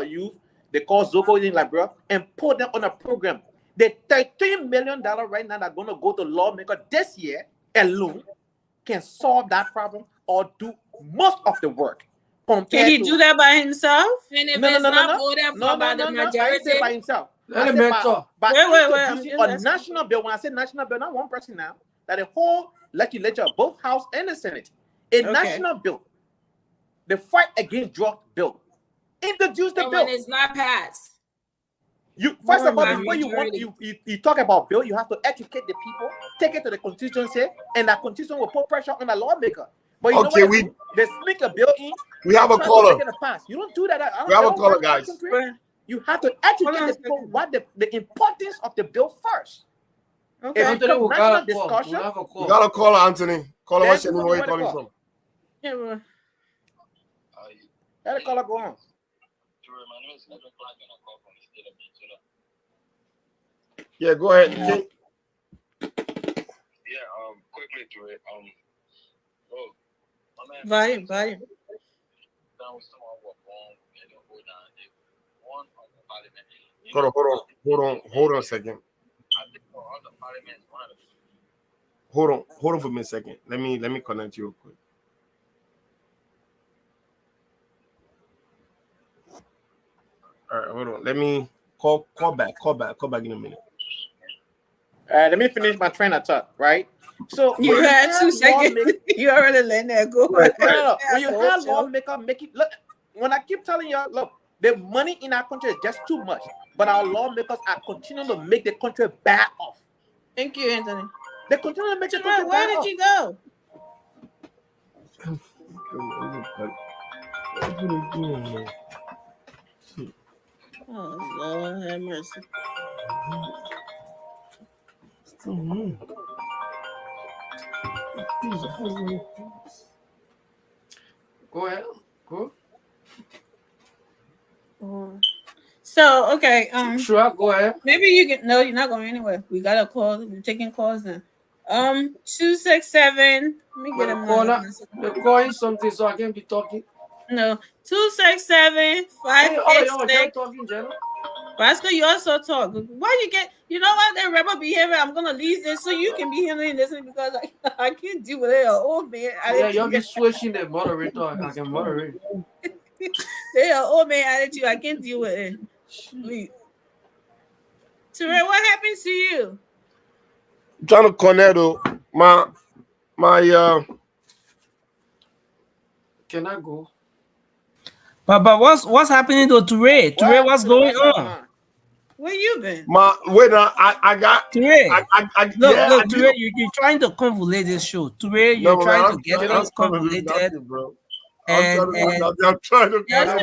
youth, they call Zoko in Liberia, and put them on a program. The $13 million right now that's going to go to Lawmaker this year alone can solve that problem or do most of the work. Can he do that by himself? And if it's not voted for by the majority, I say by himself. Wait. A national bill. When I say national bill, not one person now. That the whole legislature, both House and the Senate, national bill, the fight against drug bill, introduce the bill. When it's not passed. You first of all, before you talk about bill, you have to educate the people, take it to the constituency, and that constituency will put pressure on the lawmaker. But you know what? They sneak a bill in. We have a caller. You don't do that. We have a caller, guys. You have to educate the people what the importance of the bill first. Okay. If you come national discussion, we got a caller, Anthony. Caller, what's your name? Where are you calling from? Yeah, well. Let the caller go on. Yeah, go ahead. Yeah, quickly to it. Volume. Hold on a second. Hold on for me a second. Let me connect you real quick. All right, hold on. Let me call back in a minute. Let me finish my train of thought, right? So you had 2 seconds. You already let that go. No. When you have lawmaker make it look, when I keep telling you, look, the money in our country is just too much, but our lawmakers are continuing to make the country bad off. Thank you, Anthony. They continue to make the country Where bad did you go? Oh Lord, have mercy. Go ahead. Go. So okay, Should I go ahead? maybe you can. No, you're not going anywhere. We got a call. We're taking calls now. 267. Let me get The him caller, now. they're calling something so I can be talking. No, 267 Hey, oh, yo, can I 586. talking, Jenna? Vasco, you also talk. Why you get? You know what? The rebel behavior. I'm gonna leave this so you can be handling this because I can't deal with it. Old man. Yeah, you'll be switching the moderator. I can moderate. They are old man attitude. I can't deal with it. Please. Terrell, what happened to you? I'm trying to connect my Can I go? But what's happening to Ture? Ture, what's going on? Where you been? I got Ture. look, Ture, you're trying to convolute this show. Ture, you're trying to get us convoluted. I'm trying to. Yeah,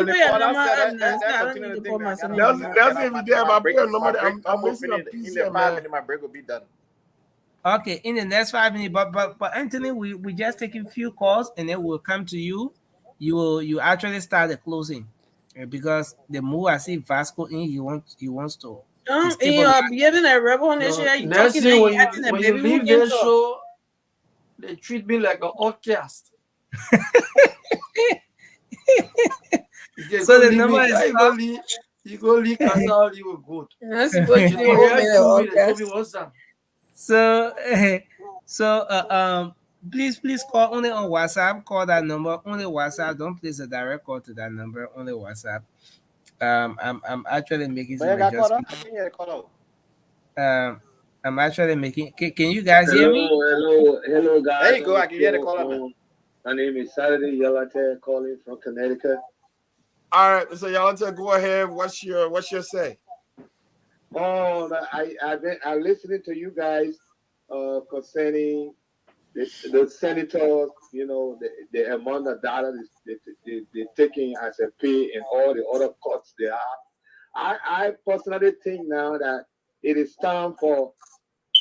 I'm missing a piece here, man. My break will be done. Okay, in the next 5 minutes, but Anthony, we just taking few calls and then we'll come to you. You actually start the closing because the move I see Vasco in, he wants to. Giving a rebel on this No, shit. You next talking thing when when you leave this show, they treat me like an outcast. So the number is you go leave Casa, you will good. That's what you So please call only on WhatsApp. Call that number only WhatsApp. Don't place a direct call to that number. Only WhatsApp. I'm actually making some adjustments. I'm actually making. Can you guys hear me? Hello, guys. There you go. I can hear the caller now. My name is Saturday Yalate, calling from Connecticut. All right, so Yalate, go ahead. What's your say? I listening to you guys concerning the senators. You know the amount of dollars they're taking as a pay and all the other cuts they have. I personally think now that it is time for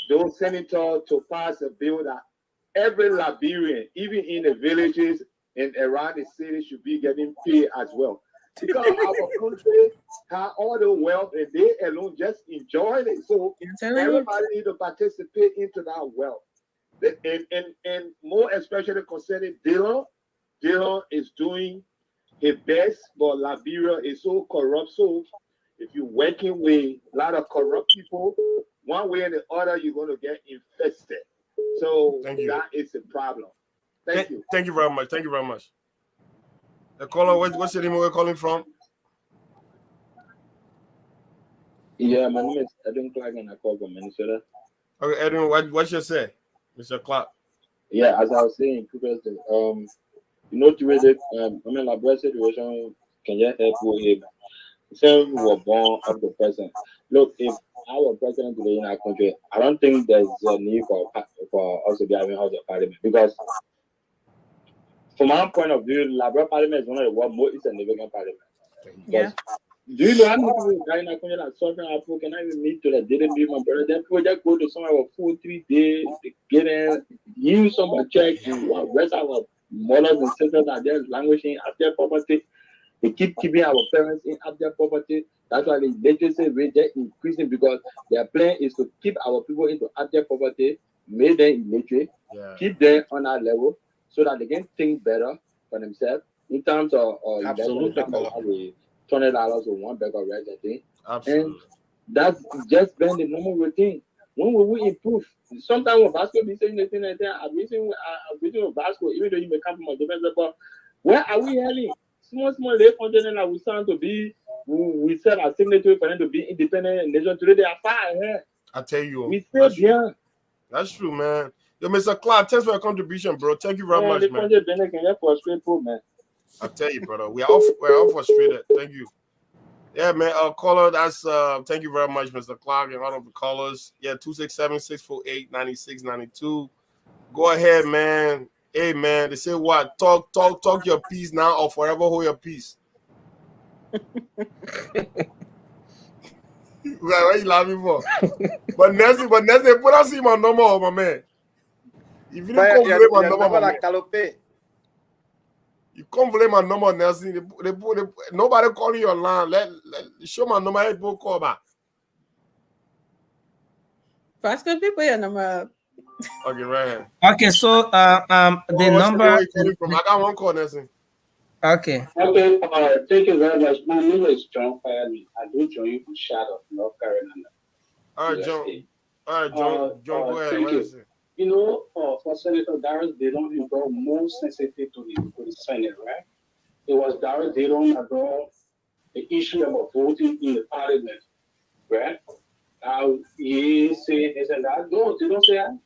those senators to pass a bill that every Liberian, even in the villages and around the city, should be getting paid as well. Because our country has all the wealth and they alone just enjoy it. So everybody need to participate into that wealth. And more especially concerning Dillon. Dillon is doing his best, but Liberia is so corrupt. So if you're working with a lot of corrupt people, one way or the other, you're going to get infested. So that is a problem. Thank you. Thank you very much. Thank you very much. The caller, what's your name? Where you calling from? Yeah, my name is Edwin Clark and I call from Minnesota. Okay, Edwin, what's your say, Mr. Clark? Yeah, as I was saying previously, you know, to read it, I mean, like, breast situation can you help with him? Saying we were born of the president. Look, if I were president today in our country, I don't think there's a need for us to be having House of Parliament because, from my point of view, Liberia Parliament is one of the world's most significant parliament. Yeah. Do you know how many people in our country that suffering our people cannot even meet to the didn't be my brother? Then people just go to somewhere for 4-3 days, get in, use some check, and rest our mothers and sisters are there languishing after poverty. They keep keeping our parents in after poverty. That's why the literacy rate is increasing because their plan is to keep our people into after poverty, make them illiterate, keep them on our level so that they can think better for themselves in terms of absolutely $20 or one bag of rice, I think. Absolutely. And that's just been the normal routine. When will we improve? Sometimes when Vasco be saying the thing like that, I'm reaching with Vasco, even though you may come from a different but where are we heading? Small lay continent that we stand to be, we set our signatory for them to be independent and nation. Today they are far ahead. I tell you, we stay behind. That's true, man. Yo, Mr. Clark, thanks for your contribution, bro. Thank you very much, man. I tell you, brother, we're all frustrated. Thank you. Yeah, man. Caller, that's thank you very much, Mr. Clark, and all of the callers. Yeah, 267-648-9692. Go ahead, man. Hey, man, they say what? Talk your piece now or forever hold your peace. What are you laughing for? But Nancy, put us in my number, my man. If you didn't come my number, like You can't blame my number, Nelson. Nobody calling your line. Show my number. People call back. First, people your number. Okay, right here. Okay, so the number. Where you calling from? I got one call, Nelson. Okay. Okay, thank you very much. My name is John Fairley. I do join you from Charlotte, North Carolina. All right, John. All right, John. John, go ahead. Thank What you. is it? You know, for Senator Darius Dillon, he brought more sensitive to the Senate, right? It was Darius Dillon that brought the issue about voting in the parliament, right? Now, he said this and that. No, they don't say that.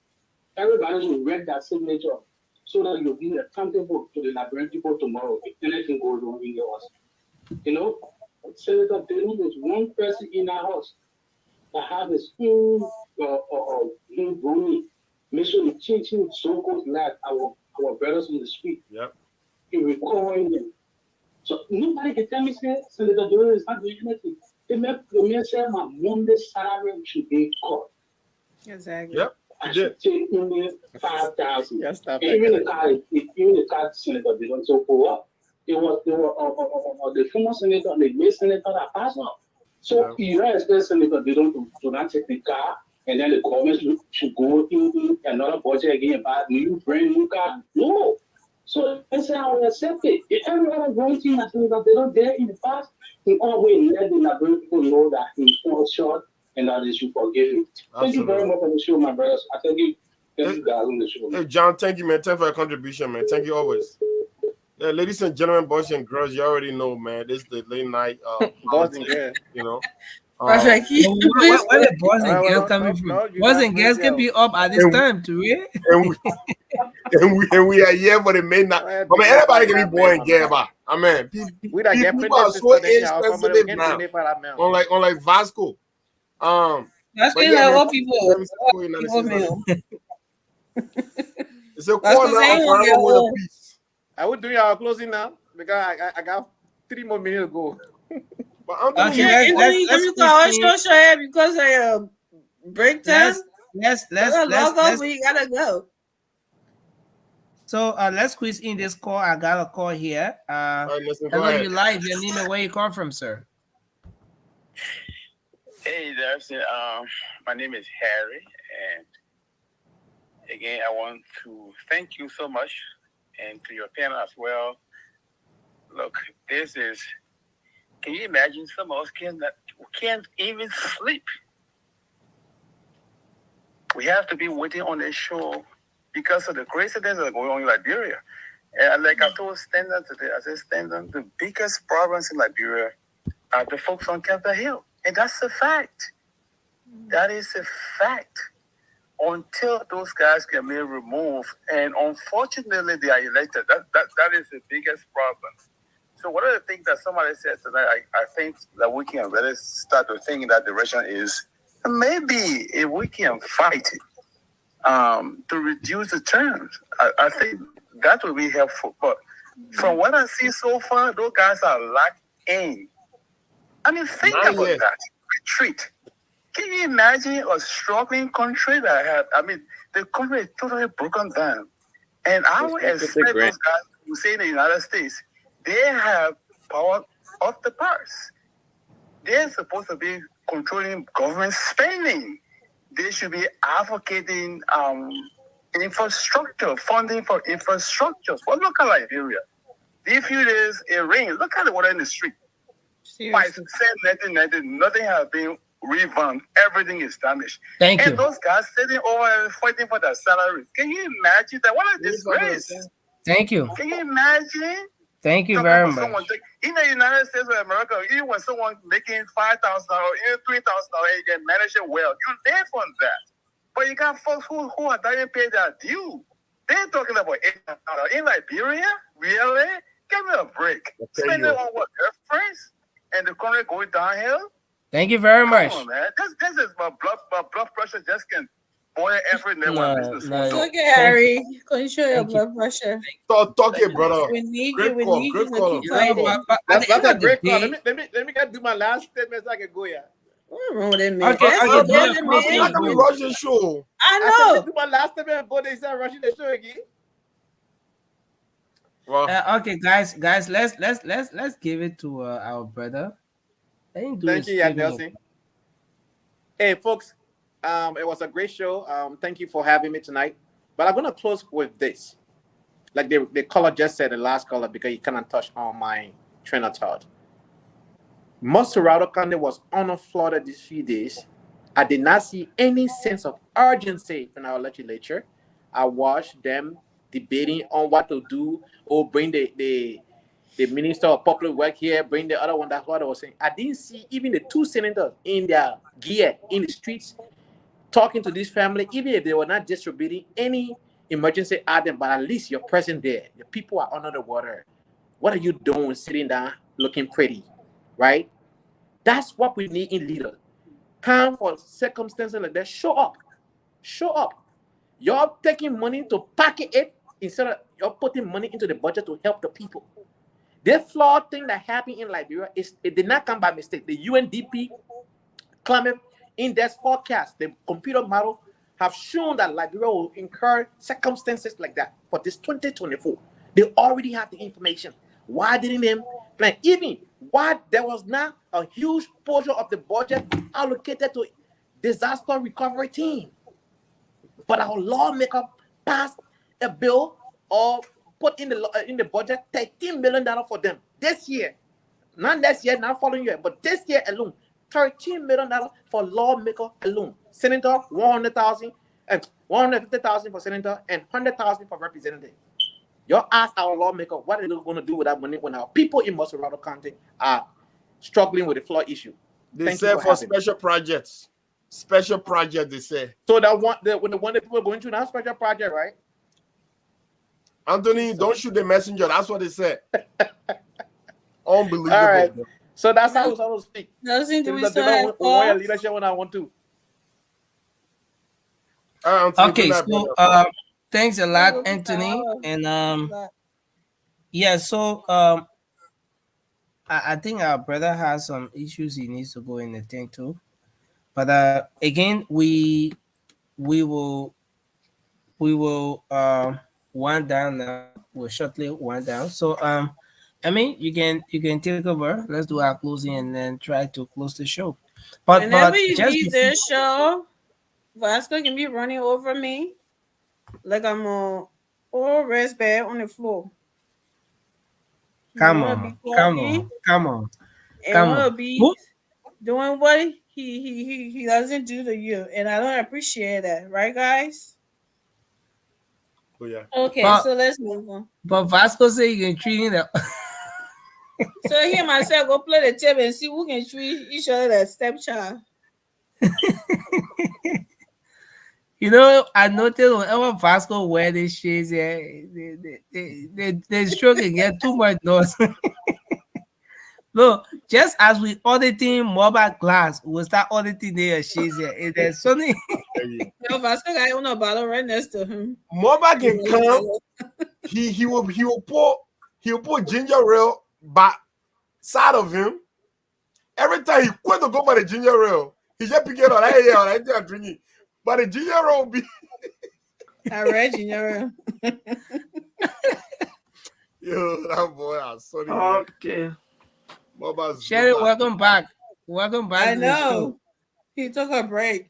Everybody should read that signature so that you'll be accountable to the Liberian people tomorrow if anything goes wrong in your house. You know, Senator Dillon is one person in our house that have his own voting. Make sure you change him so-called like our brothers on the street. Yep. You recalling them. So nobody can tell me, say, Senator Dillon is not doing anything. The man said my Monday salary should be cut. Exactly. Yep. I should take only 5,000. Yes, Even the car Senator Dillon so forth. It was the former senator, the main senator that passed on. So you don't expect Senator Dillon to not take the car, and then the government should go in another budget again and buy a brand new car. No. So they say I will accept it. If everyone going thing that Senator Dillon did in the past, he always let the Liberian people know that he falls short and that they should forgive him. Thank you very much for the show, my brothers. I thank you guys on the show. Hey, John, thank you, man. Thank you for your contribution, man. Thank you always. Yeah, ladies and gentlemen, boys and girls, you already know, man. This is the late night. Boys and girls. You know. Perfect. Where the boys and girls coming from? Boys and girls can be up at this time too, and we are here for the midnight. I mean, everybody can be boy and girl, but I mean, people are so insensitive now. Unlike Vasco. That's but like man, what people. It's a call now. I would do our closing now because I got 3 more minutes to go. But let's because I break time. Let's we gotta go. So let's squeeze in this call. I got a call here. Hello, you live. Your name and where you come from, sir? Hey, my name is Harry, and again, I want to thank you so much, and to your panel as well. Look, this is. Can you imagine some of us can't even sleep? We have to be waiting on this show because of the crazy things that are going on in Liberia. And like I told Standard today, I said, Standard, the biggest problems in Liberia are the folks on Capitol Hill. And that's a fact. That is a fact. Until those guys can be removed, and unfortunately they are elected, that is the biggest problem. So one of the things that somebody said tonight, I think that we can really start to think in that direction is maybe if we can fight to reduce the terms, I think that will be helpful. But from what I see so far, those guys are locked in. I mean, think about that. Retreat. Can you imagine a struggling country that had, I mean, the country is totally broken down. And I would expect those guys who say in the United States, they have power of the purse. They're supposed to be controlling government spending. They should be advocating infrastructure, funding for infrastructures. Well, look at Liberia. If it is a rain, look at the water in the street. By 1990, nothing has been revamped. Everything is damaged. Thank you. And those guys sitting over fighting for their salaries. Can you imagine that? What a disgrace. Thank you. Can you imagine? Thank you very much. In the United States of America, even when someone making $5,000, even $3,000, you can manage it well. You live on that. But you got folks who are dying pay their due. They're talking about $8,000 in Liberia. Really? Give me a break. Spending on what? Girlfriends? And the country going downhill? Thank you very much. Come on, man. This is my blood pressure just can boil every day. Look at Harry. Control your blood pressure. Talk it, brother. We need great you. We call, need great you call. to keep fighting. That's a great call. Let me get do my last statement so I can go here. What's wrong with that man? Okay, I'm not gonna rush the show. I know. Do my last statement and go there. Instead of rushing the show again. Well, Okay, guys, let's give it to our brother. Let him do Thank his you, statement. Nelson. Hey, folks, it was a great show. Thank you for having me tonight. But I'm gonna close with this. Like the caller just said, the last caller, because he cannot touch on my train of thought. Montserrat County was unflooded these few days. I did not see any sense of urgency in our legislature. I watched them debating on what to do, or bring the minister of public work here, bring the other one. That's what I was saying. I didn't see even the two senators in their gear in the streets talking to this family, even if they were not distributing any emergency item, but at least you're present there. The people are under the water. What are you doing sitting down looking pretty, right? That's what we need in leaders. Come for circumstances like that. Show up. Show up. You're taking money to packet it instead of you're putting money into the budget to help the people. This flawed thing that happened in Liberia, it did not come by mistake. The UNDP climate index forecast, the computer model, have shown that Liberia will incur circumstances like that for this 2024. They already have the information. Why didn't they plan? Even why there was not a huge portion of the budget allocated to disaster recovery team? But our lawmaker passed a bill or put in the budget $13 million for them this year. Not next year, not following year, but this year alone. $13 million for lawmaker alone. Senator, $100,000 and $150,000 for senator and $100,000 for representative. You ask our lawmaker what are they going to do with that money when our people in Montserrat County are struggling with the flood issue. They say for special projects. Special project, they say. So that one, when the one that people are going through now, special project, right? Anthony, don't shoot the messenger. That's what they said. Unbelievable. All right. So that's how I was speak. Nothing do we still have for leadership when I want to. Okay, so thanks a lot, Anthony. And yeah, so I think our brother has some issues he needs to go in and attend to. But again, we will wind down now. We'll shortly wind down. So I mean, you can take over. Let's do our closing and then try to close the show. But whenever you leave this show, Vasco can be running over me like I'm a old rest bed on the floor. Come on. And wanna be doing what he doesn't do to you, and I don't appreciate that, right, guys? Oh yeah. Okay, so let's move on. But Vasco say you can treat him. So he and myself go play the table and see who can treat each other as stepchild. You know, I noticed whenever Vasco wear these shades, they stroke and get too much noise. Look, just as we auditing mobile glass, we'll start auditing their shades here. If there's something. No, Vasco got on a bottle right next to him. Mobile can come. He will put ginger ale back side of him. Every time he quit to go for the ginger ale, he just pick it on and drink it. But the ginger ale will be. I read ginger ale. Yo, that boy, I'm sorry. Okay. Sherry, welcome back. Welcome back. I know. He took a break.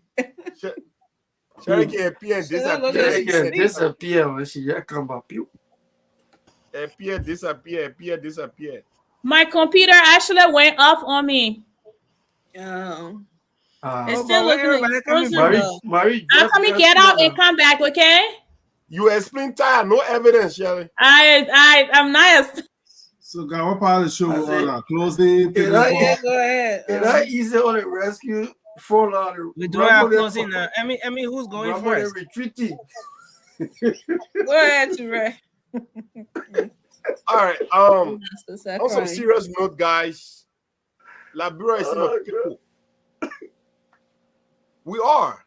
Sherry can appear and disappear. Disappear when she just come back. Appear, disappear. My computer actually went off on me. It's still looking like frozen. Marie, I'm coming, get out and come back, okay? You explain tired, no evidence, Shelly. I'm not. So, guys, what part of the show we're on? Closing. Go ahead. Is that easy on the rescue? We do our closing now. I mean, who's going first? Retreating. Go ahead, Ture. All right. On some serious note, guys, Liberia is in a pickle. We are.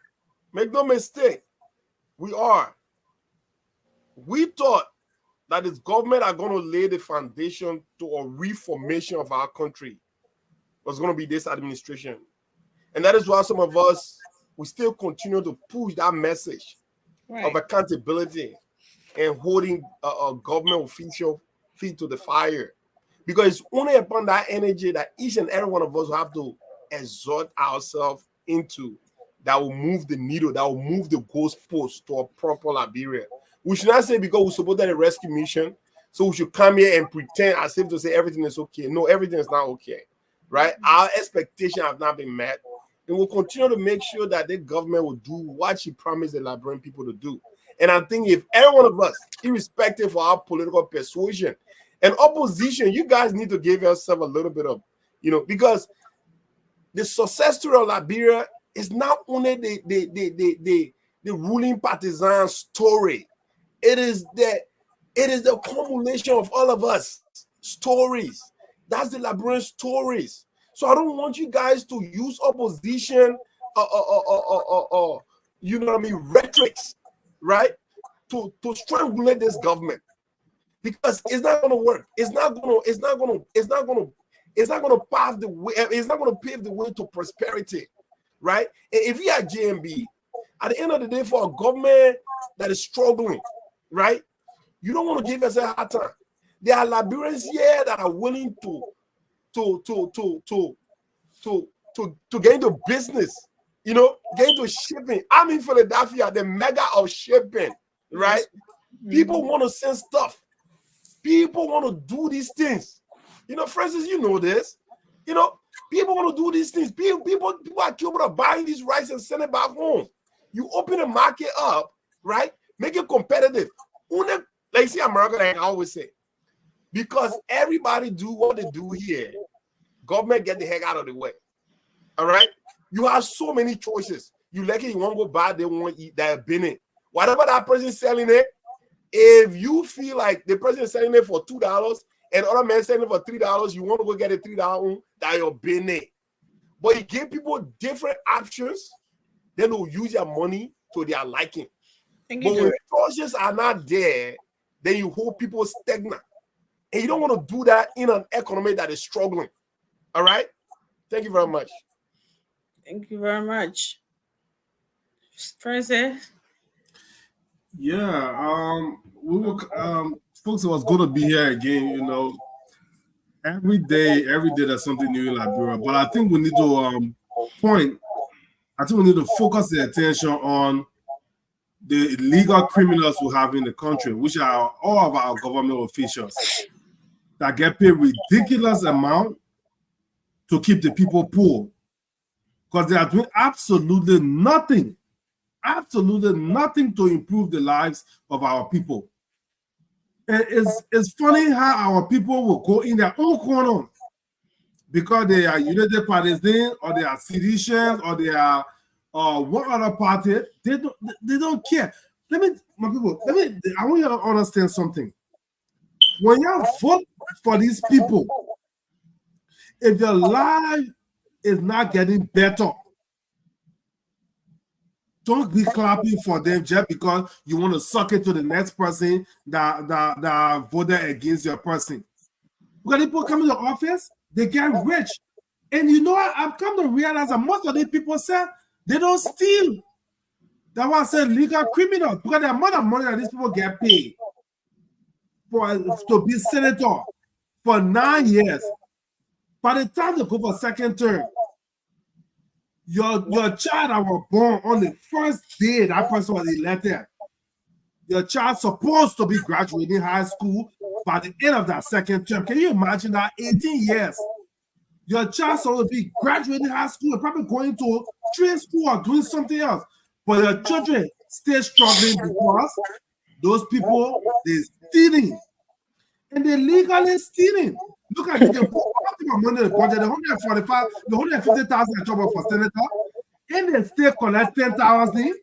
Make no mistake. We are. We thought that this government are going to lay the foundation to a reformation of our country. Was going to be this administration. And that is why some of us, we still continue to push that message of accountability and holding a government official feet to the fire. Because it's only upon that energy that each and every one of us will have to exhort ourselves into that will move the needle, that will move the goalpost to a proper Liberia. We should not say because we supported a rescue mission, so we should come here and pretend as if to say everything is okay. No, everything is not okay, right? Our expectations have not been met. And we'll continue to make sure that the government will do what she promised the Liberian people to do. And I think if every one of us, irrespective of our political persuasion and opposition, you guys need to give yourself a little bit of, because the success story of Liberia is not only the ruling partisan story. It is the accumulation of all of us stories. That's the Liberian stories. So I don't want you guys to use opposition rhetorics, right? To strangulate this government. Because it's not gonna work. It's not gonna pave the way, it's not gonna pave the way to prosperity, right? And if you are JMB, at the end of the day, for a government that is struggling, right? You don't want to give us a hard time. There are Liberians here that are willing to get into business, get into shipping. I'm in Philadelphia, the mega of shipping, right? People want to send stuff. People want to do these things. Francis, you know this. People want to do these things. People are capable of buying these rice and send it back home. You open the market up, right? Make it competitive. Like you see America, like I always say, because everybody do what they do here, government get the heck out of the way. All right? You have so many choices. You like it, you want to go buy, they want to eat that bin. Whatever that person is selling it, if you feel like the person is selling it for $2 and other man selling it for $3, you want to go get a $3 that you're bin. But you give people different options, then they'll use your money to their liking. But when choices are not there, then you hold people stagnant. And you don't want to do that in an economy that is struggling. All right? Thank you very much. Thank you very much. Francis? Yeah, we were folks, it was good to be here again, Every day there's something new in Liberia. But I think we need to focus the attention on the illegal criminals we have in the country, which are all of our government officials that get paid ridiculous amount to keep the people poor. Because they are doing absolutely nothing to improve the lives of our people. And it's funny how our people will go in their own corner because they are United Partisan or they are Seditious or they are what other party. They don't care. I want you to understand something. When you vote for these people, if your life is not getting better, don't be clapping for them just because you want to suck it to the next person that voted against your person. Because people come into office, they get rich. And I've come to realize that most of these people say they don't steal. That's why I said legal criminals, because the amount of money that these people get paid to be senator for 9 years. By the time they go for second term, your child that was born on the first day that person was elected, your child supposed to be graduating high school by the end of that second term. Can you imagine that? 18 years. Your child supposed to be graduating high school and probably going to trade school or doing something else. But your children stay struggling because those people, they're stealing. And they're legally stealing. Look at it. They put money in the budget, the 150,000 job for senator, and they still collect 10,000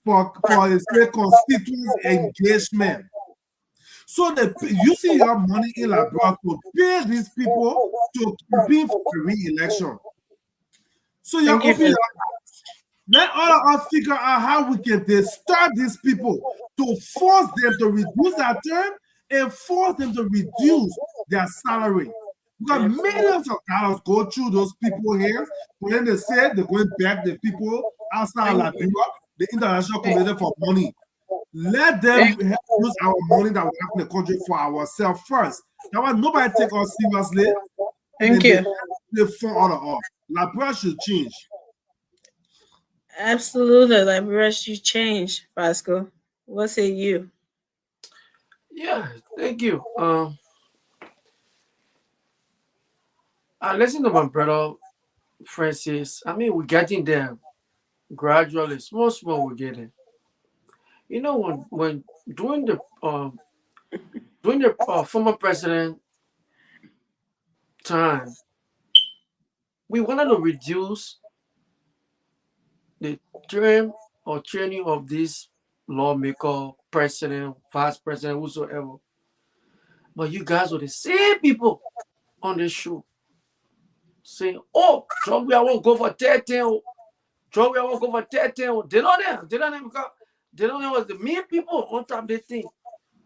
for a state constituency engagement. So they using your money in Liberia to pay these people to compete for the re-election. So you're opening. Let all of us figure out how we can disturb these people to force them to reduce their term and force them to reduce their salary. Because millions of dollars go through those people here. When they say they're going back the people outside Liberia, the international community for money. Let them use our money that we have in the country for ourselves first. That way nobody take us seriously. Thank you. They fall off. Liberia should change. Absolutely, Liberia should change, Vasco. What say you? Yeah, thank you. I listen to my brother Francis. I mean, we're getting there gradually, small, we're getting. You know, when during the former president time, we wanted to reduce the term or training of this lawmaker, president, vice president, whosoever. But you guys are the same people on the show saying, "Oh, Joey, I won't go for 13. Joey, I won't go for 13." They don't know. Because they don't know what the main people on top of the thing.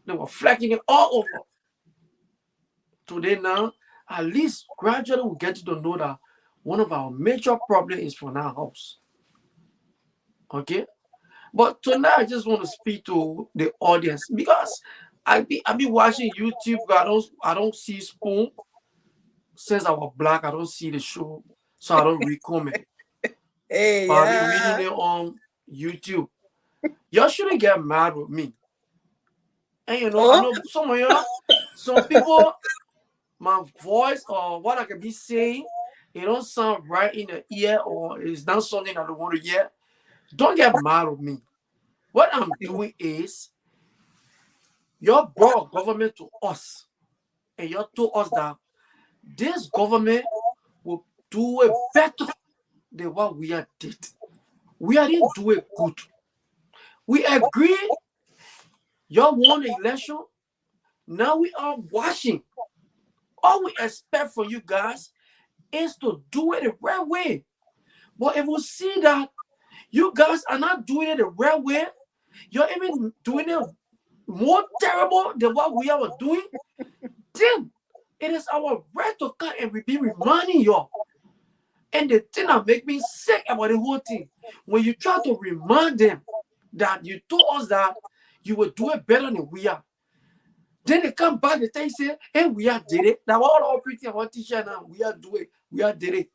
They were flacking it all over. Today now, at least gradually we get to know that one of our major problems is from our house. Okay? But tonight I just want to speak to the audience because I be watching YouTube. I don't see Spoon. Since I was black, I don't see the show. So I don't read comment. Hey, but I be reading it on YouTube. Y'all shouldn't get mad with me. And you know, I know some of y'all, some people, my voice or what I can be saying, it don't sound right in the ear or it's not something I don't want to hear. Don't get mad with me. What I'm doing is, y'all brought government to us, and y'all told us that this government will do it better than what we did. We didn't do it good. We agree. Y'all won the election. Now we are watching. All we expect from you guys is to do it the right way. But if we see that you guys are not doing it the right way, you're even doing it more terrible than what we are doing, then it is our right to come and be reminding y'all. And the thing that make me sick about the whole thing, when you try to remind them that you told us that you will do it better than we are, then they come back and they say, "Hey, we are did it." Now all our pretty our teacher now, we are doing, we are did it.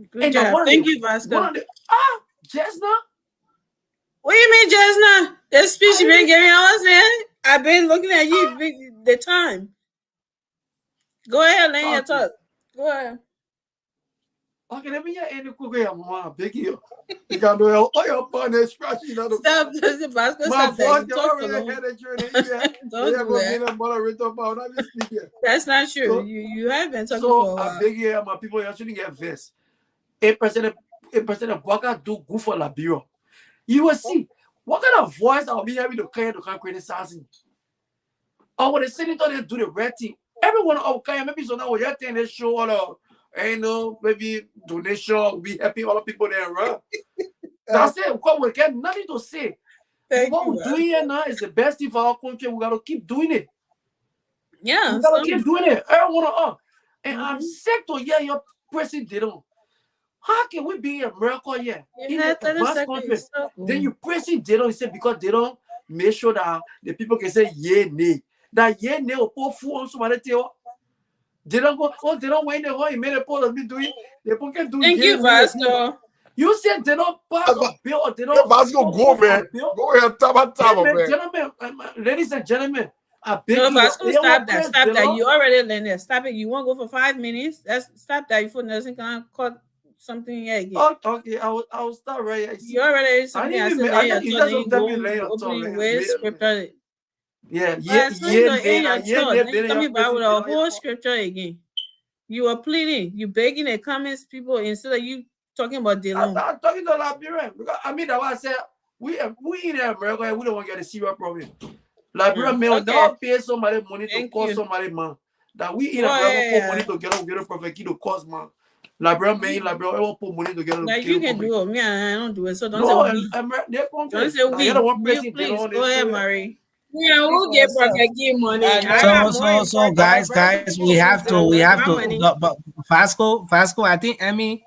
Good job. Thank you, Vasco. Jesna? What do you mean, Jesna? That speech you been giving us, man? I've been looking at you the time. Go ahead, Lane, your talk. Go ahead. Okay, let me hear any quick way. I'm going to beg you. You got to know all your partners scratching. Stop, Vasco. My stop voice, that. you Talk already alone. had a journey. Don't do that. That's not true. So, you have been talking for a while. I beg you, my people, you shouldn't get vexed. A president Baka do good for Liberia. You will see what kind of voice I'll be having to criticize him. Or when the senator they do the right thing, everyone maybe so now you're telling they show all maybe donation, we happy all the people there, right? That's it. We get nothing to say. What we're doing here now is the best thing for our country. We gotta keep doing it. Yeah, we gotta keep doing it. Everyone and I'm sick to hear your president. How can we be in America here? In the advanced country, then you pressing they don't say because they don't make sure that the people can say yeah, nay. That yeah, nay or poor fool on somebody tell. They don't go, they don't win the whole made a poll of me doing they can do. Thank you, Vasco. You said they don't pass a bill or they don't Vasco go, man. Go ahead, top, man. Gentlemen, ladies and gentlemen, I beg no, you. Vasco, stop that. Stop that. You already learned that. Stop it. You won't go for 5 minutes. Stop that before nothing can cut something here again. Oh, okay, I will start right here. You already something I said later. Scripture. Yeah. Coming back with a whole scripture again. You are pleading, you begging the comments people instead of you talking about Dylan. I'm talking to Liberian because I mean that's why I said we in America and we don't want to get a serious problem. Liberian may not pay somebody money to cause somebody man. That we in America put money together, get a prophet to cause man. Liberian may Liberian put money together. Now you can do it. Me, I don't do it. So don't say we. Don't say we. You please go ahead, Marie. Yeah, we'll get Prophet give money. So guys, we have to. But Vasco, I think Emmy,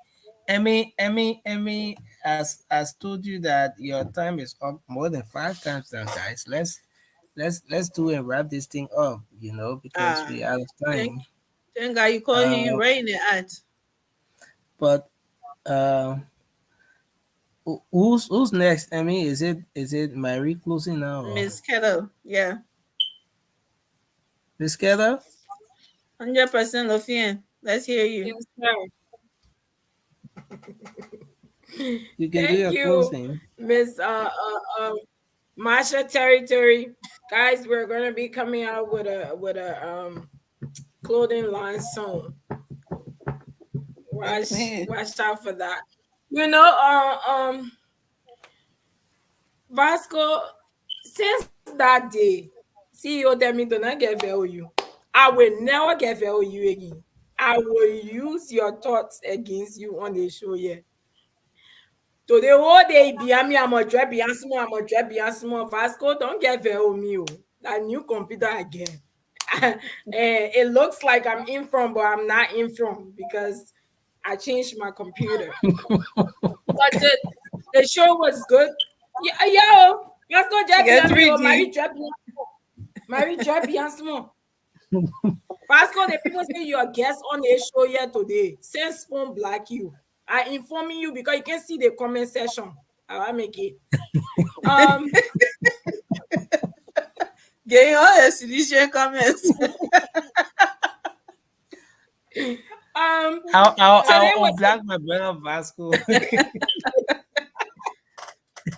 as told you that your time is up more than 5 times now, guys. Let's do and wrap this thing up, because we are out of time. Thank God you call him right in the act. But who's next? I mean, is it Mary closing now? Miss Kettle, yeah. Miss Kettle? 100% Lofian. Let's hear you. You can do your closing. Miss Masha Territory. Guys, we're gonna be coming out with a clothing line soon. Watch out for that. Vasco, since that day, CEO tell me do not get value. I will never get value again. I will use your thoughts against you on the show here. So the whole day behind me, I'm a drop behind small. Vasco, don't get value me. That new computer again. It looks like I'm in from, but I'm not in from because I changed my computer. But the show was good. Yo, Vasco Mary drop behind small. Vasco, the people say you're a guest on the show here today. Send Spoon Black you. I informing you because you can see the comment section. I'll make it. Get your solution comments. I'll black my brother Vasco.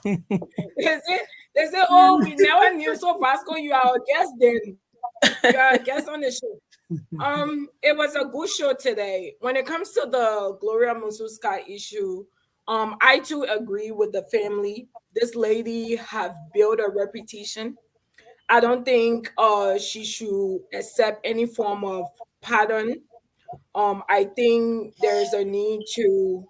They say, oh, we never knew. So Vasco, you are a guest then. You are a guest on the show. It was a good show today. When it comes to the Gloria Scott issue, I too agree with the family. This lady have built a reputation. I don't think she should accept any form of pardon. I think there's a need to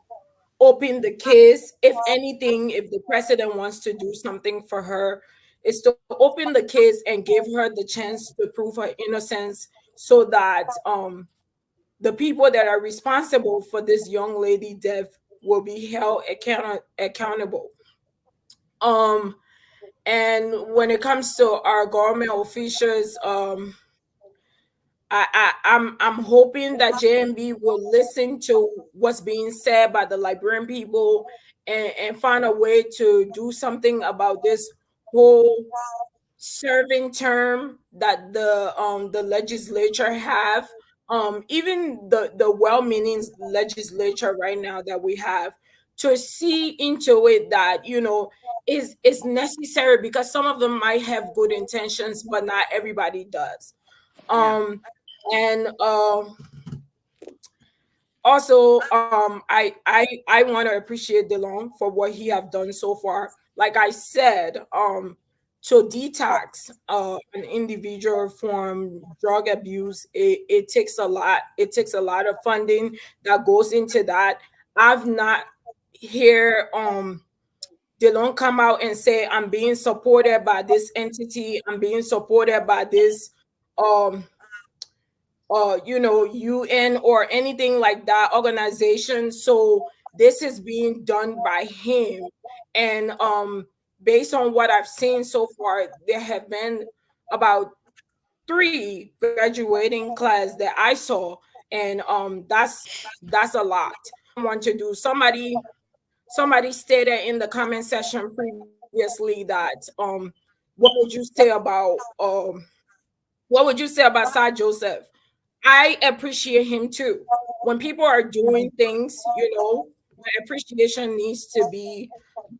open the case. If anything, if the president wants to do something for her, is to open the case and give her the chance to prove her innocence so that the people that are responsible for this young lady death will be held accountable. And when it comes to our government officials, I'm hoping that JMB will listen to what's being said by the Liberian people and find a way to do something about this whole serving term that the legislature have. Even the well-meaning legislature right now that we have, to see into it that is necessary, because some of them might have good intentions, but not everybody does. And also, I want to appreciate DeLong for what he have done so far. Like I said, to detox an individual from drug abuse, it takes a lot. It takes a lot of funding that goes into that. I've not hear DeLong come out and say, I'm being supported by this entity, I'm being supported by this UN or anything like that organization. So this is being done by him. And based on what I've seen so far, there have been about 3 graduating class that I saw, and that's a lot. I want to do. Somebody stated in the comment section previously that what would you say about Sir Joseph? I appreciate him too. When people are doing things, appreciation needs to be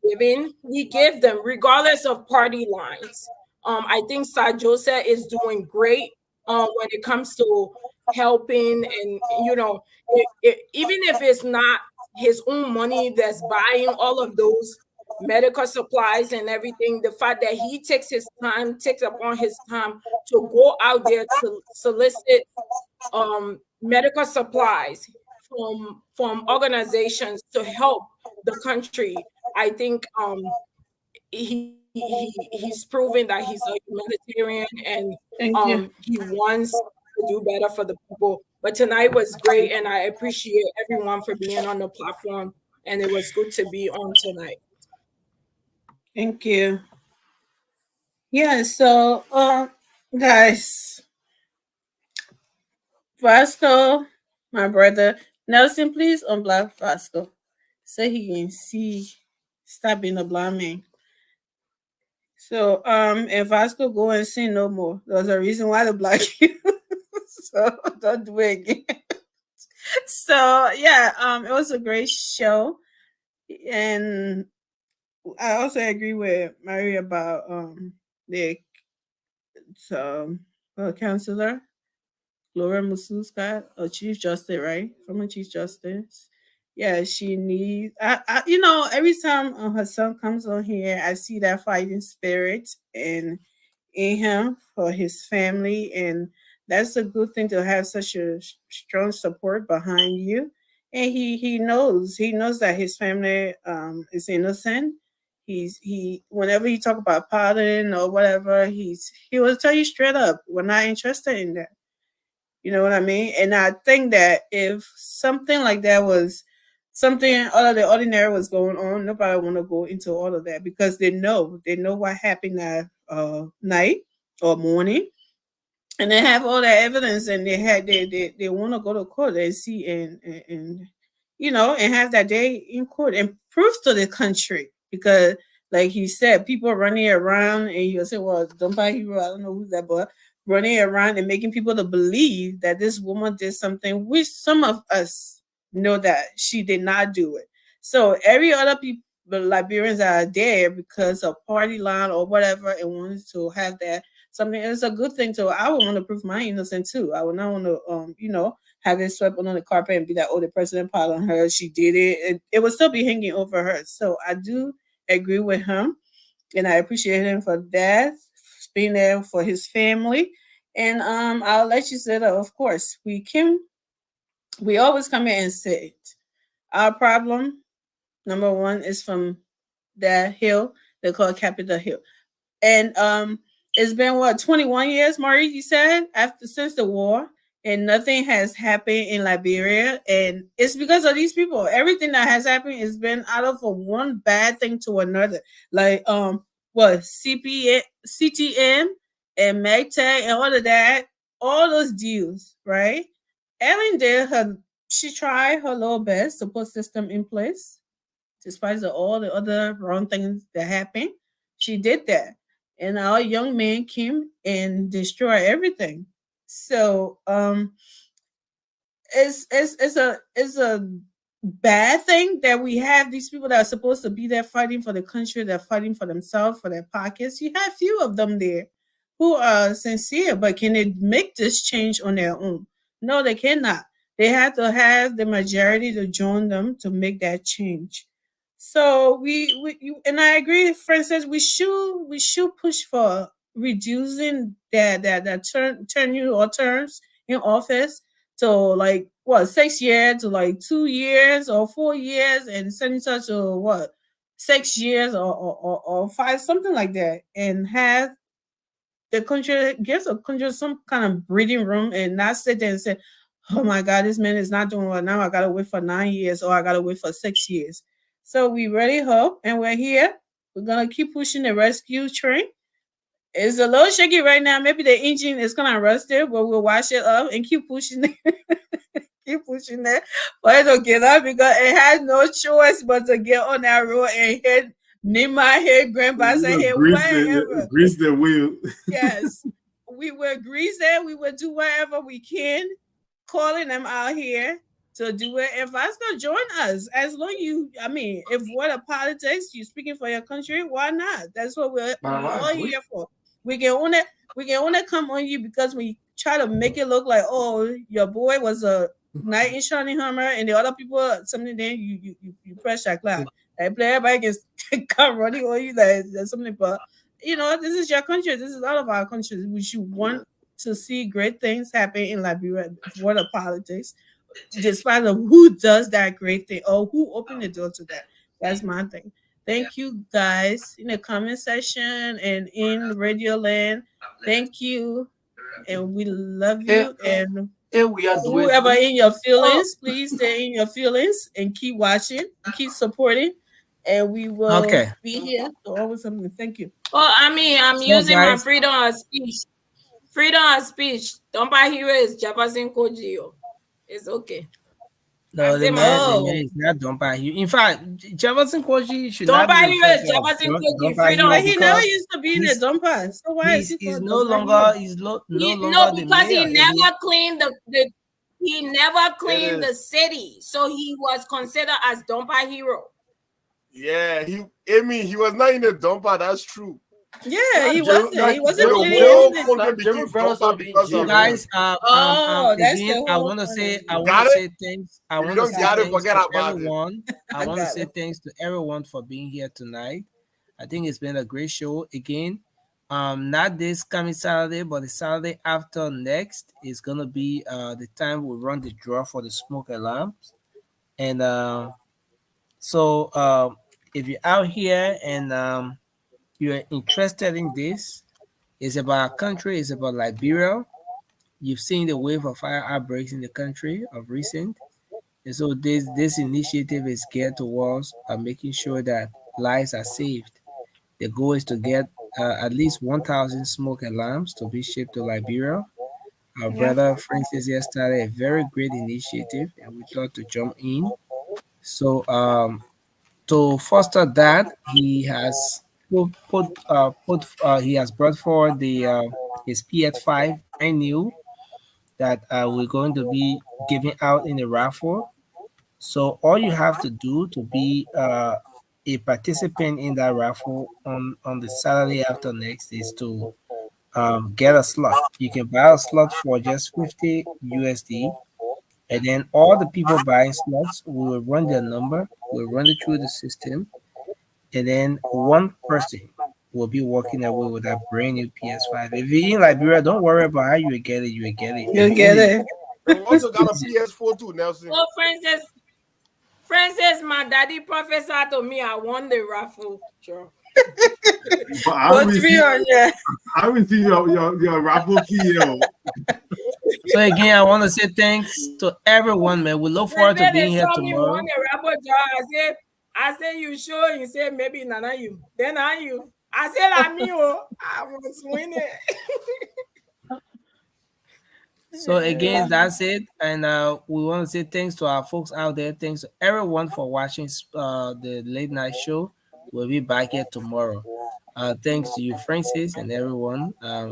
given. We give them regardless of party lines. I think Sir Joseph is doing great when it comes to helping, and even if it's not his own money that's buying all of those medical supplies and everything, the fact that he takes upon his time to go out there to solicit medical supplies from organizations to help the country, I think he's proven that he's a humanitarian, and he wants to do better for the people. But tonight was great, and I appreciate everyone for being on the platform. and it was good to be on tonight. Thank you. Yeah, so guys, Vasco, my brother Nelson, please unblock Vasco so he can see. Stop being a blind man. So if Vasco go and sin no more, there's a reason why to block you. So don't do it again. So yeah, it was a great show, and I also agree with Mary about the counselor Gloria Scott, a Chief Justice, right? Former Chief Justice. Yeah, she needs. You know, every time her son comes on here, I see that fighting spirit in him for his family, and that's a good thing to have such a strong support behind you. And he knows that his family is innocent. He whenever he talk about pardon or whatever, he will tell you straight up, we're not interested in that. You know what I mean? And I think that if something like that was something out of the ordinary was going on, nobody want to go into all of that because they know what happened that night or morning, and they have all that evidence, and they want to go to court and see and you know, and have that day in court and prove to the country, because like he said, people running around, and you'll say, well, don't buy hero, I don't know who's that, but running around and making people to believe that this woman did something which some of us know that she did not do it. So every other people, Liberians are there because of party line or whatever, and wants to have that something. It's a good thing too. I would want to prove my innocence too. I would not want to you know, have it swept under the carpet and be that, oh, the president pardoned her, she did it. It would still be hanging over her. So I do agree with him, and I appreciate him for that, being there for his family. And I'll let you say that, of course, we always come here and say it. Our problem, number one, is from that hill they call Capitol Hill. And it's been what, 21 years, Marie, you said, since the war, and nothing has happened in Liberia, and it's because of these people. Everything that has happened has been out of one bad thing to another. Like CTN and MagTag and all of that, all those deals, right? Ellen she tried her little best to put system in place, despite all the other wrong things that happened. She did that, and our young man came and destroyed everything. So it's a bad thing that we have these people that are supposed to be there fighting for the country, they're fighting for themselves, for their pockets. You have few of them there who are sincere, but can they make this change on their own? No, they cannot. They have to have the majority to join them to make that change. So and I agree, Francis, we should push for reducing that tenure or terms in office to like what, 6 years to like 2 years or 4 years, and senator to what, 6 years or 5, something like that, and have the country, gives a country some kind of breathing room, and not sit there and say, oh my God, this man is not doing well now, I gotta wait for 9 years or I gotta wait for 6 years. So we really hope, and we're here. We're gonna keep pushing the rescue train. It's a little shaky right now. Maybe the engine is kind of rusted, but we'll wash it up and keep pushing it. Keep pushing that for it to get up, because it has no choice but to get on that road and hit Nima, hit Grandpa's head, whatever. Grease the wheel. Yes, we will grease it. We will do whatever we can, calling them out here to do it. If I gonna join us, as long if what a politics, you speaking for your country, why not? That's what we're all here for. We can only come on you because we try to make it look like, oh, your boy was a knight in shining armor, and the other people something. Then you press that clap. That player everybody can come running on you. There's something, but you know, this is your country. This is all of our countries. We should want to see great things happen in Liberia for the politics, despite of who does that great thing or who opened the door to that. That's my thing. Thank you guys in the comment section and in Radio Land. Thank you, and we love you. And And we are doing whoever this. in your feelings, please stay in your feelings and keep watching, keep supporting, and we will be here to always something. Thank you. Oh, I mean, I'm So, using my guys, freedom of speech. Freedom of speech. Don't buy hero is Jefferson Kojio. It's okay. No, the man is not done by you. In fact, Jefferson Koji should Don't not be buy referred hero is to Jefferson as Koji. Freedom. But he never used to be in the dumper. So why is he he's called no Dumper longer Hero? no No, longer the because mayor. he never cleaned he never cleaned the city, so he was considered as Dumper Hero. Yeah, he was not in the dumper. That's true. Yeah, he wasn't. He wasn't The cleaning whole anything. country became dumper because So of guys, him. That's again, the I whole want to say, point. I want Got to it? say thanks. I If you want to don't say got it, thanks forget to about it. everyone. I I want to got say it. thanks to everyone for being here tonight. I think it's been a great show again. Not this coming Saturday, but the Saturday after next is gonna be the time we run the draw for the smoke alarms. And so if you're out here and you're interested in this, it's about our country, it's about Liberia. You've seen the wave of fire outbreaks in the country of recent. And so this initiative is geared towards making sure that lives are saved. The goal is to get at least 1,000 smoke alarms to be shipped to Liberia. Our brother Francis here started a very great initiative, and we thought to jump in. So to foster that, he has he has brought forward the his PS5 brand new that we're going to be giving out in the raffle. So all you have to do to be a participant in that raffle on the Saturday after next is to get a slot. You can buy a slot for just 50 USD, and then all the people buying slots will run their number, will run it through the system, and then one person will be walking away with that brand new PS5. If you're in Liberia, don't worry about how you will get it. You will get it. You get it. We also got a PS4 too, Nelson. Oh, Francis, my daddy prophesied to me I won the raffle. Sure. But For 300. I will see your raffle key. Yo. So again, I want to say thanks to everyone, man. We look forward to being here They saw me tomorrow. won the raffle jar. I said, you sure? You said maybe Nana you. Then I you. I said I'm you. I was winning. So again, that's it. And we want to say thanks to our folks out there. Thanks to everyone for watching the late night show. We'll be back here tomorrow. Thanks to you, Francis, and everyone. I